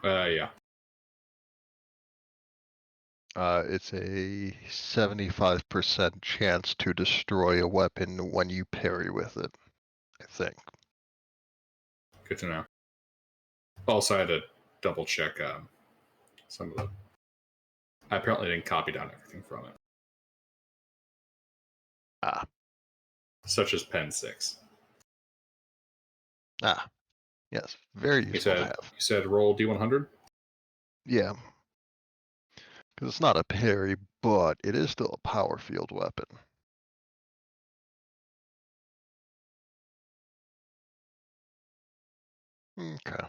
Yeah. It's a 75% chance to destroy a weapon when you parry with it, I think. Good to know. Also, I had to double check some of the. I apparently didn't copy down everything from it. Ah. Such as Pen 6. Ah. Yes. Very useful to You have. said roll D100? Yeah. Because it's not a parry, but it is still a power field weapon. Okay.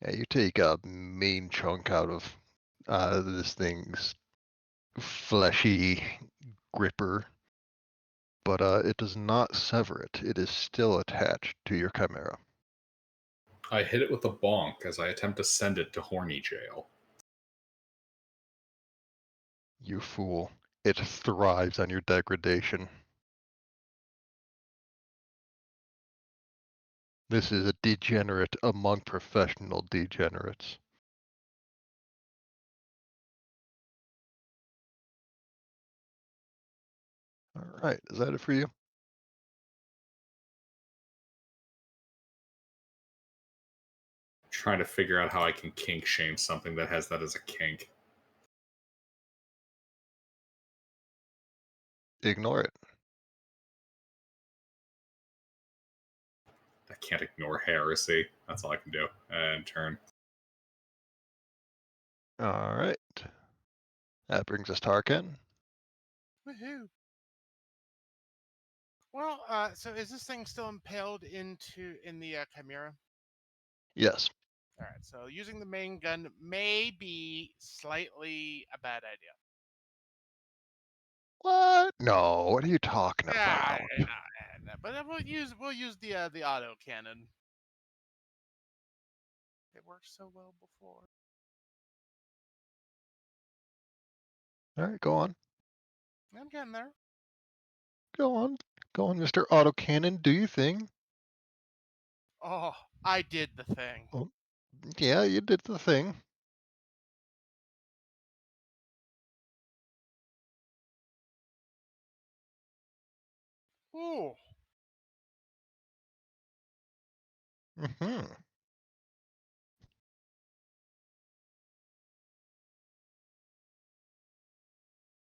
Yeah, you take a main chunk out of this thing's fleshy gripper, but it does not sever it. It is still attached to your chimera. I hit it with a bonk as I attempt to send it to horny jail. You fool. It thrives on your degradation. This is a degenerate among professional degenerates. All right, is that it for you? trying to figure out how I can kink shame something that has that as a kink. Ignore it. I can't ignore heresy. That's all I can do. And turn. All right. That brings us to Arken. Woohoo! Well, so is this thing still impaled in the Chimera? Yes. All right. So using the main gun may be slightly a bad idea. What? No. What are you talking Yeah, about? but then we'll use the auto cannon. It worked so well before. All right, go on. I'm getting there. Go on. Go on, Mr. Autocannon. Do your thing. Oh, I did the thing. Oh, yeah, you did the thing. Ooh. Mm-hmm.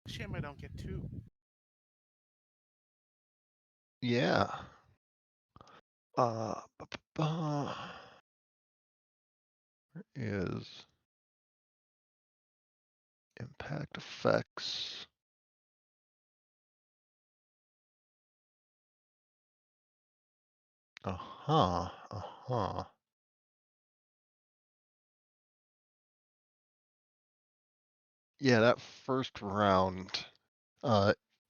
Shame I don't get two. Yeah. Where is impact effects? Uh-huh. Uh-huh. Yeah, that first round,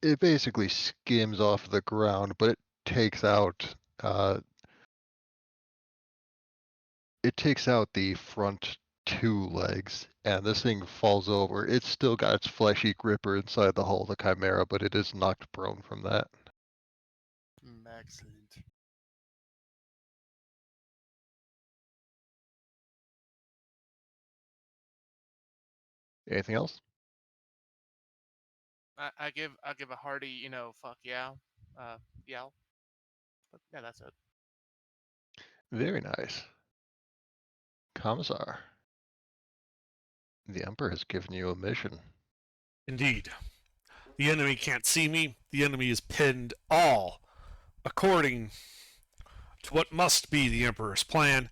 it basically skims off the ground, but takes out it takes out the front two legs, and this thing falls over. It's still got its fleshy gripper inside the hull of the Chimera, but it is knocked prone from that. Excellent. Anything else? I give a hearty, fuck yeah, yell. But yeah, that's it. Very nice. Commissar, the Emperor has given you a mission. Indeed. The enemy can't see me. The enemy is pinned all according to what must be the Emperor's plan.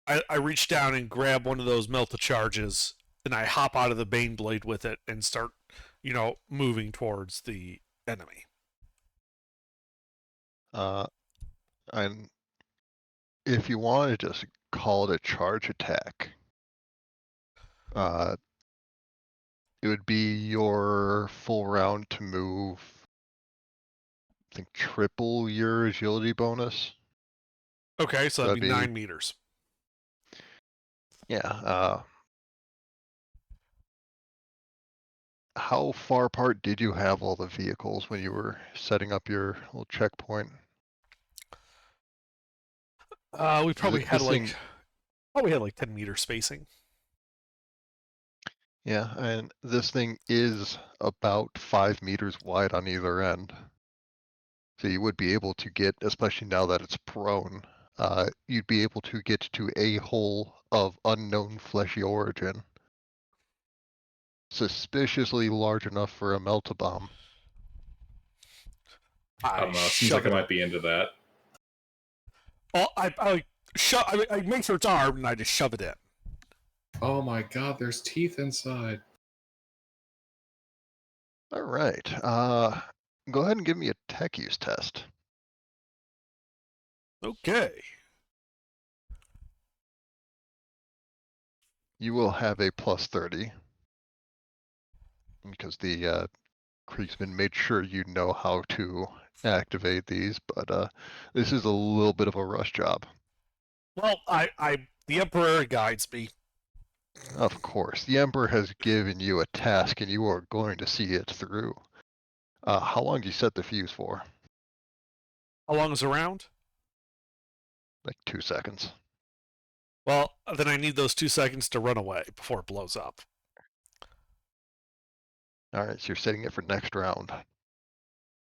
I reach down and grab one of those melta charges, and I hop out of the Baneblade with it and start, moving towards the enemy. And if you want to just call it a charge attack, it would be your full round to move, I think, triple your agility bonus. Okay, so that'd be 9 meters. Yeah. How far apart did you have all the vehicles when you were setting up your little checkpoint? We probably had this thing- like 10 meter spacing. Yeah, and this thing is about 5 meters wide on either end. So you would be able to get, especially now that it's prone, you'd be able to get to a hole of unknown fleshy origin. Suspiciously large enough for a melt-a-bomb. I don't know. Seems like I might be into that. Oh, I make sure it's armed and I just shove it in. Oh my god, there's teeth inside. All right. Go ahead and give me a tech use test. Okay. You will have a plus 30 because the Kriegsman made sure you know how to activate these, but this is a little bit of a rush job. Well, the Emperor guides me. Of course, the Emperor has given you a task, and you are going to see it through. How long do you set the fuse for? How long is the round? Like 2 seconds. Well, then I need those 2 seconds to run away before it blows up. All right, so you're setting it for next round.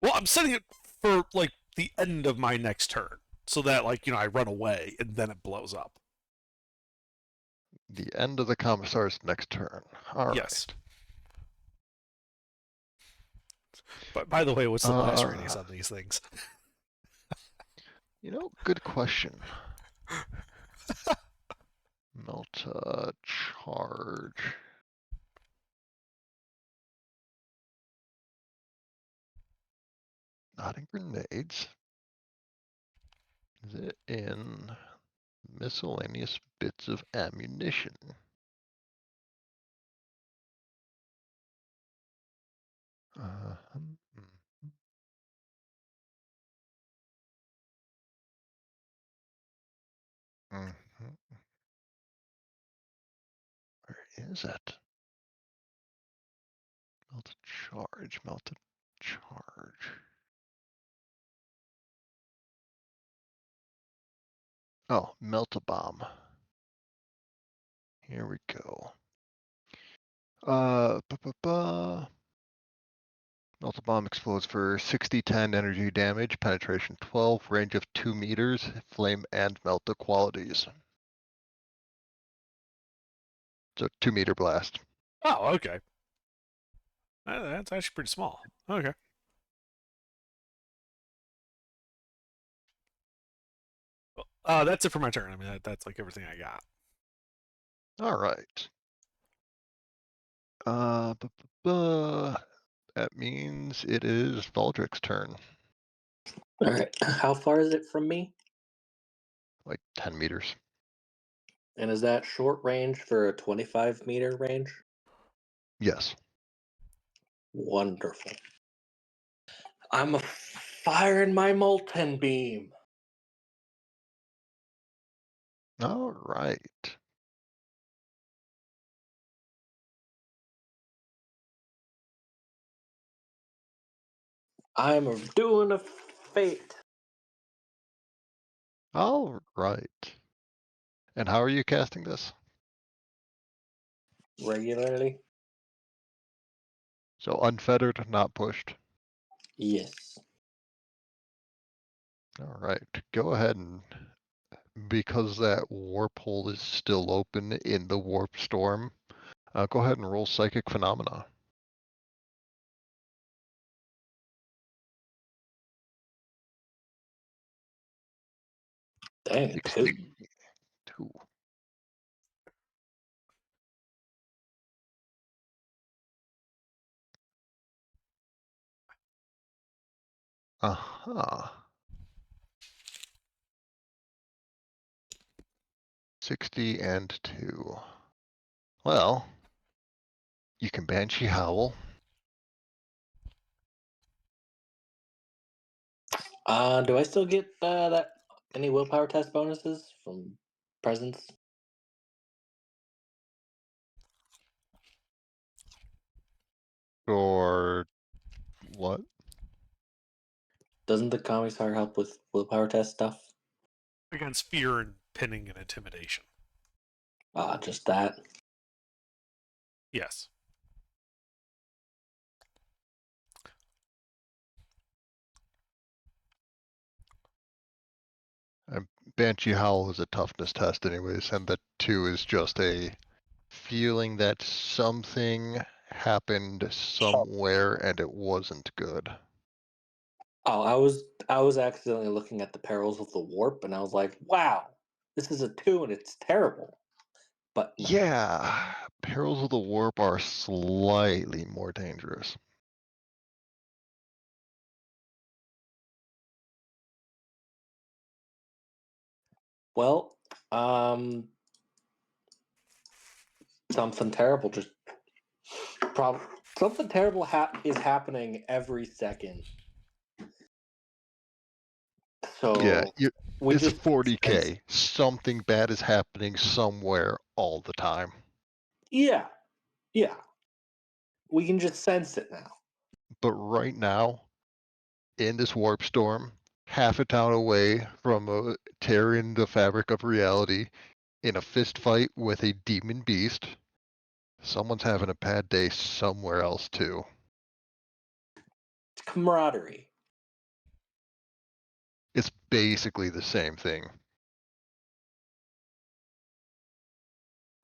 Well, I'm setting it for like the end of my next turn, so that I run away and then it blows up. The end of the Commissar's next turn. All right. Yes. But by the way, what's the blast radius on these things? You know, good question. Melta charge. Not in grenades. Is it in miscellaneous bits of ammunition? Mhm. Where is it? Melted charge, melted charge. Oh, melt-a-bomb. Here we go. Melt-a-bomb explodes for 60-10 energy damage, penetration 12, range of 2 meters, flame and melta qualities. So 2-meter blast. Oh, okay. That's actually pretty small. Okay. That's it for my turn. I mean, that's like everything I got. All right. That means it is Valdrick's turn. All right. How far is it from me? Like 10 meters. And is that short range for a 25-meter range? Yes. Wonderful. I'm firing my molten beam. All right. I'm doing a fate. All right. And how are you casting this? Regularly? So unfettered, not pushed. Yes. All right. Go ahead and, because that warp hole is still open in the warp storm, go ahead and roll Psychic Phenomena. Dang, 62. 2. Uh-huh. 60 and 2. Well, you can Banshee Howl. Do I still get that any willpower test bonuses from presence? Or what? Doesn't the commissar help with willpower test stuff? Against fear and pinning and intimidation. Just that. Yes. Banshee Howl is a toughness test anyways, and the 2 is just a feeling that something happened somewhere and it wasn't good. Oh, I was accidentally looking at the perils of the warp, and I was like, "Wow, this is a 2, and it's terrible." But no. Yeah, Perils of the Warp are slightly more dangerous. Well, something terrible just something terrible is happening every second. So Yeah, we it's just 40k. Something bad is happening somewhere all the time. yeah, we can just sense it now. But right now, in this warp storm, half a town away from tearing the fabric of reality, in a fist fight with a demon beast, someone's having a bad day somewhere else too. It's camaraderie. It's basically the same thing.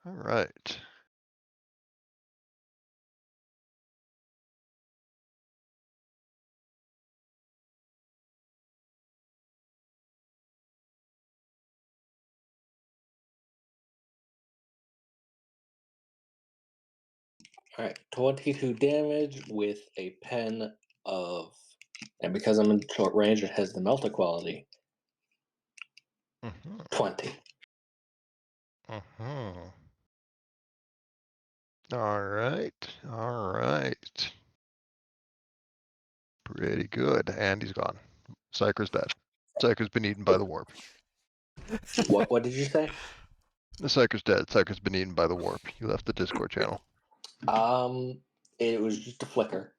All right. All right, 22 damage with a pen of, and because I'm in short range, it has the melt quality. Mm-hmm. 20. Mm-hmm. All right. All right. Pretty good. And he's gone. Psyker's dead. Psyker's been eaten by the warp. What did you say? The Psyker's dead. Psyker's been eaten by the warp. He left the Discord channel. It was just a flicker.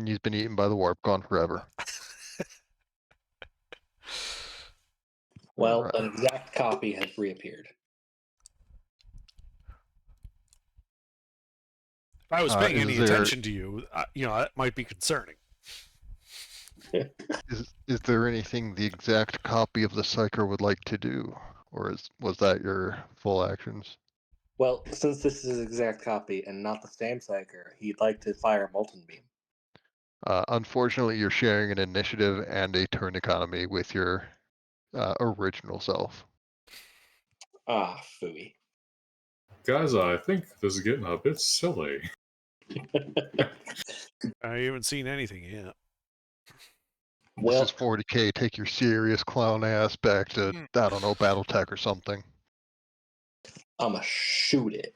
He's been eaten by the warp. Gone forever. Well, Alright. an exact copy has reappeared. If I was paying Is any there- attention to you, that might be concerning. Is there anything the exact copy of the Psyker would like to do? Or was that your full actions? Well, since this is his exact copy and not the same Psyker, he'd like to fire Molten Beam. Unfortunately, you're sharing an initiative and a turn economy with your original self. Ah, phooey. Guys, I think this is getting a bit silly. I haven't seen anything yet. Well, This is 40k. Take your serious clown ass back to, I don't know, Battletech or something. I'ma shoot it.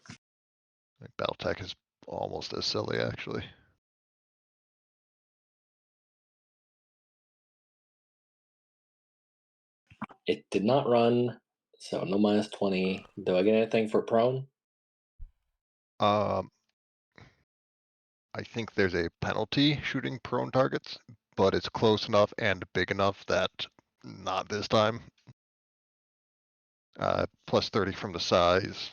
Battletech is almost as silly, actually. It did not run, so no minus 20. Do I get anything for prone? I think there's a penalty shooting prone targets, but it's close enough and big enough that not this time. Plus 30 from the size.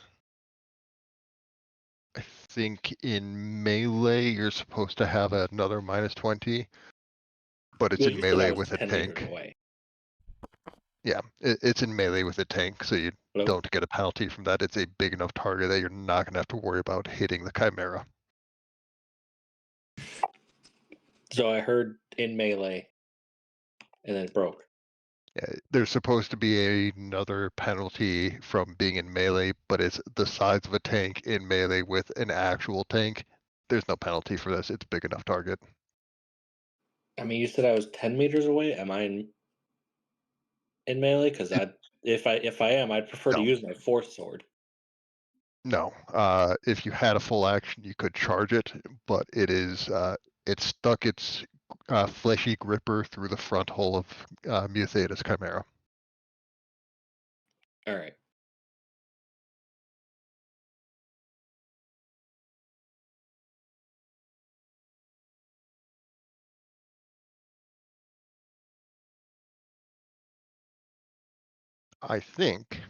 I think in melee you're supposed to have another minus 20, but it's Yeah, in you said I melee was with a 10 meters tank. away. Yeah, it's in melee with a tank, so you Hello? don't get a penalty from that. It's a big enough target that you're not gonna have to worry about hitting the Chimera. So I heard in melee, and then it broke. Yeah, there's supposed to be another penalty from being in melee, but it's the size of a tank in melee with an actual tank. There's no penalty for this. It's a big enough target. I mean, you said I was 10 meters away. Am I in melee? Because if I am, I'd prefer to No. use my fourth sword. No, if you had a full action, you could charge it, but it stuck its fleshy gripper through the front hull of Mutheta's Chimera. All right. I think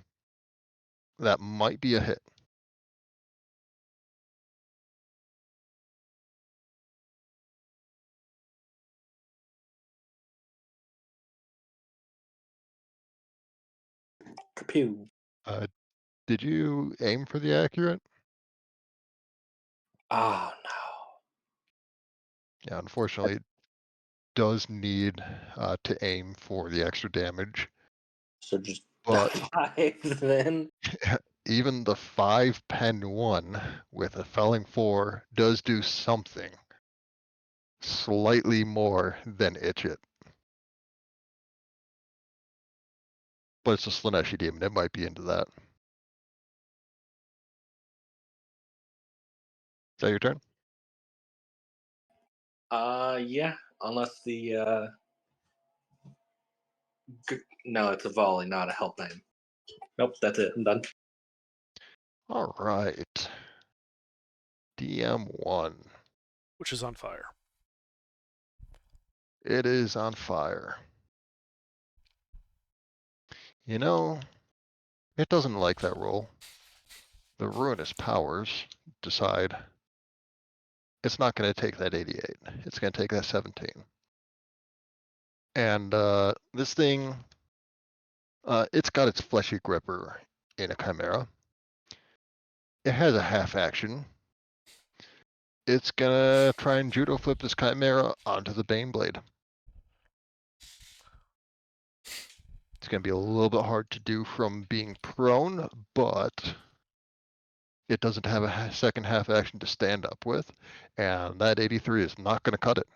that might be a hit. Pew. Did you aim for the accurate? Oh no. Yeah, unfortunately, it does need to aim for the extra damage. So just But 5 then. even the 5 pen 1 with a felling 4 does do something slightly more than itch it. But it's a Slaaneshi demon. It might be into that. Is that your turn? Yeah. Unless the no, it's a volley, not a help name. Nope, that's it. I'm done. All right. DM1. Which is on fire. It is on fire. You know, it doesn't like that roll. The ruinous powers decide it's not going to take that 88. It's going to take that 17. And this thing, it's got its fleshy gripper in a Chimera. it has a half action. It's gonna try and judo flip this Chimera onto the Baneblade. It's gonna be a little bit hard to do from being prone, but it doesn't have a second half action to stand up with, and that 83 is not gonna cut it.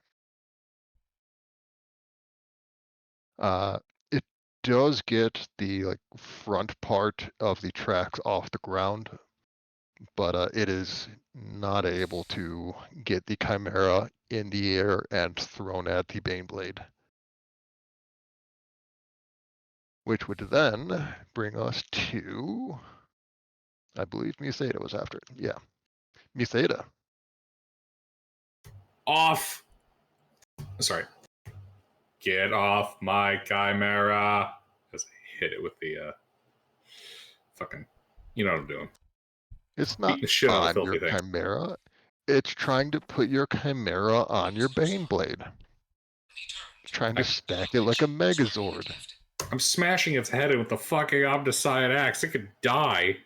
It does get the front part of the tracks off the ground, but it is not able to get the Chimera in the air and thrown at the Baneblade. Which would then bring us to, I believe Museta was after it. Yeah. Museta. Off. Sorry. Get off my Chimera. As I hit it with the fucking, you know what I'm doing. It's not Beating the shit out of the on your filthy thing. Chimera. It's trying to put your Chimera on your Baneblade. It's trying to stack it like a Megazord. I'm smashing its head in with the fucking Omniscient axe. It could die.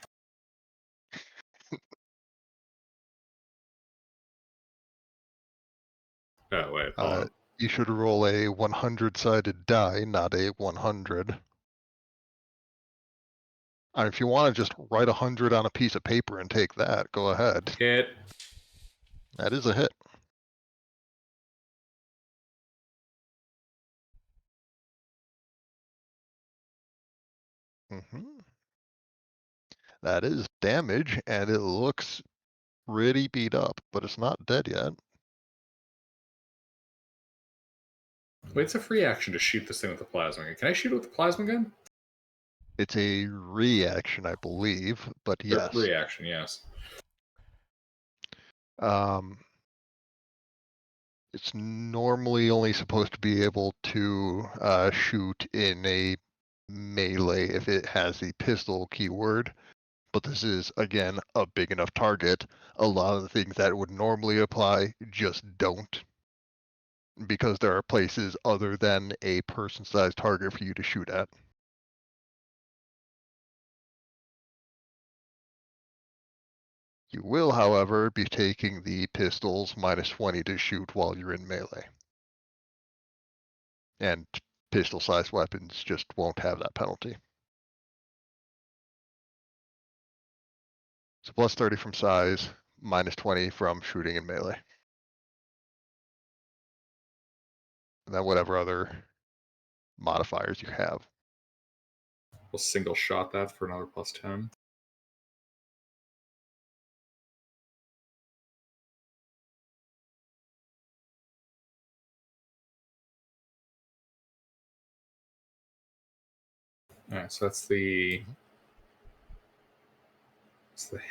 Oh, wait. Hold on. You should roll a 100-sided die, not a 100. If you want to just write 100 on a piece of paper and take that, go ahead. Hit. That is a hit. That is damage, and it looks pretty beat up, but it's not dead yet. Wait, it's a free action to shoot this thing with the plasma gun. Can I shoot it with the plasma gun? It's a reaction, I believe, but yes. Reaction, yes. It's normally only supposed to be able to shoot in a melee if it has the pistol keyword, but this is, again, a big enough target. A lot of the things that would normally apply just don't, because there are places other than a person-sized target for you to shoot at. You will, however, be taking the pistol's -20 to shoot while you're in melee. And pistol-sized weapons just won't have that penalty. So +30 from size, -20 from shooting in melee. And then whatever other modifiers you have. We'll single shot that for another +10. Alright, so that's the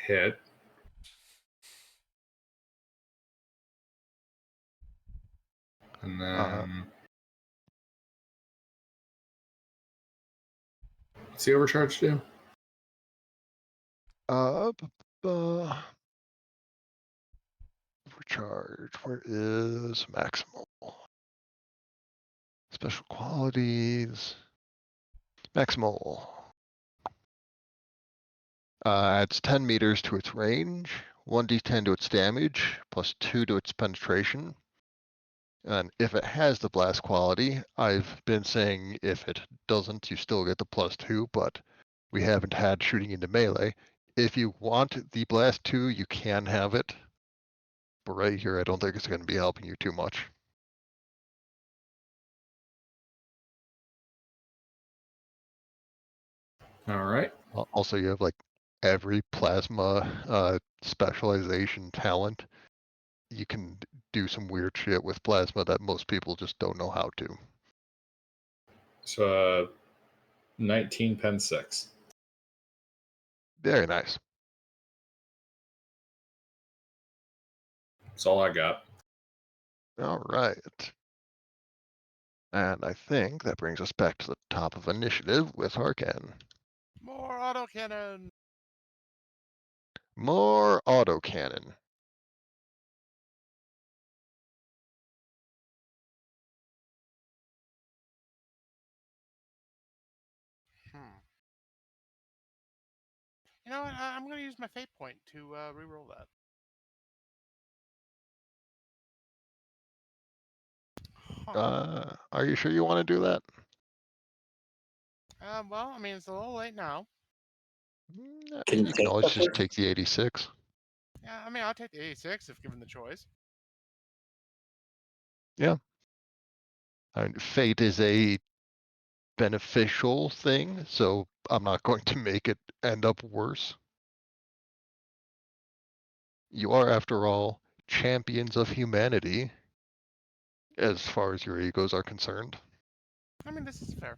hit. And then what's the overcharge do? Overcharge, where is maximal? Special qualities. Maximal. Adds 10 meters to its range, 1d10 to its damage, +2 to its penetration. And if it has the blast quality, I've been saying if it doesn't, you still get the +2, but we haven't had shooting into melee. If you want the blast 2, you can have it. But right here, I don't think it's going to be helping you too much. All right. Also, you have every plasma specialization talent. You can do some weird shit with plasma that most people just don't know how to. So 19 pen 6. Very nice. That's all I got. All right. And I think that brings us back to the top of initiative with Harkan. More autocannon. More autocannon. You know what? I'm going to use my fate point to reroll that. Huh. Are you sure you want to do that? Well, I mean, it's a little late now. Can you You can take always that just first? take the 86. Yeah, I mean, I'll take the 86 if given the choice. I mean, fate is a beneficial thing, so I'm not going to make it end up worse. You are, after all, champions of humanity, as far as your egos are concerned. I mean, this is fair.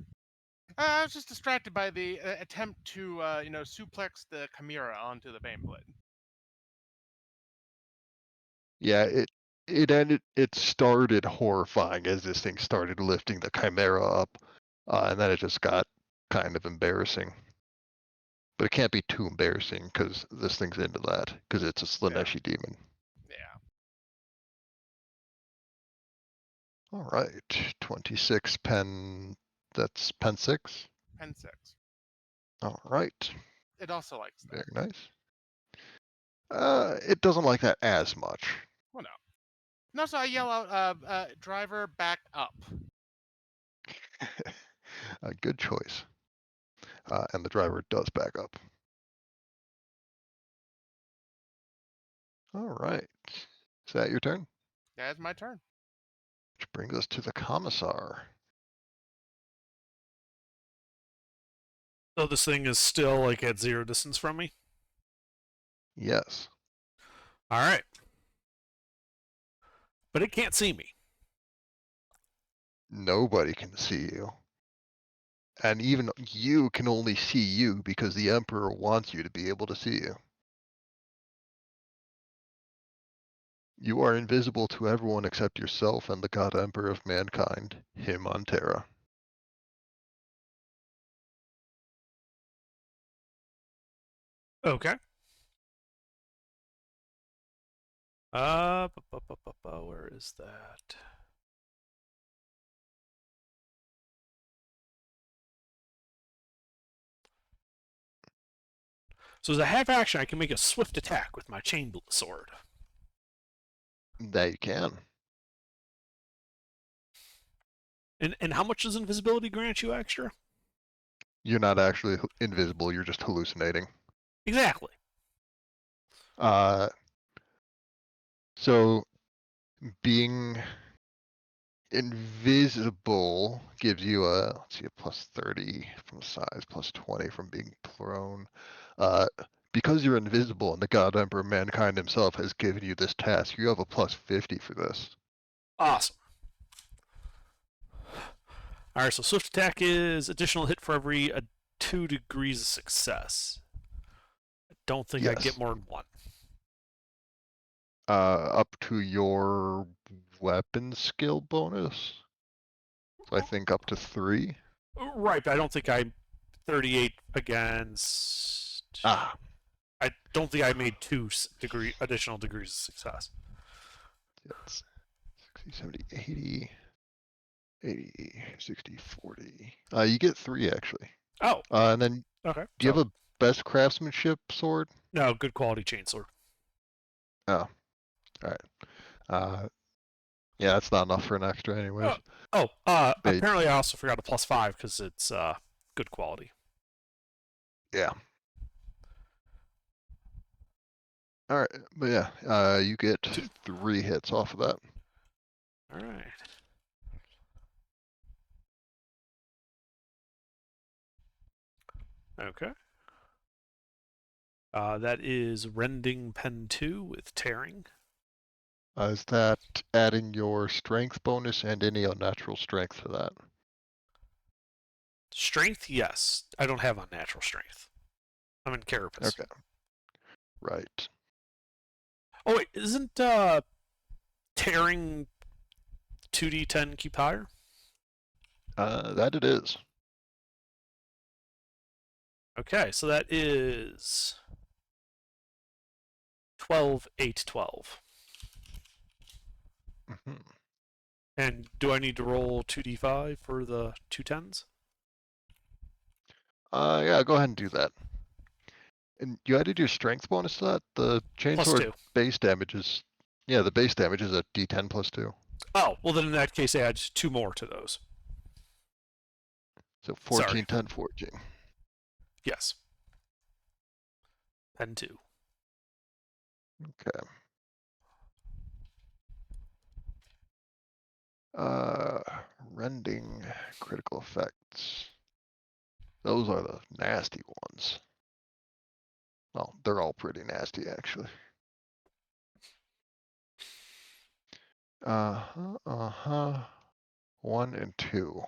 I was just distracted by the attempt to, suplex the Chimera onto the Baneblade. Yeah, it started horrifying as this thing started lifting the Chimera up, and then it just got kind of embarrassing. But it can't be too embarrassing because this thing's into that, because it's a Slaneshi demon. Yeah. All right, 26 pen. That's pen 6. Pen 6. All right, It also likes that. very nice. It doesn't like that as much. Well, no. No, so I yell out, driver, back up. A good choice. And the driver does back up. All right. Is that your turn? Yeah, it's my turn. Which brings us to the commissar. So this thing is still like at 0 distance from me? Yes. Alright. But it can't see me. Nobody can see you. And even you can only see you because the Emperor wants you to be able to see you. You are invisible to everyone except yourself and the God Emperor of mankind, him on Terra. Okay. Where is that? So as a half action, I can make a swift attack with my chain sword. That you can. And how much does invisibility grant you extra? You're not actually invisible, you're just hallucinating. Exactly. So being invisible gives you a, let's see, a plus 30 from size, plus 20 from being prone. Because you're invisible and the God Emperor Mankind himself has given you this task, you have a plus 50 for this. Awesome. Alright, so swift attack is additional hit for every 2 degrees of success. I don't think I get more than 1. Up to your weapon skill bonus. So I think up to 3. Right, but I don't think I 38 against. Ah. I don't think I made 2 additional degrees of success. That's 60, 70, 80, 80, 60, 40. You get 3 actually. Oh. And then Okay. Do you have a best craftsmanship sword? No, good quality chainsword. Oh. Alright. Yeah, that's not enough for an extra anyways. Apparently I also forgot a plus 5 because it's good quality. Yeah. Alright, but yeah, you get 3 hits off of that. Alright. Okay. That is Rending Pen 2 with Tearing. Is that adding your strength bonus and any unnatural strength to that? Strength, yes. I don't have unnatural strength. I'm in Carapace. Okay. Right. Oh wait, isn't Tearing 2d10 keep higher? That it is. Okay, so that is 12, 8, 12. Mm-hmm. And do I need to roll 2d5 for the 2 10s? Yeah, go ahead and do that. And you added your strength bonus to that? The Plus chainsword 2. base damage is... Yeah, the base damage is a d10 plus 2. Oh, well then in that case, add 2 more to those. So Sorry. 14, 10, 14. Yes. And 2. Okay. Rending critical effects. Those are the nasty ones. Well, they're all pretty nasty, actually. Uh-huh. 1 and 2.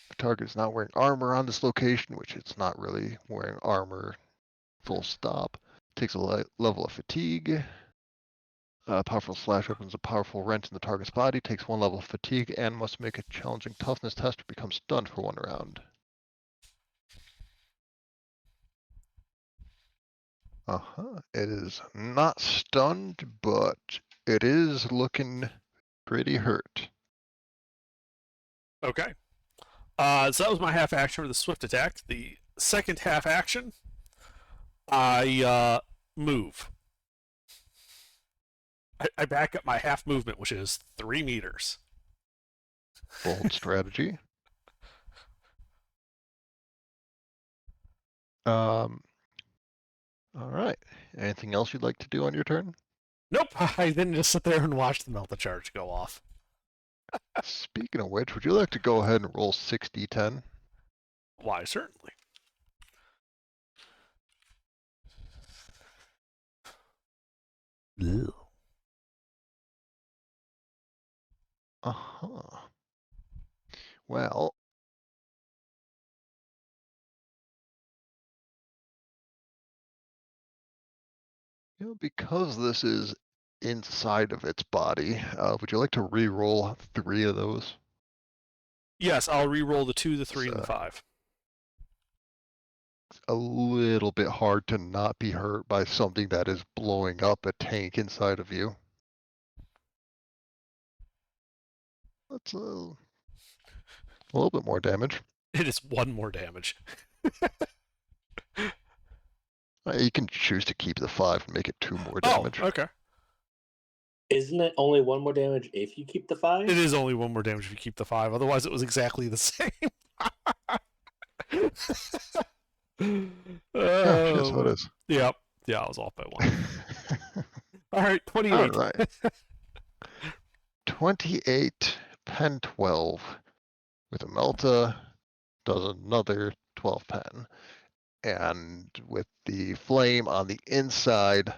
The target is not wearing armor on this location, which it's not really wearing armor. Full stop. Takes a level of fatigue. Powerful slash opens a powerful rent in the target's body, takes 1 level of fatigue, and must make a challenging toughness test or become stunned for 1 round. It is not stunned, but it is looking pretty hurt. Okay. So that was my half action for the swift attack. The second half action, I move. I back up my half movement, which is 3 meters. Bold strategy. All right. Anything else you'd like to do on your turn? Nope. I then just sit there and watch the Melta charge go off. Speaking of which, would you like to go ahead and roll 6d10? Why, certainly. Ew. Well, because this is inside of its body, would you like to re-roll 3 of those? Yes, I'll re-roll the 2, the 3, and the 5. It's a little bit hard to not be hurt by something that is blowing up a tank inside of you. That's a little bit more damage. It is 1 more damage. You can choose to keep the 5 and make it 2 more damage. Oh, okay. Isn't it only 1 more damage if you keep the 5? It is only 1 more damage if you keep the 5. Otherwise, it was exactly the same. Yeah, shit, so it is. Yep. Yeah, I was off by 1. All right, 28. All right. 28, pen 12. With a Melta, does another 12 pen. And with the flame on the inside,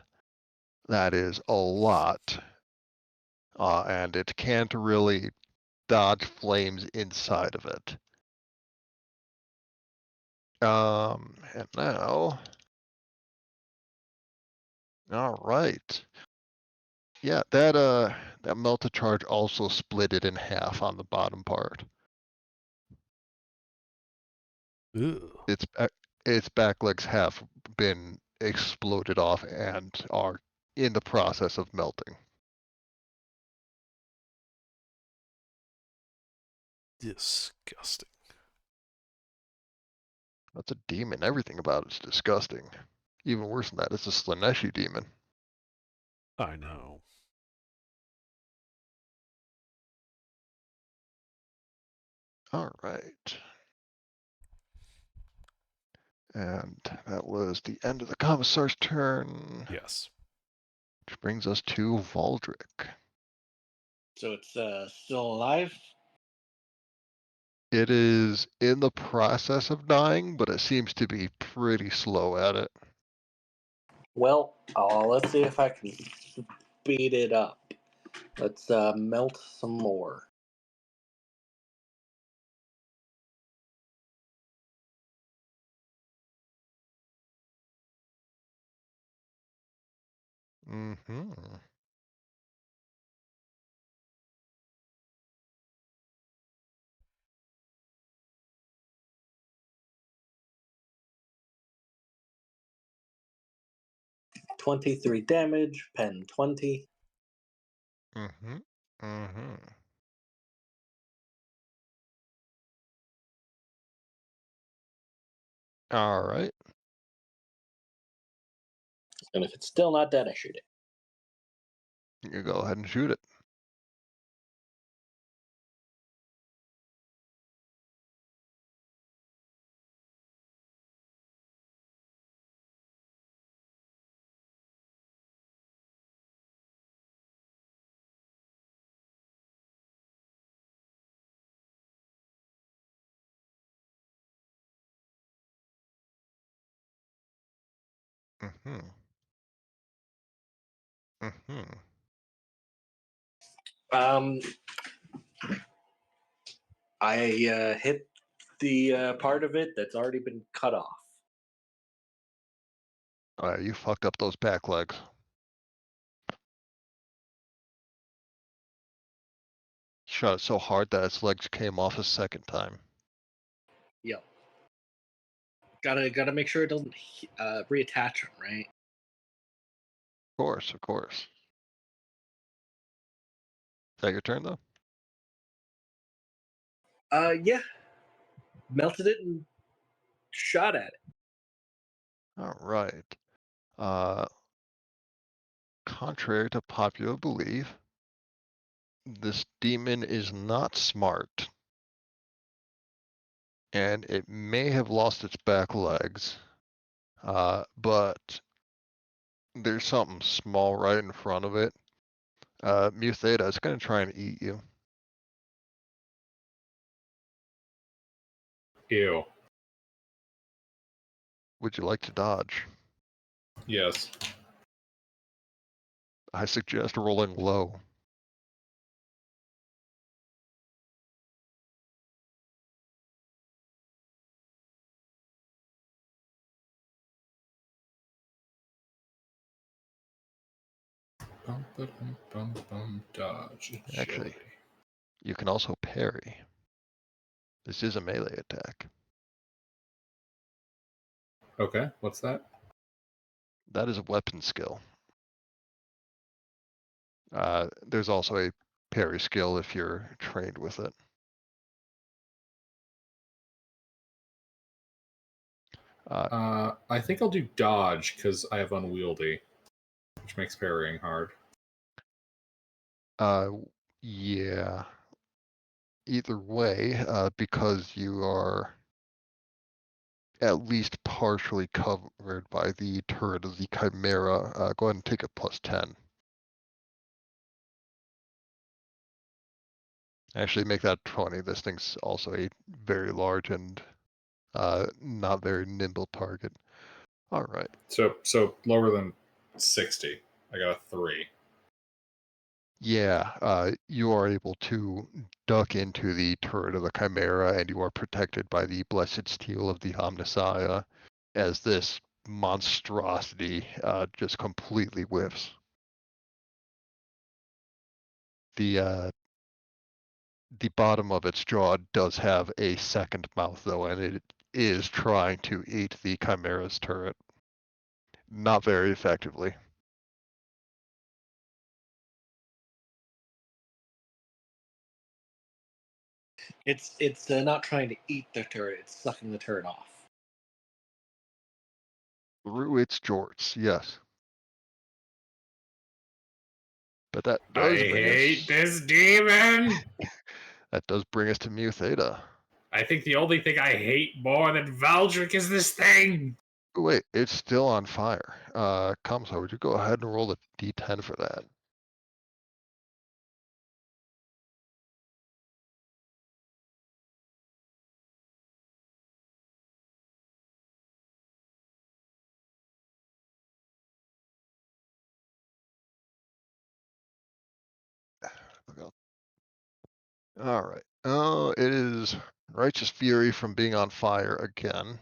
that is a lot. And it can't really dodge flames inside of it. And now, all right. Yeah, that Melta charge also split it in half on the bottom part. Ooh. Its back legs have been exploded off and are in the process of melting. Disgusting. That's a demon. Everything about it's disgusting. Even worse than that, it's a Slaaneshi demon. I know. All right. And that was the end of the Commissar's turn. Yes. Which brings us to Valdric. So it's still alive? It is in the process of dying, but it seems to be pretty slow at it. Well, let's see if I can speed it up. Let's melt some more. Mm-hmm. $23 damage, pen 20. Mm-hmm. Mm-hmm. All right. And if it's still not dead, I shoot it. You go ahead and shoot it. Mm-hmm. Mm-hmm. I hit the part of it that's already been cut off. You fucked up those back legs. Shot it so hard that its legs came off a second time. Yep. Gotta make sure it doesn't reattach them, right? Of course, of course. Is that your turn, though? Yeah. Melted it and shot at it. All right. Contrary to popular belief, this demon is not smart. And it may have lost its back legs. But there's something small right in front of it. Mu Theta is going to try and eat you. Ew. Would you like to dodge? Yes. I suggest rolling low. Bum, ba-dum, bum, bum, dodge. Actually, agility. you can also parry. This is a melee attack. Okay, what's that? That is a weapon skill. There's also a parry skill if you're trained with it. I think I'll do dodge because I have unwieldy, which makes parrying hard. Yeah. Either way, because you are at least partially covered by the turret of the Chimera, go ahead and take a +10. Actually, make that 20. This thing's also a very large and not very nimble target. All right. So lower than 60. I got a 3. Yeah, you are able to duck into the turret of the Chimera, and you are protected by the blessed steel of the Omnissiah as this monstrosity just completely whiffs. The bottom of its jaw does have a second mouth, though, and it is trying to eat the Chimera's turret. Not very effectively. It's not trying to eat the turret; it's sucking the turret off. Through its jorts, yes. But that I does hate this demon! that does bring us to Mu Theta. I think the only thing I hate more than Valdric is this thing! Wait, it's still on fire. Kamsa, would you go ahead and roll a d10 for that? All right. Oh, it is Righteous Fury from being on fire again.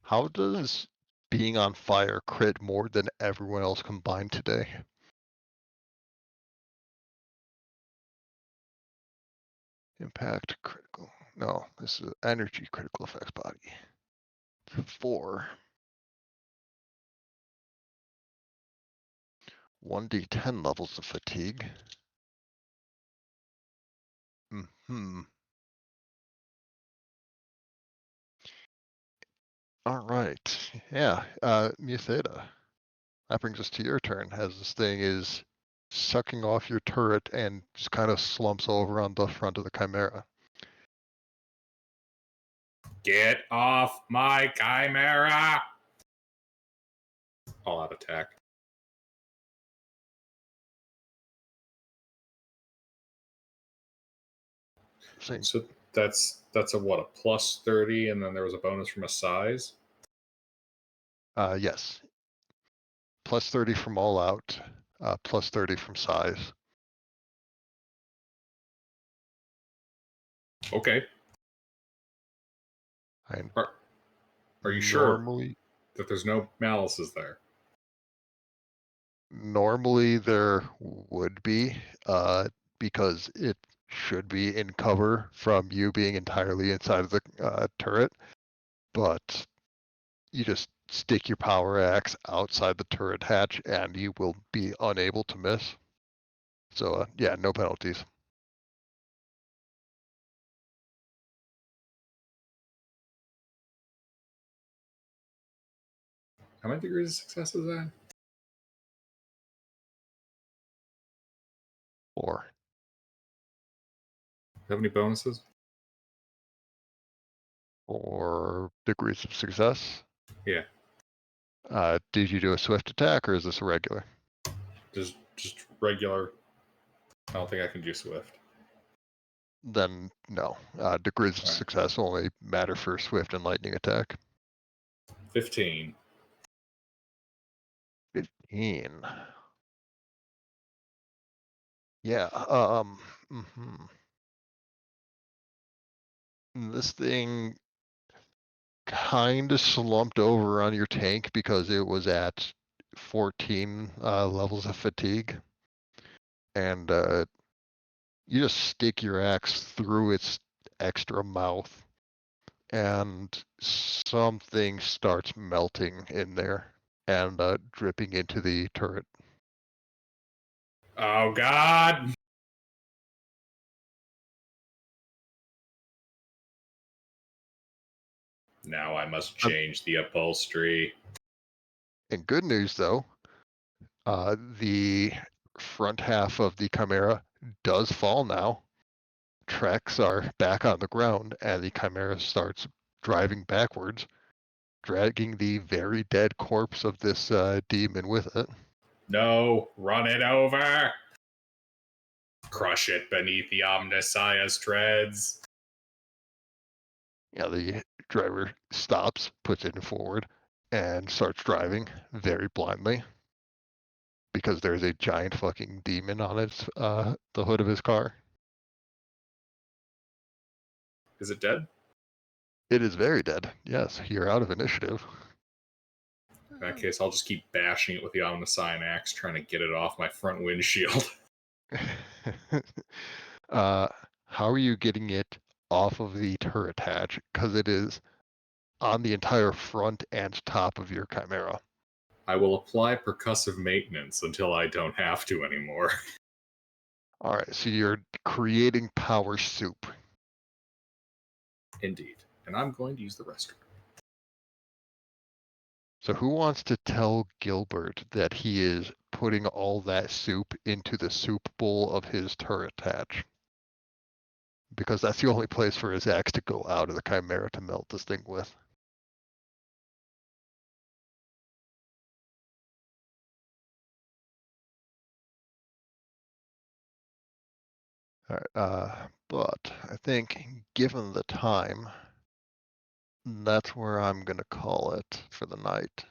How does being on fire crit more than everyone else combined today? Impact critical. No, this is energy critical effects body. 4. 1d10 levels of fatigue. All right. Yeah. Mutheda. That brings us to your turn, as this thing is sucking off your turret and just kind of slumps over on the front of the Chimera. Get off my Chimera! All out attack. Same. So that's a what, a plus 30, and then there was a bonus from a size? Yes. Plus 30 from all out, plus 30 from size. Okay. And Are you sure normally, that there's no malices there? normally there would be, because it should be in cover from you being entirely inside of the turret, but you just stick your power axe outside the turret hatch and you will be unable to miss. So yeah, no penalties. How many degrees of success is that? 4. Have any bonuses? 4 degrees of success. Yeah. Did you do a swift attack or is this a regular? Just regular. I don't think I can do Swift. Then no. Degrees of Alright. success only matter for swift and lightning attack. 15. 15. Yeah. This thing kind of slumped over on your tank because it was at 14 levels of fatigue, and you just stick your axe through its extra mouth, and something starts melting in there and dripping into the turret. Oh God! Now I must change the upholstery. And good news though, the front half of the Chimera does fall now. Tracks are back on the ground, and the Chimera starts driving backwards, dragging the very dead corpse of this demon with it. No, run it over! Crush it beneath the Omnissiah's treads. Yeah, the driver stops, puts it forward, and starts driving very blindly because there's a giant fucking demon on its the hood of his car. Is it dead? It is very dead. Yes, you're out of initiative. In that case, I'll just keep bashing it with the Omnissiah axe, trying to get it off my front windshield. How are you getting it off of the turret hatch? Because it is on the entire front and top of your Chimera. I will apply percussive maintenance until I don't have to anymore. All right, so you're creating power soup. Indeed. And I'm going to use the restroom. So who wants to tell Gilbert that he is putting all that soup into the soup bowl of his turret hatch? Because that's the only place for his axe to go out of the Chimera to melt this thing with. All right, but I think given the time, that's where I'm going to call it for the night.